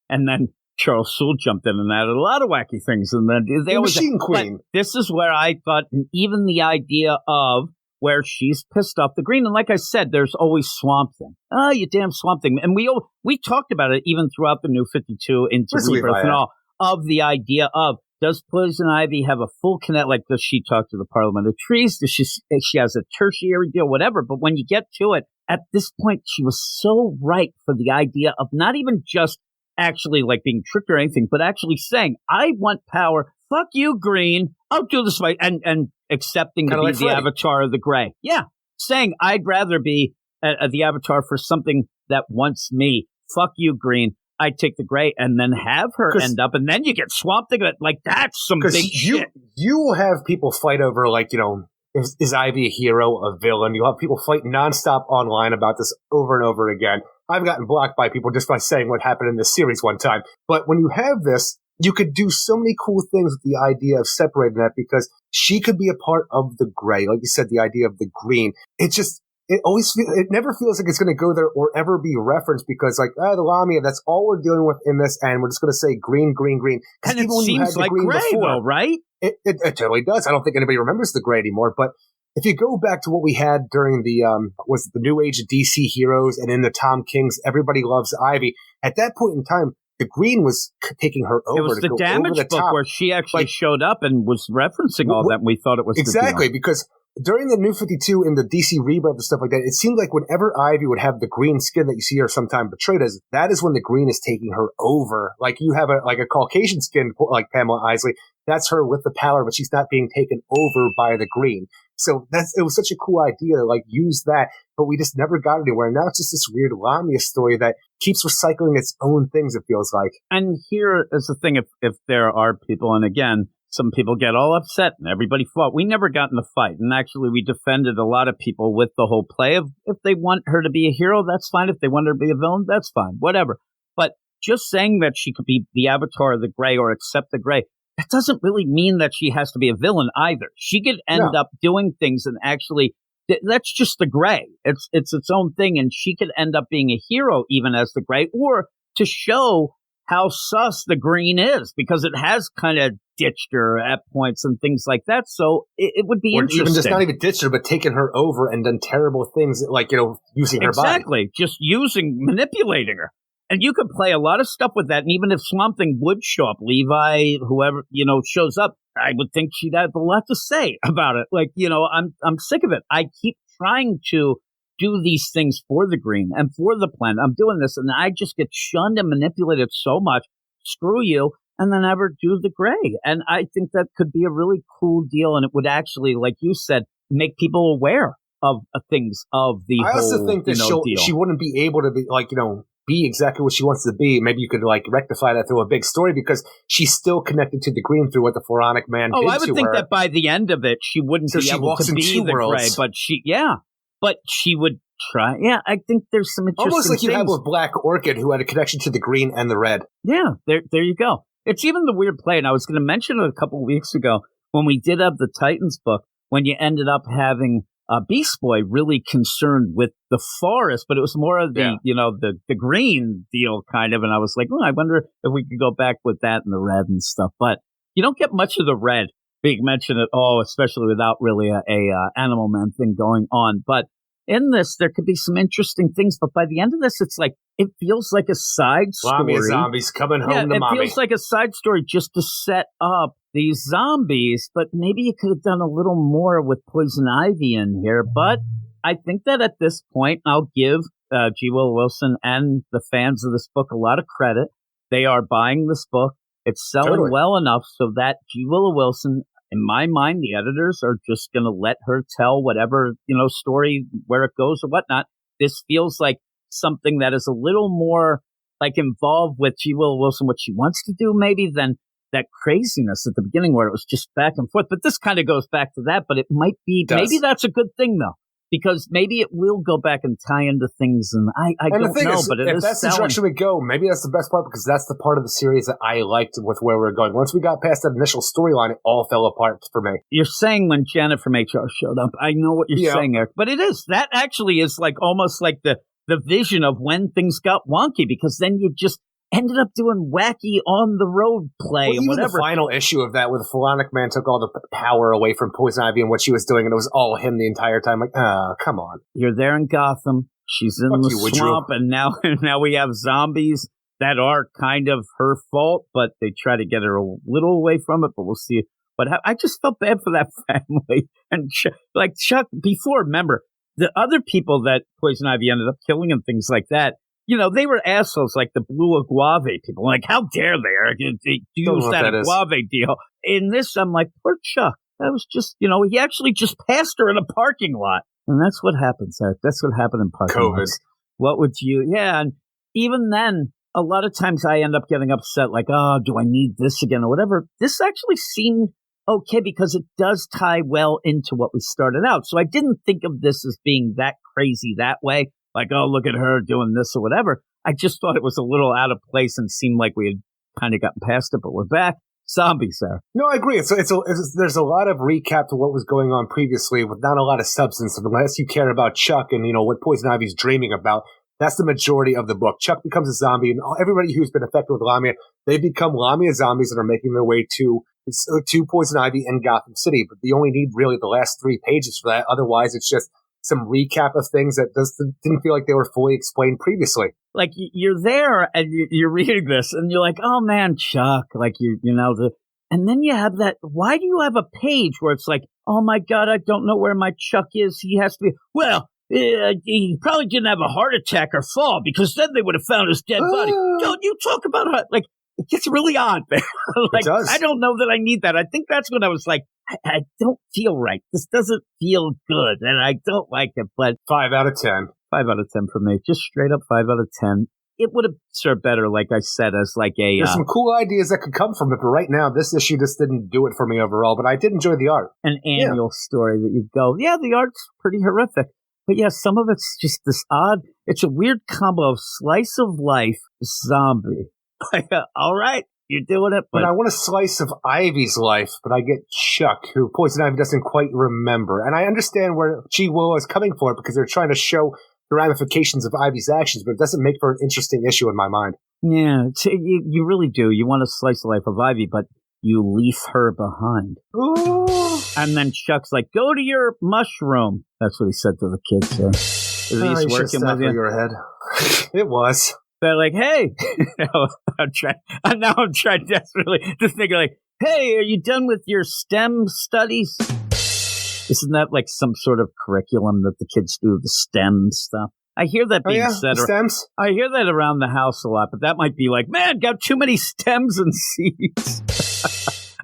then Charles Soule jumped in and added a lot of wacky things, and then they always Machine Queen. This is where I thought, even the idea of where she's pissed off the green, and like I said, there's always Swamp Thing. Oh, you damn Swamp Thing, and we talked about it even throughout the New 52 into Rebirth and all, of the idea of, does Poison Ivy have a full connect? Like, does she talk to the Parliament of Trees? Does she has a tertiary deal, whatever? But when you get to it, at this point, she was so ripe for the idea of not even just actually like being tricked or anything, but actually saying, I want power. Fuck you, green. I'll do this way. And accepting to be the Avatar of the gray. Yeah. Saying, I'd rather be the Avatar for something that wants me. Fuck you, green. I take the gray and then have her end up, and then you get Swamp Thing. Like, that's some big shit. You will have people fight over, like, is Ivy a hero, a villain? You'll have people fight nonstop online about this over and over again. I've gotten blocked by people just by saying what happened in this series one time. But when you have this, you could do so many cool things with the idea of separating that, because she could be a part of the gray. Like you said, the idea of the green. It never feels like it's going to go there or ever be referenced, because the Lamia, that's all we're dealing with in this, and we're just going to say green, green, green. And it seems like gray, though, right? It totally does. I don't think anybody remembers the gray anymore, but if you go back to what we had during the New Age of DC Heroes and in the Tom King's Everybody Loves Ivy, at that point in time, the green was taking her over. It was the Damage book top. where she actually showed up and was referencing all that, and we thought it was exactly, because during the New 52 in the DC Rebirth and stuff like that, it seemed like whenever Ivy would have the green skin that you see her sometimes portrayed as, that is when the green is taking her over. Like, you have a Caucasian skin, like Pamela Isley, that's her with the power, but she's not being taken over by the green. So it was such a cool idea to use that, but we just never got anywhere. Now it's just this weird Lamia story that keeps recycling its own things, it feels like. And here is the thing, if there are people, and again, some people get all upset and everybody fought. We never got in a fight. And actually, we defended a lot of people with the whole play of, if they want her to be a hero, that's fine. If they want her to be a villain, that's fine. Whatever. But just saying that she could be the Avatar of the gray or accept the gray, that doesn't really mean that she has to be a villain either. She could end up doing things and actually, that's just the gray. It's its own thing. And she could end up being a hero even as the gray, or to show how sus the green is, because it has kind of ditched her at points and things like that. So it would be interesting. Even just not even ditched her, but taken her over and done terrible things, like, using her body. Exactly. Just manipulating her. And you could play a lot of stuff with that. And even if Swamp Thing would show up, Levi, whoever, shows up, I would think she'd have a lot to say about it. Like, I'm sick of it. I keep trying to do these things for the green and for the planet. I'm doing this, and I just get shunned and manipulated so much. Screw you. And then never do the gray. And I think that could be a really cool deal. And it would actually, like you said, make people aware of things of the whole, I also think that deal. She wouldn't be able to be, be exactly what she wants to be. Maybe you could, rectify that through a big story, because she's still connected to the green through what the Pharaonic Man did to her. I would think that by the end of it, she wouldn't be able to be the gray. But she would try. Yeah, I think there's some interesting almost like you things. have with Black Orchid, who had a connection to the green and the red. Yeah, there you go. It's even the weird play, and I was going to mention it a couple of weeks ago when we did have the Titans book, when you ended up having Beast Boy really concerned with the forest, but it was more of the, the green deal kind of, and I was like, I wonder if we could go back with that and the red and stuff, but you don't get much of the red being mentioned at all, especially without really a Animal Man thing going on, but in this, there could be some interesting things, but by the end of this, it's like, it feels like a side story. Lamia zombies coming home to mommy. It feels like a side story just to set up these zombies, but maybe you could have done a little more with Poison Ivy in here. But I think that at this point, I'll give G. Willow Wilson and the fans of this book a lot of credit. They are buying this book. It's selling well enough so that G. Willow Wilson, in my mind, the editors are just going to let her tell whatever, story, where it goes or whatnot. This feels like something that is a little more like involved with G. Willow Wilson, what she wants to do maybe, than that craziness at the beginning where it was just back and forth. But this kind of goes back to that, but it might be, maybe that's a good thing though, because maybe it will go back and tie into things. And I don't know, but it is if that's the direction we go, maybe that's the best part, because that's the part of the series that I liked with where we're going. Once we got past that initial storyline, it all fell apart for me. You're saying when Janet from HR showed up, I know what you're saying, Eric, but that actually is like almost like the vision of when things got wonky, because then you just ended up doing wacky on the road play and whatever. The final issue of that, where the Phalonic Man took all the power away from Poison Ivy and what she was doing, and it was all him the entire time. Like, come on. You're there in Gotham. She's in the swamp, and now we have zombies that are kind of her fault, but they try to get her a little away from it. But we'll see. But I just felt bad for that family. And like Chuck, before, remember, the other people that Poison Ivy ended up killing and things like that, they were assholes, like the Blue Aguave people. Like, how dare they use that Aguave deal? In this, I'm like, poor Chuck. That was just, he actually just passed her in a parking lot. And that's what happens, Eric. That's what happened in parking lots. What would you, and even then, a lot of times I end up getting upset, like, oh, do I need this again or whatever. This actually seemed okay because it does tie well into what we started out. So I didn't think of this as being that crazy that way. Like, oh, look at her doing this or whatever. I just thought it was a little out of place and seemed like we had kind of gotten past it, but we're back. Zombies there. No, I agree. There's a lot of recap to what was going on previously with not a lot of substance. Unless you care about Chuck and, what Poison Ivy's dreaming about, that's the majority of the book. Chuck becomes a zombie, and everybody who's been affected with Lamia, they become Lamia zombies and are making their way to Poison Ivy in Gotham City. But you only need really the last 3 pages for that. Otherwise, it's just some recap of things that didn't feel like they were fully explained previously. Like, you're there and you're reading this and you're like, oh man, Chuck, like and then you have that, why do you have a page where it's like, oh my God, I don't know where my Chuck is. He has to be, he probably didn't have a heart attack or fall, because then they would have found his dead body. Don't you talk about it. Like, it gets really odd there. Like, it does. I don't know that I need that. I think that's when I was like, I don't feel right. This doesn't feel good, and I don't like it. But 5 out of 10. 5 out of 10 for me. Just straight up 5 out of 10. It would have served better, like I said, as like a... There's some cool ideas that could come from it, but right now, this issue just didn't do it for me overall, but I did enjoy the art. An annual story that you go, the art's pretty horrific. But some of it's just this odd... It's a weird combo of slice of life, zombie. All right, you're doing it. But I want a slice of Ivy's life, but I get Chuck, who Poison Ivy doesn't quite remember. And I understand where G. Willow is coming for it, because they're trying to show the ramifications of Ivy's actions, but it doesn't make for an interesting issue in my mind. Yeah, you really do. You want to slice the life of Ivy, but you leave her behind. Ooh. And then Chuck's like, go to your mushroom. That's what he said to the kids. Is he working with you? Your head. It was. They're like, hey, I'm trying desperately to think like, hey, are you done with your STEM studies? Isn't that like some sort of curriculum that the kids do, the STEM stuff? I hear that being said. Stems? I hear that around the house a lot, but that might be like, man, got too many stems and seeds.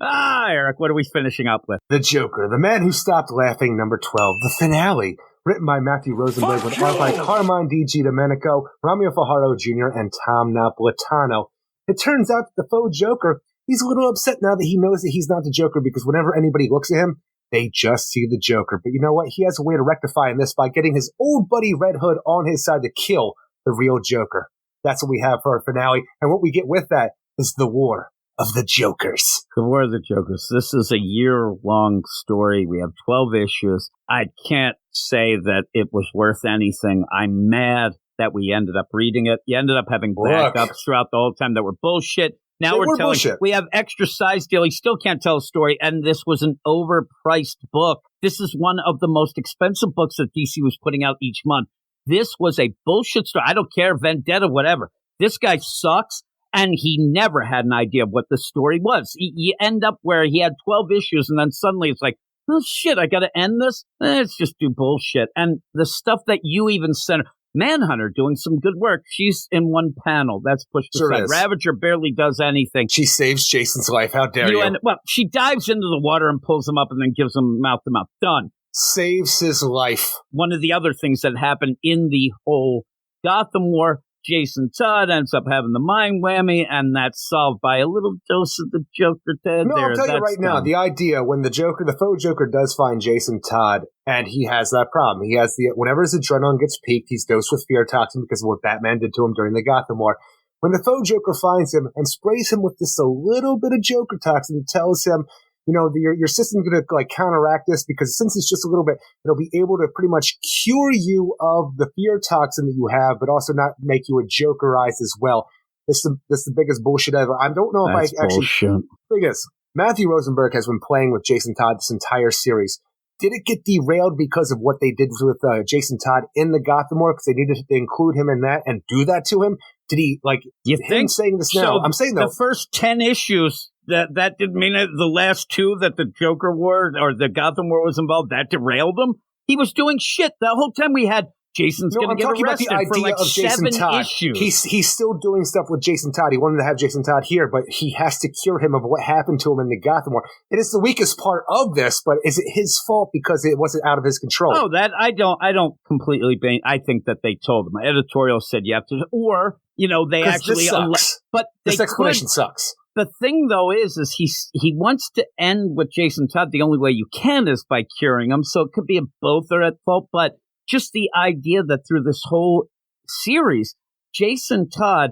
Eric, what are we finishing up with? The Joker, the man who stopped laughing, number 12, the finale. Written by Matthew Rosenberg with art by Carmine D.G. Domenico, Romeo Fajardo Jr., and Tom Napolitano. It turns out that the faux Joker, he's a little upset now that he knows that he's not the Joker, because whenever anybody looks at him, they just see the Joker. But you know what? He has a way to rectify in this by getting his old buddy Red Hood on his side to kill the real Joker. That's what we have for our finale. And what we get with that is the War of the Jokers. The War of the Jokers. This is a year-long story. We have 12 issues. I can't say that it was worth anything. I'm mad that we ended up reading it. You ended up having backups throughout the whole time that were bullshit. Now They we're were telling bullshit. we have extra size deal. He still can't tell a story, and this was an overpriced book. This is one of the most expensive books that DC was putting out each month. This was a bullshit story. I don't care, Vendetta, whatever. This guy sucks, and he never had an idea of what the story was. You end up where he had 12 issues, and then suddenly it's like, oh shit, I got to end this? Let's just do bullshit. And the stuff that you even sent. Manhunter doing some good work. She's in one panel. That's pushed aside. Is. Ravager barely does anything. She saves Jason's life. How dare you? Well, she dives into the water and pulls him up and then gives him mouth to mouth. Done. Saves his life. One of the other things that happened in the whole Gotham War, Jason Todd ends up having the mind whammy, and that's solved by a little dose of the Joker. No, I'll tell you right now, the idea when the faux Joker does find Jason Todd, and he has that problem. He has whenever his adrenaline gets peaked, he's dosed with fear toxin because of what Batman did to him during the Gotham War. When the faux Joker finds him and sprays him with just a little bit of Joker toxin and tells him, your system's going to counteract this because since it's just a little bit, it'll be able to pretty much cure you of the fear toxin that you have, but also not make you a Jokerized as well. This is the biggest bullshit ever. I don't know if that's I actually. Bullshit. The thing is, Matthew Rosenberg has been playing with Jason Todd this entire series. Did it get derailed because of what they did with Jason Todd in the Gotham War? Because they needed to include him in that and do that to him? Did he, you think? Saying this now? So I'm saying, though. The first 10 issues, that didn't mean it. The last 2 that the Joker War or the Gotham War was involved, that derailed him? He was doing shit. The whole time we had Jason's going to get arrested for 7 issues. He's still doing stuff with Jason Todd. He wanted to have Jason Todd here, but he has to cure him of what happened to him in the Gotham War. It is the weakest part of this, but is it his fault because it wasn't out of his control? Oh, that I don't completely blame. I think that they told him. Editorial said you have to, or they actually. This sucks. But this explanation sucks. The thing, though, is he wants to end with Jason Todd. The only way you can is by curing him. So it could be both are at fault, but just the idea that through this whole series, Jason Todd,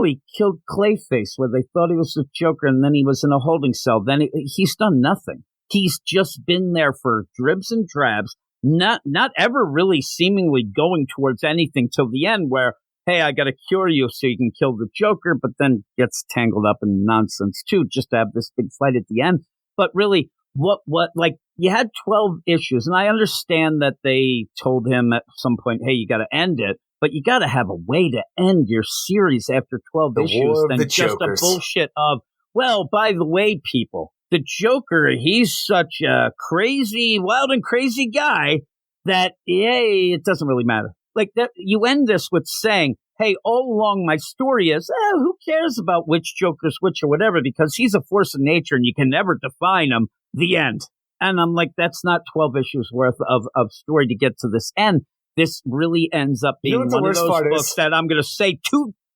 he killed Clayface where they thought he was the Joker and then he was in a holding cell. Then he's done nothing. He's just been there for dribs and drabs, not ever really seemingly going towards anything till the end where, hey, I got to cure you so you can kill the Joker, but then gets tangled up in nonsense too, just to have this big fight at the end. But really, you had 12 issues, and I understand that they told him at some point, hey, you got to end it, but you got to have a way to end your series after 12 issues than just a bullshit of, well, by the way, people, the Joker, he's such a crazy, wild and crazy guy that, it doesn't really matter. Like that, you end this with saying, hey, all along my story is, who cares about which Joker's which or whatever, because he's a force of nature and you can never define him, the end. And I'm like, that's not 12 issues worth of story to get to this end. This really ends up being one of those books that I'm going to say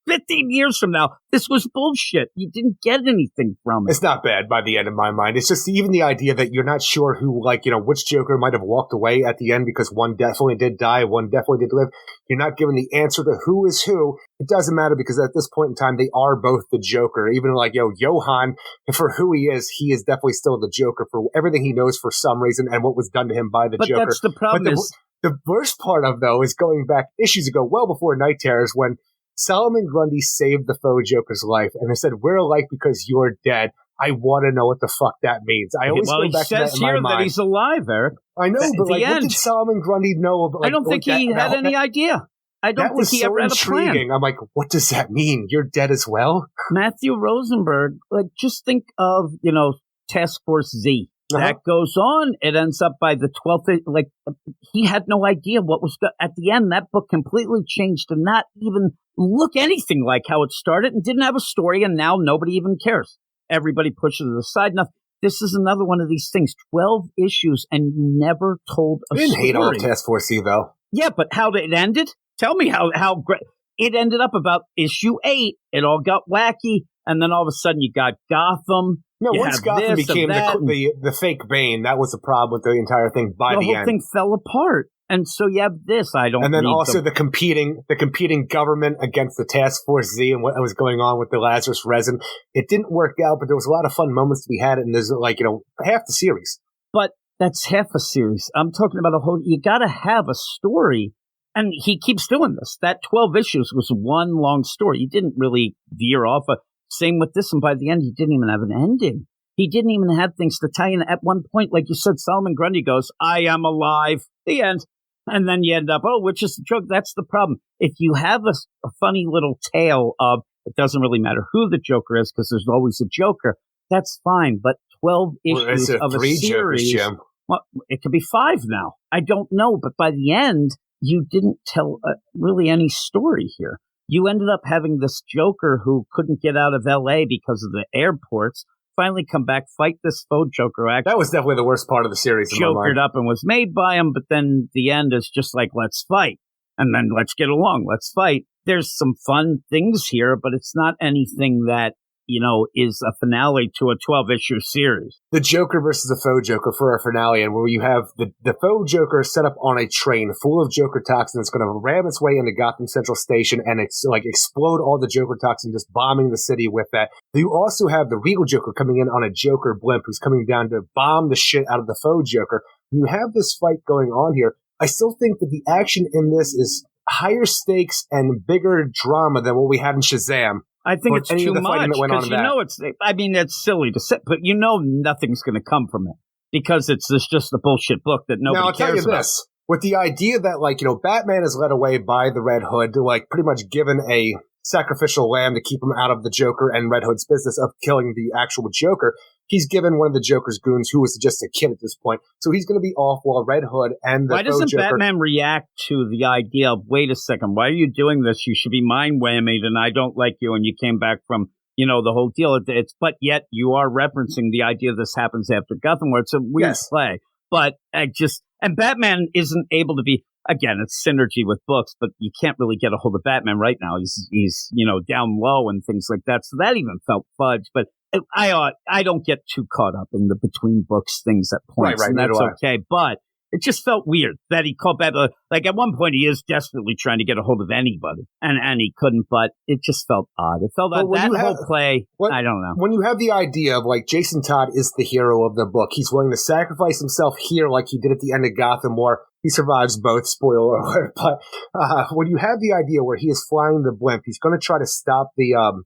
15 years from now, this was bullshit. You didn't get anything from it. It's not bad by the end of my mind. It's just even the idea that you're not sure who, which Joker might have walked away at the end because one definitely did die, one definitely did live. You're not given the answer to who is who. It doesn't matter because at this point in time, they are both the Joker. Even Johan, for who he is definitely still the Joker for everything he knows for some reason and what was done to him by the Joker. But that's the problem the worst part of, though, is going back issues ago, well before Night Terrors, when Solomon Grundy saved the faux Joker's life, and they said, we're alike because you're dead. I want to know what the fuck that means. I always go back to that in my mind. He says here that he's alive, Eric. I know, but what did Solomon Grundy know about? I don't think he had any idea. I don't think he ever had a plan. I'm like, what does that mean? You're dead as well? Matthew Rosenberg, just think of, Task Force Z. That goes on. It ends up by the 12th. He had no idea what was at the end. That book completely changed to not even look anything like how it started and didn't have a story. And now nobody even cares. Everybody pushes it aside. Now, this is another one of these things. 12 issues and you never told a story. I didn't hate all of Task Force Z, though. Yeah, but how it ended? Tell me how great. It ended up about issue 8. It all got wacky. And then all of a sudden you got Gotham. No, once Gotham became the fake Bane, that was the problem with the entire thing by the end. The whole thing fell apart. And so you have this. And then also the competing government against the Task Force Z and what was going on with the Lazarus resin. It didn't work out, but there was a lot of fun moments to be had. And there's half the series. But that's half a series. I'm talking about you got to have a story. And he keeps doing this. That 12 issues was one long story. You didn't really veer off. Same with this one. By the end, he didn't even have an ending. He didn't even have things to tie in. At one point, like you said, Solomon Grundy goes, I am alive. The end. And then you end up, which is the joke? That's the problem. If you have a funny little tale of, it doesn't really matter who the Joker is because there's always a Joker, that's fine. But 12 issues of a series, Jokers, well, it could be 5 now. I don't know. But by the end, you didn't tell really any story here. You ended up having this Joker who couldn't get out of L.A. because of the airports, finally come back, fight this faux Joker. That was definitely the worst part of the series. Jokered up and was made by him, but then the end is just like, let's fight. And then let's get along, let's fight. There's some fun things here, but it's not anything that, is a finale to a 12-issue series. The Joker versus the faux Joker for our finale, and where you have the faux Joker set up on a train full of Joker toxin that's going to ram its way into Gotham Central Station and explode all the Joker toxin, just bombing the city with that. You also have the real Joker coming in on a Joker blimp who's coming down to bomb the shit out of the faux Joker. You have this fight going on here. I still think that the action in this is higher stakes and bigger drama than what we had in Shazam. I think it's too much because it's silly to say, but nothing's going to come from it because it's just a bullshit book that nobody cares about. Now, I'll tell you this, with the idea that, Batman is led away by the Red Hood to, pretty much given a sacrificial lamb to keep him out of the Joker and Red Hood's business of killing the actual Joker. He's given one of the Joker's goons, who was just a kid at this point. So he's going to be off while Red Hood and the Why doesn't Joker... Batman react to the idea of, wait a second, why are you doing this? You should be mind whammied and I don't like you and you came back from, the whole deal. But yet you are referencing the idea this happens after Gotham, where it's a weird play. But and Batman isn't able to be, again, it's synergy with books, but you can't really get a hold of Batman right now. He's down low and things like that. So that even felt fudge. But I don't get too caught up in the between books things at points, and that's okay. But it just felt weird that he called Batman. At one point, he is desperately trying to get a hold of anybody, and he couldn't. But it just felt odd. It felt odd. That whole play, I don't know. When you have the idea of Jason Todd is the hero of the book, he's willing to sacrifice himself here, like he did at the end of Gotham, where he survives both. Spoiler alert! But when you have the idea where he is flying the blimp, he's going to try to stop the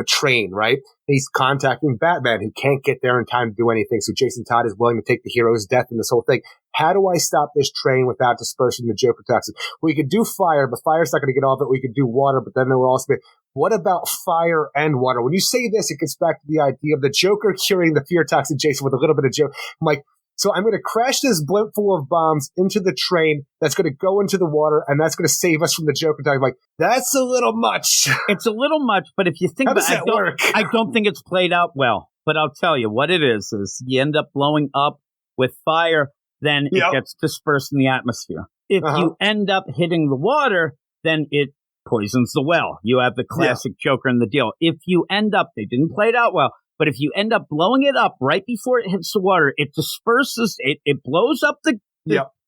train, right? He's contacting Batman, who can't get there in time to do anything. So Jason Todd is willing to take the hero's death in this whole thing. How do I stop this train without dispersing the Joker toxin? We could do fire, but fire's not going to get off it. We could do water, but then there will also be, what about fire and water? When you say this, it gets back to the idea of the Joker curing the fear toxin Jason with a little bit of joke. I'm like, so I'm going to crash this blimp full of bombs into the train that's going to go into the water, and that's going to save us from the Joker toxin. I'm like, that's a little much. It's a little much, but if you think about it, I don't think it's played out well. But I'll tell you what it is you end up blowing up with fire, then it gets dispersed in the atmosphere. If you end up hitting the water, then it poisons the well. You have the classic Joker in the deal. If you end up, they didn't play it out well, but if you end up blowing it up right before it hits the water, it disperses, it blows up the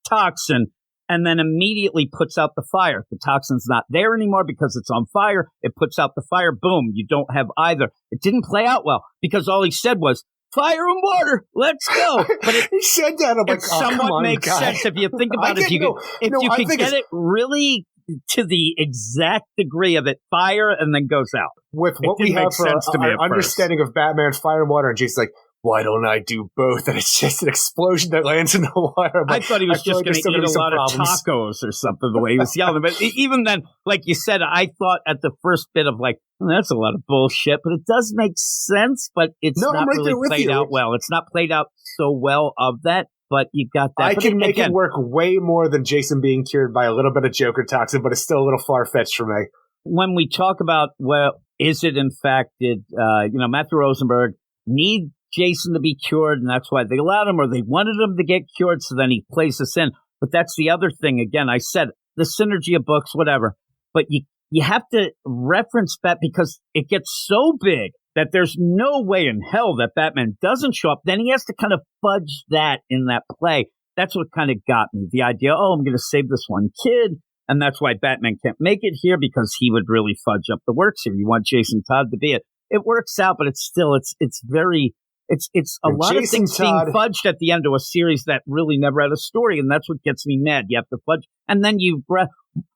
toxin and then immediately puts out the fire. The toxin's not there anymore because it's on fire. It puts out the fire. Boom. You don't have either. It didn't play out well because all he said was, fire and water, let's go. But he said that. I'm it somewhat makes sense if you think about it. If you can get it really to the exact degree of it, fire and then goes out. With what we have for our understanding of Batman's fire and water, and Jason's like, why don't I do both? And it's just an explosion that lands in the water. I thought he was just going to eat a lot of tacos or something, the way he was yelling. But even then, like you said, I thought at the first bit of that's a lot of bullshit, but it does make sense, but it's not really played out well. It's not played out so well of that, but you got that. I can make it work way more than Jason being cured by a little bit of Joker toxin, but it's still a little far-fetched for me. When we talk about, is it in fact, did Matthew Rosenberg need Jason to be cured, and that's why they allowed him, or they wanted him to get cured, so then he plays us in. But that's the other thing. Again, I said the synergy of books, whatever. But you have to reference that because it gets so big that there's no way in hell that Batman doesn't show up. Then he has to kind of fudge that in that play. That's what kind of got me. The idea, I'm going to save this one kid, and that's why Batman can't make it here, because he would really fudge up the works here. You want Jason Todd to be it. It works out, but it's still, it's very... It's a lot Jason of things being fudged at the end of a series that really never had a story, and that's what gets me mad. You have to fudge, and then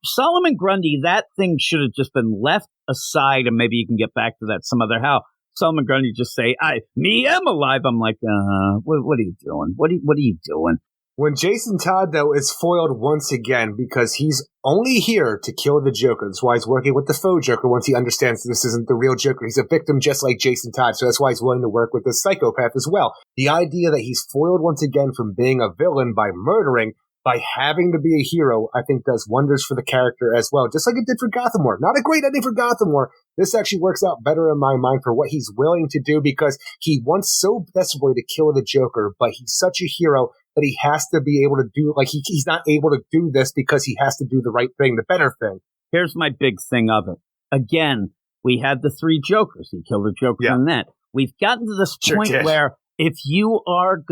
Solomon Grundy, that thing should have just been left aside, and maybe you can get back to that some other how. Solomon Grundy just say, me am alive. I'm like, what are you doing? What are you doing? When Jason Todd, though, is foiled once again because he's only here to kill the Joker. That's why he's working with the faux Joker once he understands this isn't the real Joker. He's a victim just like Jason Todd, so that's why he's willing to work with this psychopath as well. The idea that he's foiled once again from being a villain by murdering, by having to be a hero, I think does wonders for the character as well, just like it did for Gotham War. Not a great ending for Gotham War. This actually works out better in my mind for what he's willing to do because he wants so desperately to kill the Joker, but he's such a hero that he has to be able to do, like he's not able to do this because he has to do the right thing, the better thing. Here's my big thing of it. Again, we had the 3 Jokers. He killed a Joker in that. We've gotten to this point where if you are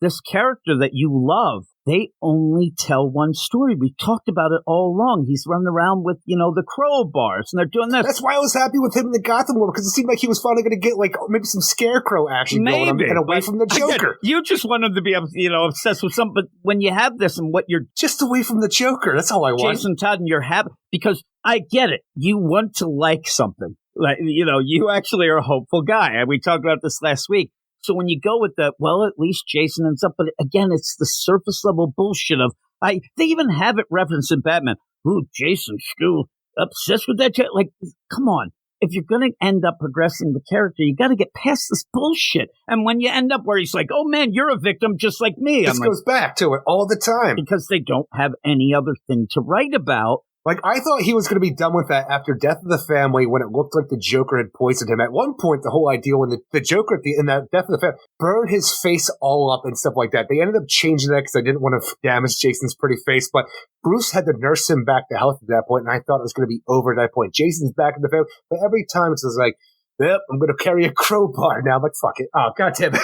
this character that you love, they only tell one story. We talked about it all along. He's running around with, the crowbars, and they're doing this. That's why I was happy with him in the Gotham War, because it seemed like he was finally going to get, maybe some Scarecrow action going on and away from the Joker. You just want him to be, obsessed with something, but when you have this and what you're... Just away from the Joker, that's all I want. Jason Todd, and you're happy, because I get it. You want to like something. You actually are a hopeful guy, and we talked about this last week. So when you go with the, well, at least Jason ends up, but again, it's the surface level bullshit of, they even have it referenced in Batman. Ooh, Jason's still obsessed with that. Come on. If you're going to end up progressing the character, you got to get past this bullshit. And when you end up where he's like, oh man, you're a victim just like me. This goes back to it all the time. Because they don't have any other thing to write about. I thought he was going to be done with that after Death of the Family when it looked like the Joker had poisoned him. At one point, the whole idea when the Joker in that Death of the Family burned his face all up and stuff like that. They ended up changing that because they didn't want to damage Jason's pretty face, but Bruce had to nurse him back to health at that point, and I thought it was going to be over at that point. Jason's back in the family, but every time it's just like, yep, I'm going to carry a crowbar now. I'm like, fuck it. Oh, God damn it.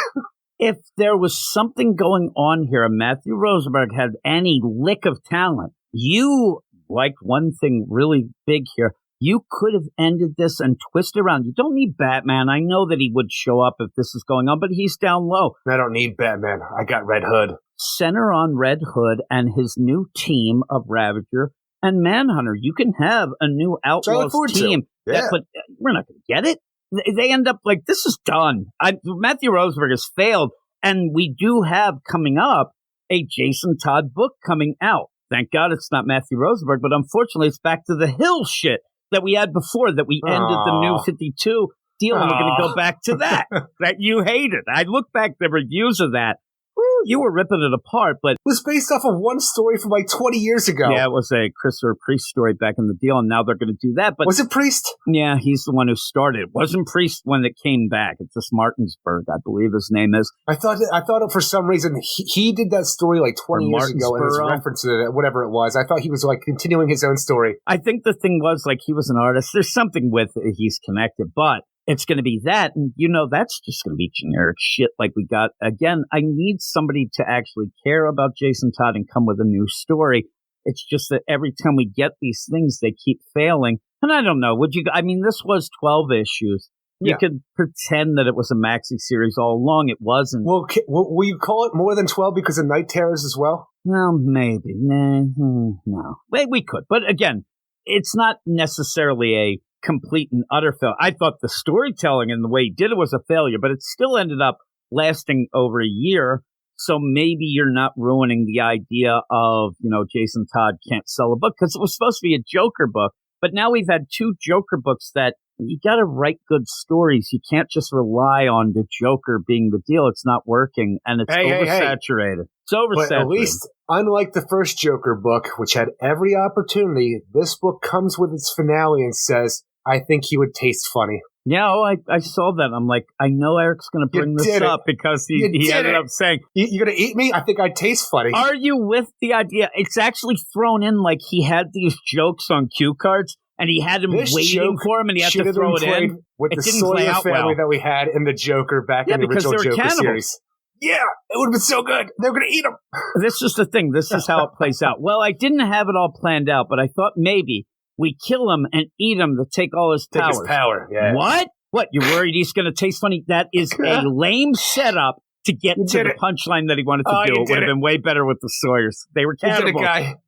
If there was something going on here and Matthew Rosenberg had any lick of talent, you... like one thing really big here, you could have ended this and twisted around. You don't need Batman. I know that he would show up if this is going on, but he's down low. I don't need Batman. I got Red Hood. Center on Red Hood and his new team of Ravager and Manhunter. You can have a new Outlaws team. Yeah. But we're not going to get it. They end up like, this is done. Matthew Rosenberg has failed, and we do have coming up a Jason Todd book coming out. Thank God it's not Matthew Rosenberg, but unfortunately it's back to the Hill shit that we had before, that we ended the New 52 deal, and we're going to go back to that you hated. I look back at the reviews of that. You were ripping it apart, but... It was based off of one story from 20 years ago. Yeah, it was a Christopher Priest story back in the deal, and now they're going to do that. But was it Priest? Yeah, he's the one who started. It wasn't Priest when it came back. It's just Martinsburg, I believe his name is. I thought for some reason he did that story 20 years ago, and his reference to it, whatever it was. I thought he was continuing his own story. I think the thing was he was an artist. There's something with it. He's connected, but it's going to be that, and that's just going to be generic shit like we got. Again, I need somebody to actually care about Jason Todd and come with a new story. It's just that every time we get these things, they keep failing. And I don't know, this was 12 issues. You could pretend that it was a maxi series all along. It wasn't. Well, will you call it more than 12 because of Night Terrors as well? Well, maybe. No. We could. But again, it's not necessarily a complete and utter failure. I thought the storytelling and the way he did it was a failure, but it still ended up lasting over a year. So maybe you're not ruining the idea of, Jason Todd can't sell a book, because it was supposed to be a Joker book. But now we've had 2 Joker books that you got to write good stories. You can't just rely on the Joker being the deal. It's not working, and it's oversaturated. It's oversaturated. But at least, unlike the first Joker book, which had every opportunity, this book comes with its finale and says, I think he would taste funny. Yeah, I saw that. I'm like, I know Eric's going to bring this up because he ended up saying, you're going to eat me? I think I taste funny. Are you with the idea? It's actually thrown in like he had these jokes on cue cards, and he had him waiting for him, and he had to throw it in. With the Sawyer family that we had in the Joker back in the original Joker series. Yeah, it would have been so good. They're going to eat him. This is the thing. This is how it plays out. Well, I didn't have it all planned out, but I thought maybe we kill him and eat him to take all his powers. Take his power, yeah. What? What? You're worried he's going to taste funny? That is a lame setup to get to the punchline that he wanted to do. It would have been way better with the Sawyers. They were terrible.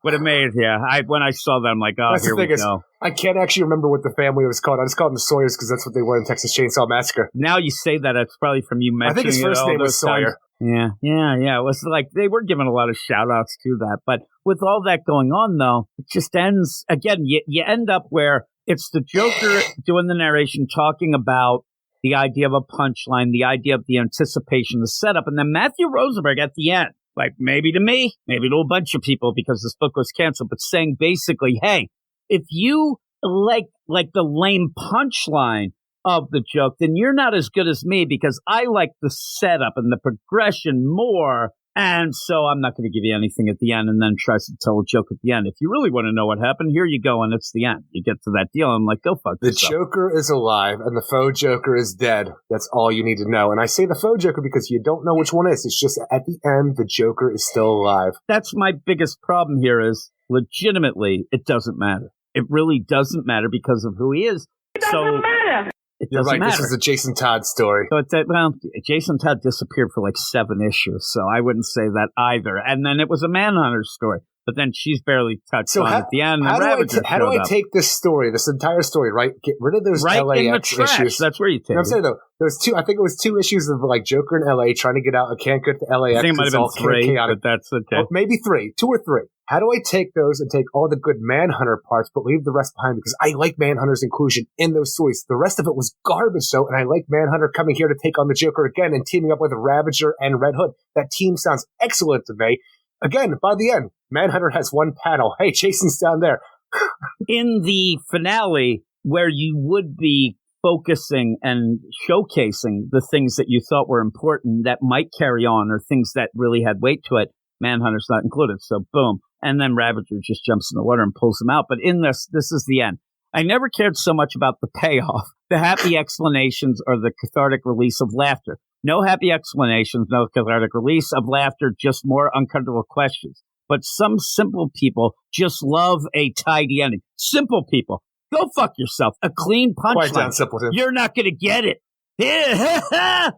Would have made, when I saw that, I'm like, oh, here we go. I can't actually remember what the family was called. I just called them the Sawyers because that's what they were in Texas Chainsaw Massacre. Now you say that, it's probably from you mentioning it. I think his first name was Sawyer. Yeah. It was like they were giving a lot of shout-outs to that. But with all that going on, though, it just ends, again, you end up where it's the Joker doing the narration, talking about the idea of a punchline, the idea of the anticipation, the setup, and then Matthew Rosenberg at the end, like maybe to me, maybe to a bunch of people because this book was canceled, but saying basically, hey, if you like the lame punchline of the joke, then you're not as good as me because I like the setup and the progression more. And so I'm not going to give you anything at the end, and then tries to tell a joke at the end. If you really want to know what happened, here you go, and it's the end. You get to that deal, and I'm like, go fuck yourself. The Joker is alive, and the faux Joker is dead. That's all you need to know. And I say the faux Joker because you don't know which one is. It's just at the end, the Joker is still alive. That's my biggest problem here is, legitimately, it doesn't matter. It really doesn't matter because of who he is. It doesn't matter. You're right. Matter. This is a Jason Todd story. So Jason Todd disappeared for like 7 issues, so I wouldn't say that either. And then it was a Manhunter story, but then she's barely touched on at the end. How do I take this story, this entire story, right? Get rid of those LAX issues. That's where you take it. I'm saying though, there's 2. I think it was 2 issues of like Joker in LA trying to get out. I can't get to LAX. I think it might have been 3, but that's okay. Well, maybe 3, 2 or 3. How do I take those and take all the good Manhunter parts, but leave the rest behind? Because I like Manhunter's inclusion in those stories. The rest of it was garbage, though, and I like Manhunter coming here to take on the Joker again and teaming up with Ravager and Red Hood. That team sounds excellent to me. Again, by the end, Manhunter has one panel. Hey, Jason's down there. In the finale, where you would be focusing and showcasing the things that you thought were important that might carry on or things that really had weight to it, Manhunter's not included. So, boom. And then Ravager just jumps in the water and pulls him out. But in this is the end. I never cared so much about the payoff, the happy explanations, or the cathartic release of laughter. No happy explanations, no cathartic release of laughter, just more uncomfortable questions. But some simple people just love a tidy ending. Simple people. Go fuck yourself. A clean punchline. You're not going to get it.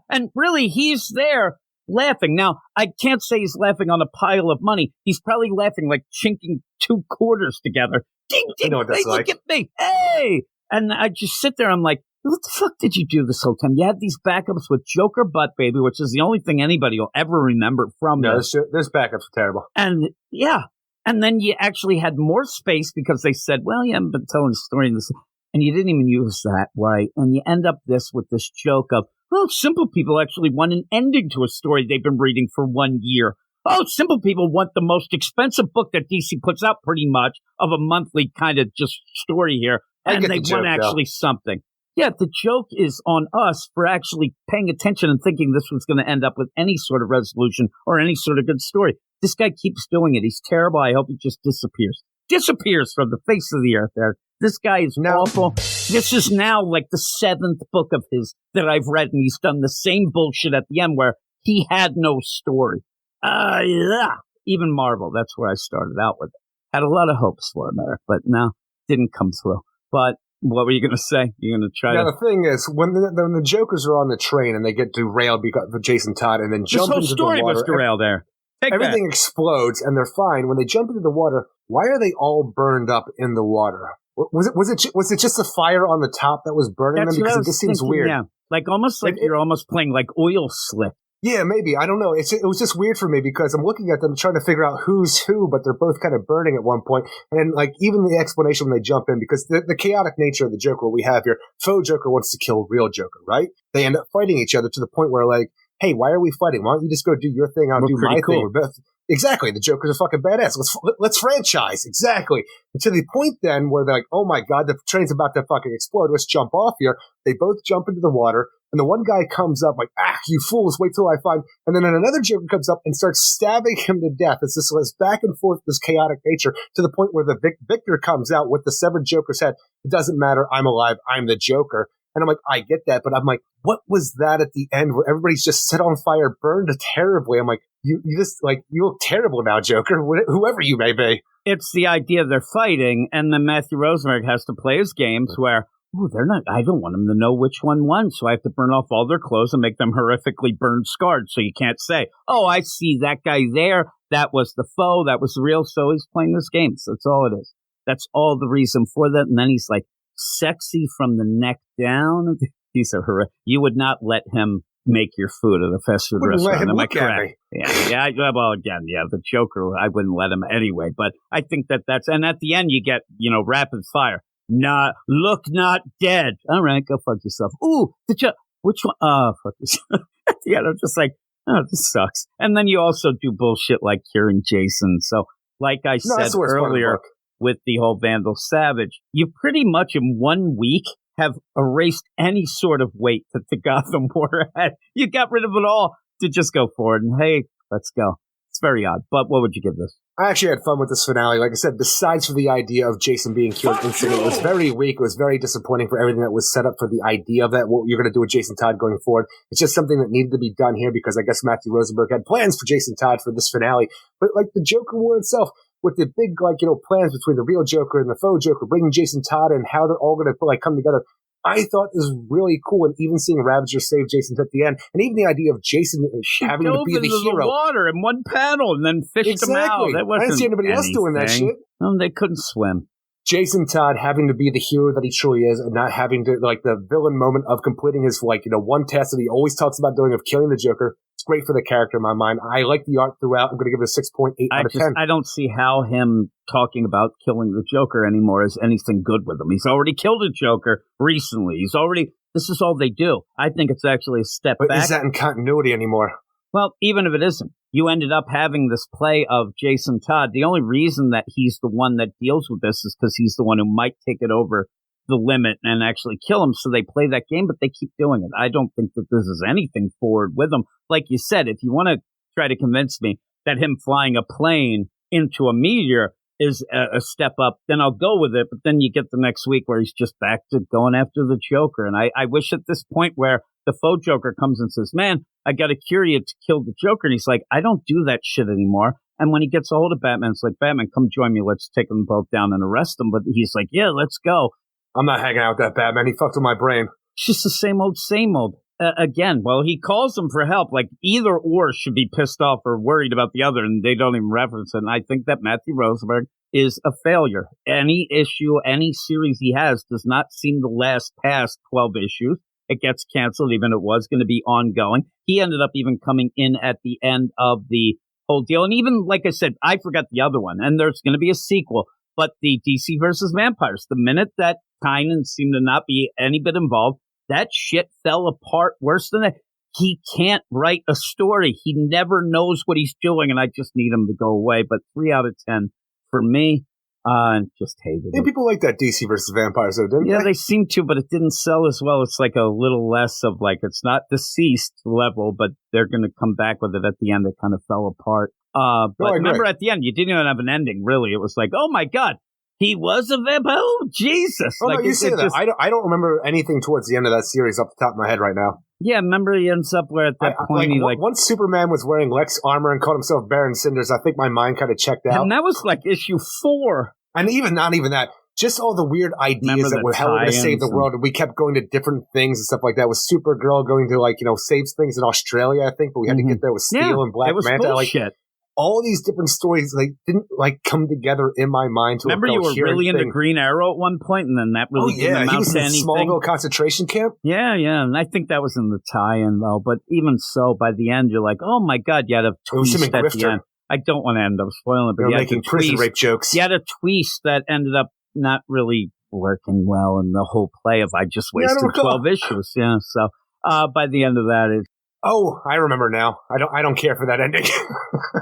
And really, he's there laughing. Now, I can't say he's laughing on a pile of money. He's probably laughing like chinking 2 quarters together. Ding, ding, you know what that's look at me. Hey! And I just sit there, I'm like, what the fuck did you do this whole time? You had these backups with Joker Butt Baby, which is the only thing anybody will ever remember from this. Those backups are terrible. And yeah. And then you actually had more space because they said, well, you haven't been telling the story in this. And you didn't even use that, right? And you end up with this joke of, well, simple people actually want an ending to a story they've been reading for 1 year. Oh, simple people want the most expensive book that DC puts out pretty much of a monthly kind of just story here. And they want actually something. Yeah, the joke is on us for actually paying attention and thinking this was going to end up with any sort of resolution or any sort of good story. This guy keeps doing it. He's terrible. I hope he just disappears. Disappears from the face of the earth there. This guy is awful. This is now like the 7th book of his that I've read, and he's done the same bullshit at the end where he had no story. Yeah. Even Marvel, that's where I started out with it. Had a lot of hopes for him there, but no, didn't come through. But what were you going to say? You're going to try to... the thing is, when the Jokers are on the train and they get derailed because of Jason Todd and then jump into the water... This whole story was derailed there. Everything explodes and they're fine. When they jump into the water, why are they all burned up in the water? Was it just a fire on the top that was burning them? Because it just seems weird. Yeah, like almost like you're almost playing like oil slick. Yeah, maybe. I don't know. It was just weird for me because I'm looking at them trying to figure out who's who, but they're both kind of burning at one point. And like even the explanation when they jump in, because the chaotic nature of the Joker we have here, faux Joker wants to kill real Joker, right? They end up fighting each other to the point where like, hey, why are we fighting? Why don't you just go do your thing? I'll do my thing. Exactly. The Joker's a fucking badass. Let's franchise. Exactly. And to the point then where they're like, oh my God, the train's about to fucking explode. Let's jump off here. They both jump into the water. And the one guy comes up like, you fools, wait till I find. And then another Joker comes up and starts stabbing him to death. It's this back and forth, this chaotic nature to the point where the victor comes out with the severed Joker's head. It doesn't matter. I'm alive. I'm the Joker. And I'm like, I get that. But I'm like, what was that at the end where everybody's just set on fire, burned terribly? I'm like, you just like, you look terrible now, Joker, whoever you may be. It's the idea they're fighting. And then Matthew Rosenberg has to play his games where, ooh, they're not, I don't want them to know which one won, so I have to burn off all their clothes and make them horrifically burned scarred, so you can't say, oh, I see that guy there, that was the foe, that was the real, so he's playing this game. So that's all it is. That's all the reason for that. And then he's like, sexy from the neck down. He's a horrific. You would not let him make your food at a fast food restaurant. Am I correct? Yeah. Well, again, the Joker, I wouldn't let him anyway. But I think that's, and at the end you get, rapid fire. Look not dead. All right, go fuck yourself. Ooh, which one? Oh, fuck yourself. At the end, I'm just like, oh, this sucks. And then you also do bullshit like curing Jason. So, like I said earlier, with the whole Vandal Savage, you pretty much in 1 week have erased any sort of weight that the Gotham War had. You got rid of it all to just go forward and, hey, let's go. It's very odd. But what would you give this? I actually had fun with this finale. Like I said, besides for the idea of Jason being killed instantly, it was very weak. It was very disappointing for everything that was set up for the idea of that, what you're going to do with Jason Todd going forward. It's just something that needed to be done here because I guess Matthew Rosenberg had plans for Jason Todd for this finale. But like the Joker War itself, with the big, plans between the real Joker and the faux Joker, bringing Jason Todd and how they're all going to come together, I thought this was really cool. And even seeing Ravager save Jason at the end, and even the idea of Jason having to be the hero. The water in one panel and then fished him out. That wasn't I didn't see anybody else doing that shit. No, they couldn't swim. Jason Todd having to be the hero that he truly is and not having to, the villain moment of completing his, one task that he always talks about doing of killing the Joker. It's great for the character in my mind. I like the art throughout. I'm going to give it a 6.8 out of 10. I don't see how him talking about killing the Joker anymore is anything good with him. He's already killed a Joker recently. This is all they do. I think it's actually a step back. But is that in continuity anymore? Well, even if it isn't, you ended up having this play of Jason Todd. The only reason that he's the one that deals with this is because he's the one who might take it over the limit and actually kill him. So they play that game, but they keep doing it. I don't think that this is anything forward with him. Like you said, if you want to try to convince me that him flying a plane into a meteor is a step up, then I'll go with it. But then you get the next week where he's just back to going after the Joker. And I wish at this point where the faux Joker comes and says, man, I got to cure you to kill the Joker. And he's like, I don't do that shit anymore. And when he gets a hold of Batman, it's like, Batman, come join me. Let's take them both down and arrest them. But he's like, yeah, let's go. I'm not hanging out with that Batman. He fucked with my brain. It's just the same old, same old. Again, well, he calls them for help. Like either or should be pissed off or worried about the other, and they don't even reference it. And I think that Matthew Rosenberg is a failure. Any issue, any series he has does not seem to last past 12 issues. It gets canceled, even it was going to be ongoing. He ended up even coming in at the end of the whole deal. And even, like I said, I forgot the other one, and there's going to be a sequel. But the DC versus Vampires, the minute that Tynan seemed to not be any bit involved, that shit fell apart worse than that. He can't write a story. He never knows what he's doing, and I just need him to go away. But 3 out of 10 for me. Just hated it. People like that DC versus Vampires, though, didn't they? Yeah, they seem to, but it didn't sell as well. It's like a little less of it's not Deceased level, but they're going to come back with it at the end. It kind of fell apart. But remember at the end, you didn't even have an ending, really. It was like, oh my God, he was a vampire. Oh, Jesus. Oh, no, you say that. I don't remember anything towards the end of that series off the top of my head right now. Yeah, remember he ends up where at that point once Superman was wearing Lex armor and called himself Baron Cinders, I think my mind kind of checked out. And that was like issue 4. And not even that. Just all the weird ideas that were how we're going to save the world. And we kept going to different things and stuff like that. With Supergirl going to save things in Australia, I think, but we had to get there with Steel and Black Manta. Bullshit. All these different stories didn't come together in my mind to remember a you were really thing. into Green Arrow at one point, and then that really didn't amount to anything. Smallville concentration camp. Yeah, and I think that was in the tie-in though. But even so, by the end, you're like, oh my God, you had a twist at the end. I don't want to end up spoiling it, but you're making prison rape jokes. You had a twist that ended up not really working well in the whole play of I just wasted 12 issues. Yeah, so by the end of that, oh, I remember now. I don't care for that ending.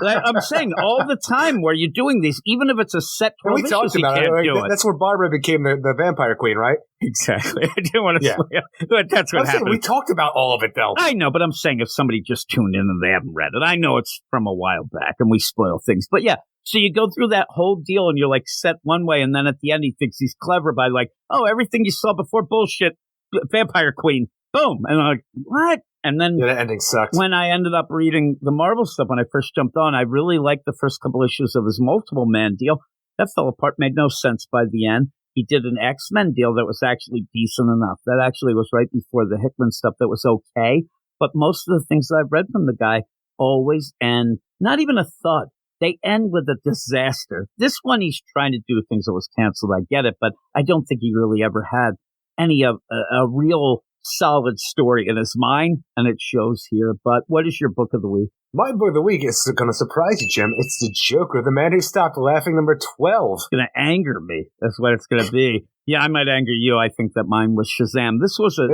I'm saying all the time where you're doing these, even if it's a set 12 issues, talked about you can't do it. That's where Barbara became the vampire queen, right? Exactly. I didn't want to but that's what happened. We talked about all of it, though. I know, but I'm saying if somebody just tuned in and they haven't read it, I know it's from a while back and we spoil things. But yeah, so you go through that whole deal and you're set one way, and then at the end he thinks he's clever by oh, everything you saw before, bullshit, vampire queen, boom. And I'm like, what? And then that ending sucks. When I ended up reading the Marvel stuff, when I first jumped on, I really liked the first couple issues of his Multiple Man deal. That fell apart, made no sense by the end. he did an X-Men deal that was actually decent enough. That actually was right before the Hickman stuff that was okay. But most of the things that I've read from the guy always end, not even a thud. They end with a disaster. This one, he's trying to do things that was canceled. I get it, but I don't think he really ever had any of a real solid story in his mind, and it shows here. But what is your book of the week? My book of the week is going to surprise you, Jim. It's The Joker, The Man Who Stopped Laughing, number 12. It's going to anger me. That's what it's going to be. Yeah, I might anger you. I think that mine was Shazam. This was a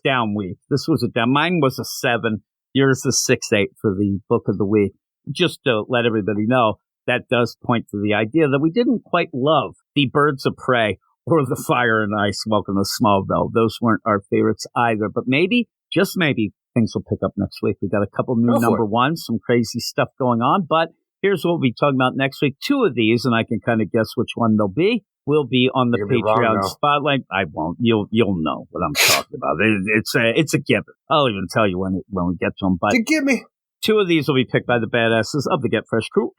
down week. This was a down. Mine was a 7. Yours is 6-8 for the book of the week. Just to let everybody know, that does point to the idea that we didn't quite love the Birds of Prey or the Fire and Ice Welcome to Smallville. Those weren't our favorites either. But maybe, just maybe, things will pick up next week. We got a couple new number ones, some crazy stuff going on. But here's what we'll be talking about next week. 2 of these, and I can kind of guess which one they'll be, will be on the Patreon Spotlight. I won't. You'll know what I'm talking about. It's a given. I'll even tell you when we get to them. But give me. 2 of these will be picked by the badasses of the Get Fresh crew.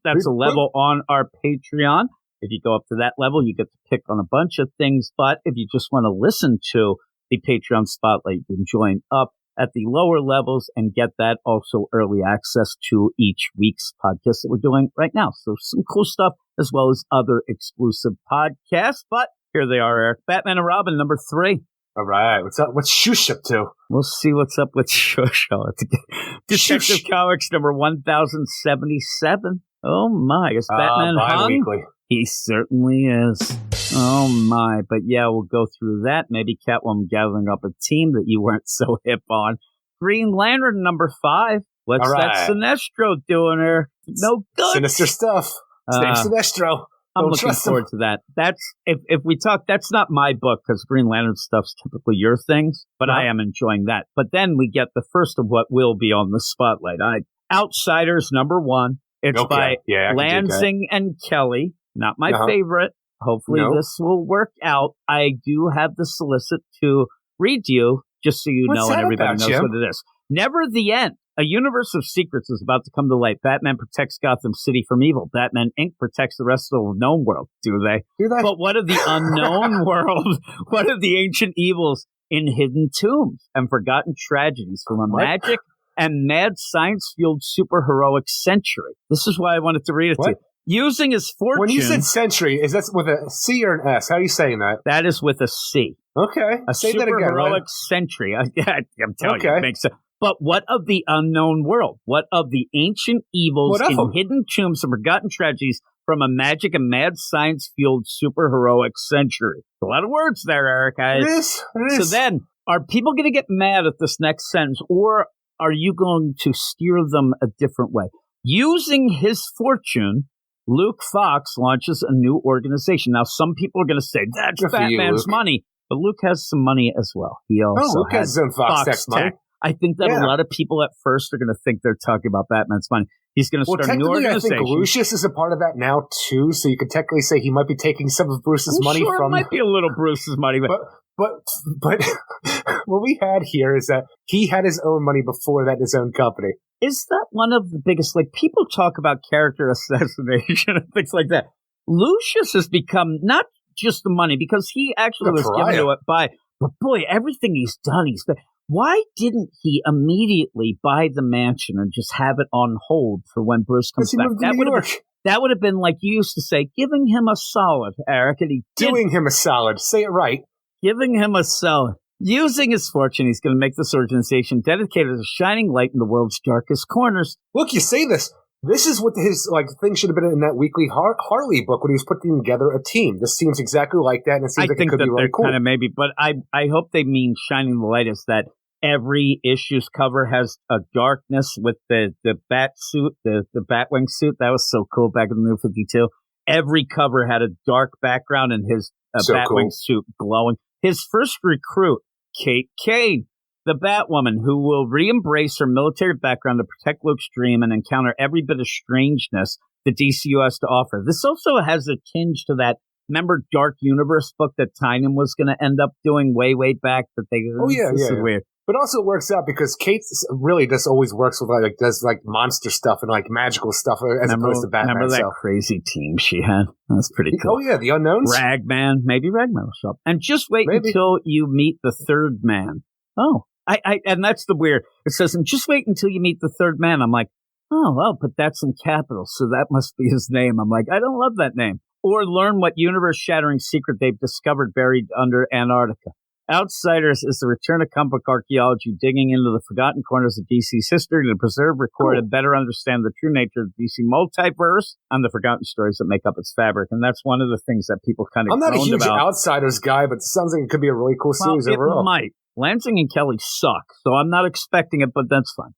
That's a level on our Patreon. If you go up to that level, you get to pick on a bunch of things. But if you just want to listen to the Patreon Spotlight, you can join up at the lower levels and get that also early access to each week's podcast that we're doing right now. So some cool stuff as well as other exclusive podcasts. But here they are, Eric. Batman and Robin, number 3. All right. What's up? What's Shush up to? We'll see what's up with Shush. Detective Comics number 1077. Oh, my. Is Batman hung? Bi-weekly. He certainly is. Oh, my. But, yeah, we'll go through that. Maybe Catwoman gathering up a team that you weren't so hip on. Green Lantern number 5. What's that Sinestro doing there? No good. Sinister stuff. Same Sinestro. I'm looking forward to that. That's if we talk, that's not my book because Green Lantern stuff's typically your things, but I am enjoying that. But then we get the first of what will be on the spotlight. Outsiders number 1. It's by Lansing and Kelly. Not my favorite. Hopefully this will work out. I do have the solicit to read you, just so you know and everybody knows what it is. Never the End. A universe of secrets is about to come to light. Batman protects Gotham City from evil. Batman Inc. protects the rest of the known world. Do they? But what of the unknown world? What of the ancient evils in hidden tombs and forgotten tragedies from a magic and mad science-fueled superheroic century? This is why I wanted to read it to you. Using his fortune... When you said century, is that with a C or an S? How are you saying that? That is with a C. Okay. Say that again. Superheroic century. I'm telling you, it makes sense. But what of the unknown world? What of the ancient evils in hidden tombs and forgotten tragedies from a magic and mad science-fueled superheroic century? A lot of words there, Eric. It is. So then, are people going to get mad at this next sentence, or are you going to steer them a different way? Using his fortune, Luke Fox launches a new organization. Now, some people are going to say, that's Batman's money. But Luke has some money as well. He also Luke has his own Fox Tech money. I think that a lot of people at first are going to think they're talking about Batman's money. He's going to start a new organization. I think Lucius is a part of that now, too, so you could technically say he might be taking some of Bruce's money from... it might be a little Bruce's money. But what we had here is that he had his own money before that in his own company. Is that one of the biggest... people talk about character assassination and things like that. Lucius has become not just the money, because he actually was given to it by... But boy, everything he's done, why didn't he immediately buy the mansion and just have it on hold for when Bruce comes back? That would have been like you used to say, giving him a solid, Eric. And he doing him a solid. Say it right. Giving him a solid. Using his fortune, he's going to make this organization dedicated to shining light in the world's darkest corners. Look, you say this. This is what his thing should have been in that weekly Harley book when he was putting together a team. This seems exactly like that, and it seems like it could be really cool. Kind of maybe, but I hope they mean shining the light is that every issue's cover has a darkness with the bat suit, the Batwing suit. That was so cool back in the New 52. Every cover had a dark background and his Batwing suit glowing. His first recruit, Kate Kane, the Batwoman, who will re-embrace her military background to protect Luke's dream and encounter every bit of strangeness the DCU has to offer. This also has a tinge to that, remember Dark Universe book that Tynan was going to end up doing way back? That they, this is weird. But also it works out because Kate really just always works with does monster stuff and magical stuff as opposed to Batman. Remember that crazy team she had? That's pretty cool. Oh yeah, the Unknowns. Ragman, maybe Ragman will show up. And just wait until you meet the third man. Oh, and that's the weird. It says, and just wait until you meet the third man. I'm like, oh, well, but that's in capitals, so that must be his name. I'm like, I don't love that name. Or learn what universe-shattering secret they've discovered buried under Antarctica. Outsiders is the return of comic book archaeology, digging into the forgotten corners of DC's history to preserve, record, and better understand the true nature of the DC multiverse and the forgotten stories that make up its fabric. And that's one of the things that people kind of I'm not a huge about. Outsiders guy, but it sounds like it could be a really cool series overall. It might. Lansing and Kelly suck, so I'm not expecting it, but that's fine.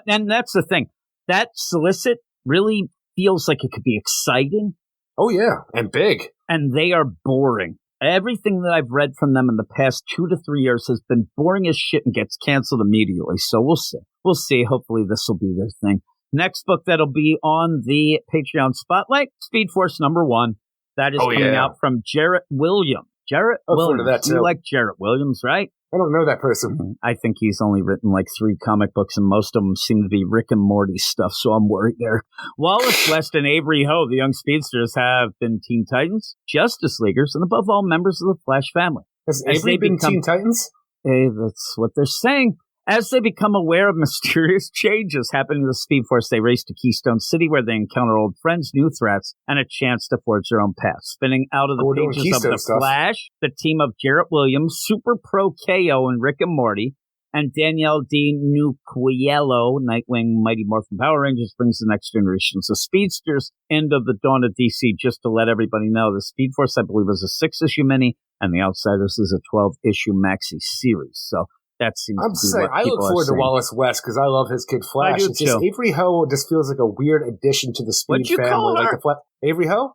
And that's the thing. That solicit really feels like it could be exciting. Oh, yeah, and big. And they are boring. Everything that I've read from them in the past 2 to 3 years has been boring as shit and gets canceled immediately. So we'll see. We'll see. Hopefully this will be their thing. Next book that'll be on the Patreon Spotlight, Speed Force #1. That is coming out from Jarrett Williams. Jarrett Williams. That too. You like Jarrett Williams, right? I don't know that person. I think he's only written 3 comic books, and most of them seem to be Rick and Morty stuff, so I'm worried there. Wallace West and Avery Ho, the young speedsters, have been Teen Titans, Justice Leaguers, and above all, members of the Flash family. Has Avery been Teen Titans? That's what they're saying. As they become aware of mysterious changes happening to the Speed Force, they race to Keystone City, where they encounter old friends, new threats, and a chance to forge their own path. Spinning out of the pages of The Flash, the team of Jarrett Williams, Super Pro KO and Rick and Morty, and Danielle D. Nuquiello, Nightwing, Mighty Morphin Power Rangers, brings the next generation. So Speedsters, end of the dawn of DC, just to let everybody know. The Speed Force, I believe, is a 6-issue mini, and The Outsiders is a 12-issue maxi series. So that seems I look forward to Wallace West because I love his kid Flash. I do too. Avery Ho just feels like a weird addition to the Speed family. Call her? Avery Ho?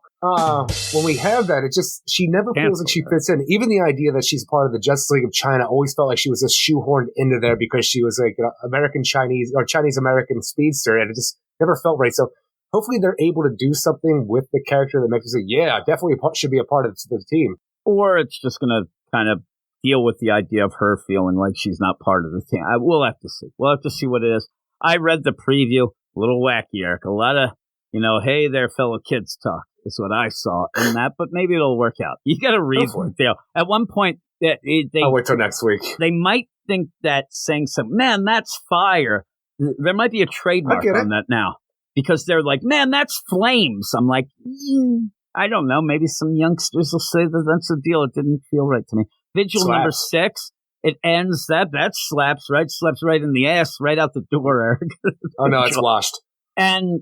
When we have that, she never feels like she fits in. Even the idea that she's part of the Justice League of China always felt like she was just shoehorned into there because she was an American Chinese or Chinese American speedster, and it just never felt right. So hopefully they're able to do something with the character that makes you say, yeah, definitely should be a part of the team. Or it's just going to kind of deal with the idea of her feeling like she's not part of the team. We'll have to see. We'll have to see what it is. I read the preview, a little wacky, Eric. A lot of, hey there, fellow kids talk is what I saw in that, but maybe it'll work out. You got to read it, Dale. At one point, I'll wait till next week. They might think that saying something, man, that's fire. There might be a trademark on that now because they're like, man, that's flames. I'm like, I don't know. Maybe some youngsters will say that that's the deal. It didn't feel right to me. Vigil number 6. It ends that slaps right in the ass, right out the door, Eric. Oh no, it's washed. And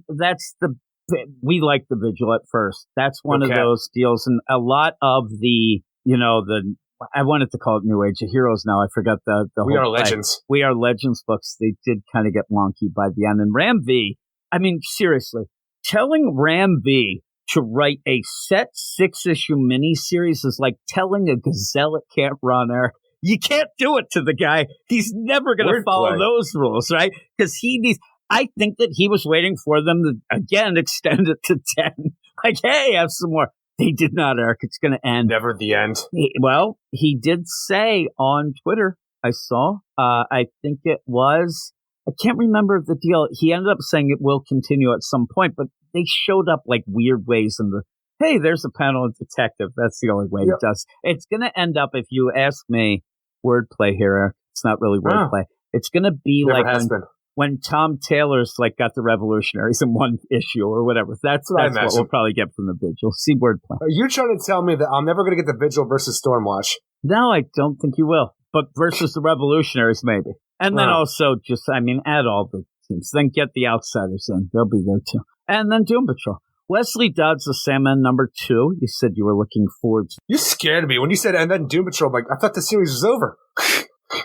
we like the Vigil at first. That's one of those deals, and a lot of the I wanted to call it New Age of Heroes. Now I forgot the We Are Legends. We Are Legends books. They did kind of get wonky by the end. And Ram V. I mean, seriously, telling Ram V to write a set 6-issue miniseries is like telling a gazelle it can't run, Eric. You can't do it to the guy. He's never going to follow those rules, right? Because I think that he was waiting for them to, again, extend it to 10. Like, hey, have some more. They did not, Eric. It's going to end. Never the end. He did say on Twitter, I saw, I think it was, I can't remember the deal. He ended up saying it will continue at some point, but they showed up like weird ways in hey, there's a panel of detective. That's the only way it does. It's going to end up, if you ask me, wordplay here, Eric. It's not really wordplay. It's going to be when Tom Taylor's got the Revolutionaries in one issue or whatever. That's what we'll probably get from the Vigil. See wordplay. Are you trying to tell me that I'm never going to get the Vigil versus Stormwatch? No, I don't think you will. But versus the Revolutionaries, maybe. And then also add all the teams. Then get the Outsiders in. They'll be there too. And then Doom Patrol. Wesley Dodds, the Sandman number 2. You said you were looking forward to. You scared me when you said, and then Doom Patrol. I'm like, I thought the series was over.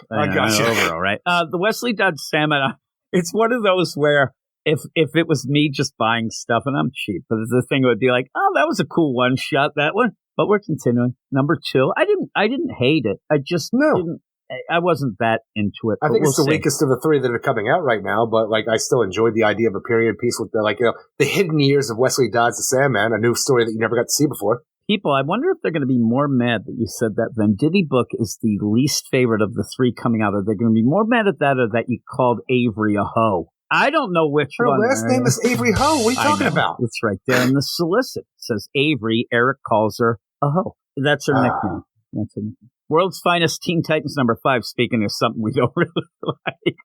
I got you. Over, all right. The Wesley Dodds Sandman, it's one of those where if it was me just buying stuff, and I'm cheap, but the thing would be like, oh, that was a cool one shot, that one. But we're continuing. Number 2. I didn't hate it. I just didn't. I wasn't that into it. I think it's the weakest of the 3 that are coming out right now, but I still enjoyed the idea of a period piece with the hidden years of Wesley Dodds the Sandman, a new story that you never got to see before. people, I wonder if they're going to be more mad that you said that Venditti book is the least favorite of the 3 coming out. Are they going to be more mad at that or that you called Avery a hoe? I don't know which Her one. Her last name is Avery Hoe. What are you talking about? It's right there in the solicit. It says Avery. Eric calls her a hoe. That's her nickname. That's her nickname. World's Finest Teen Titans number 5. Speaking of something we don't really like.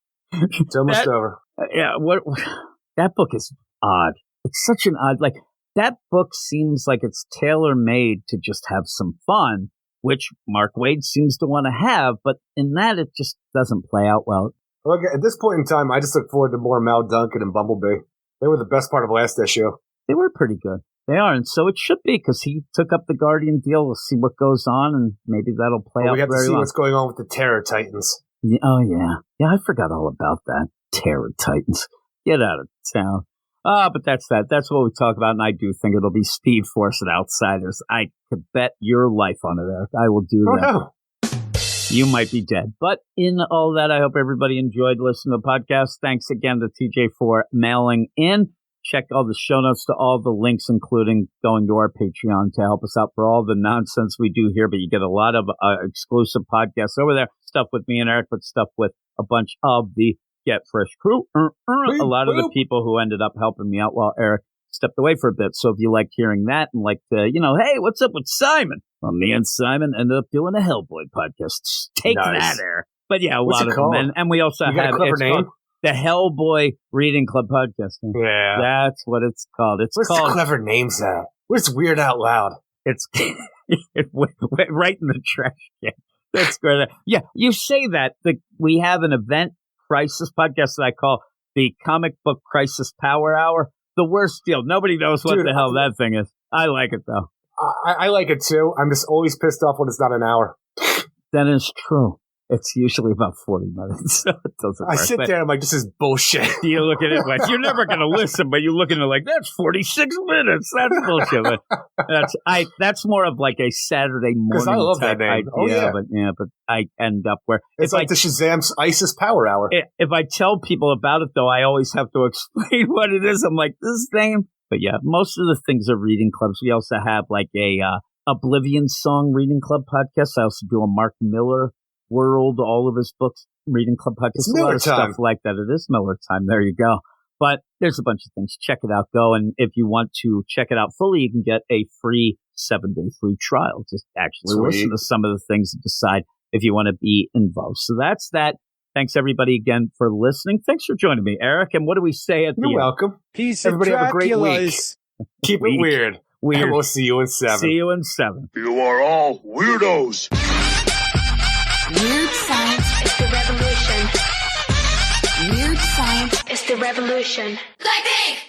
It's almost over. Yeah, that book is odd. It's such an odd, that book seems like it's tailor-made to just have some fun, which Mark Waid seems to want to have, but in that it just doesn't play out well. Look, at this point in time, I just look forward to more Mal Duncan and Bumblebee. They were the best part of last issue. They were pretty good. They are, and so it should be, because he took up the Guardian deal. We'll see what goes on, and maybe that'll play out very well. We have to see what's going on with the Terror Titans. Yeah, oh, yeah. Yeah, I forgot all about that. Terror Titans. Get out of town. But that's that. That's what we talk about, and I do think it'll be Speed Force and Outsiders. I could bet your life on it, Eric. I will do that. No. You might be dead. But in all that, I hope everybody enjoyed listening to the podcast. Thanks again to TJ for mailing in. Check all the show notes to all the links, including going to our Patreon to help us out for all the nonsense we do here. But you get a lot of exclusive podcasts over there. Stuff with me and Eric, but stuff with a bunch of the Get Fresh crew. A lot of the people who ended up helping me out while Eric stepped away for a bit. So if you like hearing that and like the, hey, what's up with Simon? Well, me and Simon ended up doing a Hellboy podcast. Take that, Eric. But yeah, a lot of them. And we also have a clever name? The Hellboy Reading Club podcast. Yeah. That's what it's called. Where's the clever names at? Where's Weird Out Loud? It's right in the trash can. That's great. Yeah, you say that. We have an event crisis podcast that I call the Comic Book Crisis Power Hour. The worst deal. Nobody knows what the hell that thing is. I like it, though. I like it, too. I'm just always pissed off when it's not an hour. That is true. It's usually about 40 minutes, so it doesn't work. I sit there and I'm like, this is bullshit. You look at it like, you're never going to listen, but you look at it like, that's 46 minutes. That's bullshit. But that's more of like a Saturday morning I love type that name. idea. But I end up where... It's like the Shazam's ISIS Power Hour. If I tell people about it, though, I always have to explain what it is. I'm like, this name... But yeah, most of the things are reading clubs. We also have like a Oblivion Song Reading Club podcast. I also do a Mark Miller World, all of his books, Reading Club podcast. It's a lot Miller of time. Stuff like that. It is Miller time. There you go. But there's a bunch of things. Check it out. Go. And if you want to check it out fully, you can get a free 7-day free trial. Just actually listen to some of the things and decide if you want to be involved. So that's that. Thanks, everybody, again, for listening. Thanks for joining me, Eric. And what do we say at the end? You're welcome. Everybody have a great week. Keep it weird. And we'll see you in 7. See you in 7. You are all weirdos. Weird science is the revolution. Weird science is the revolution. Lightning!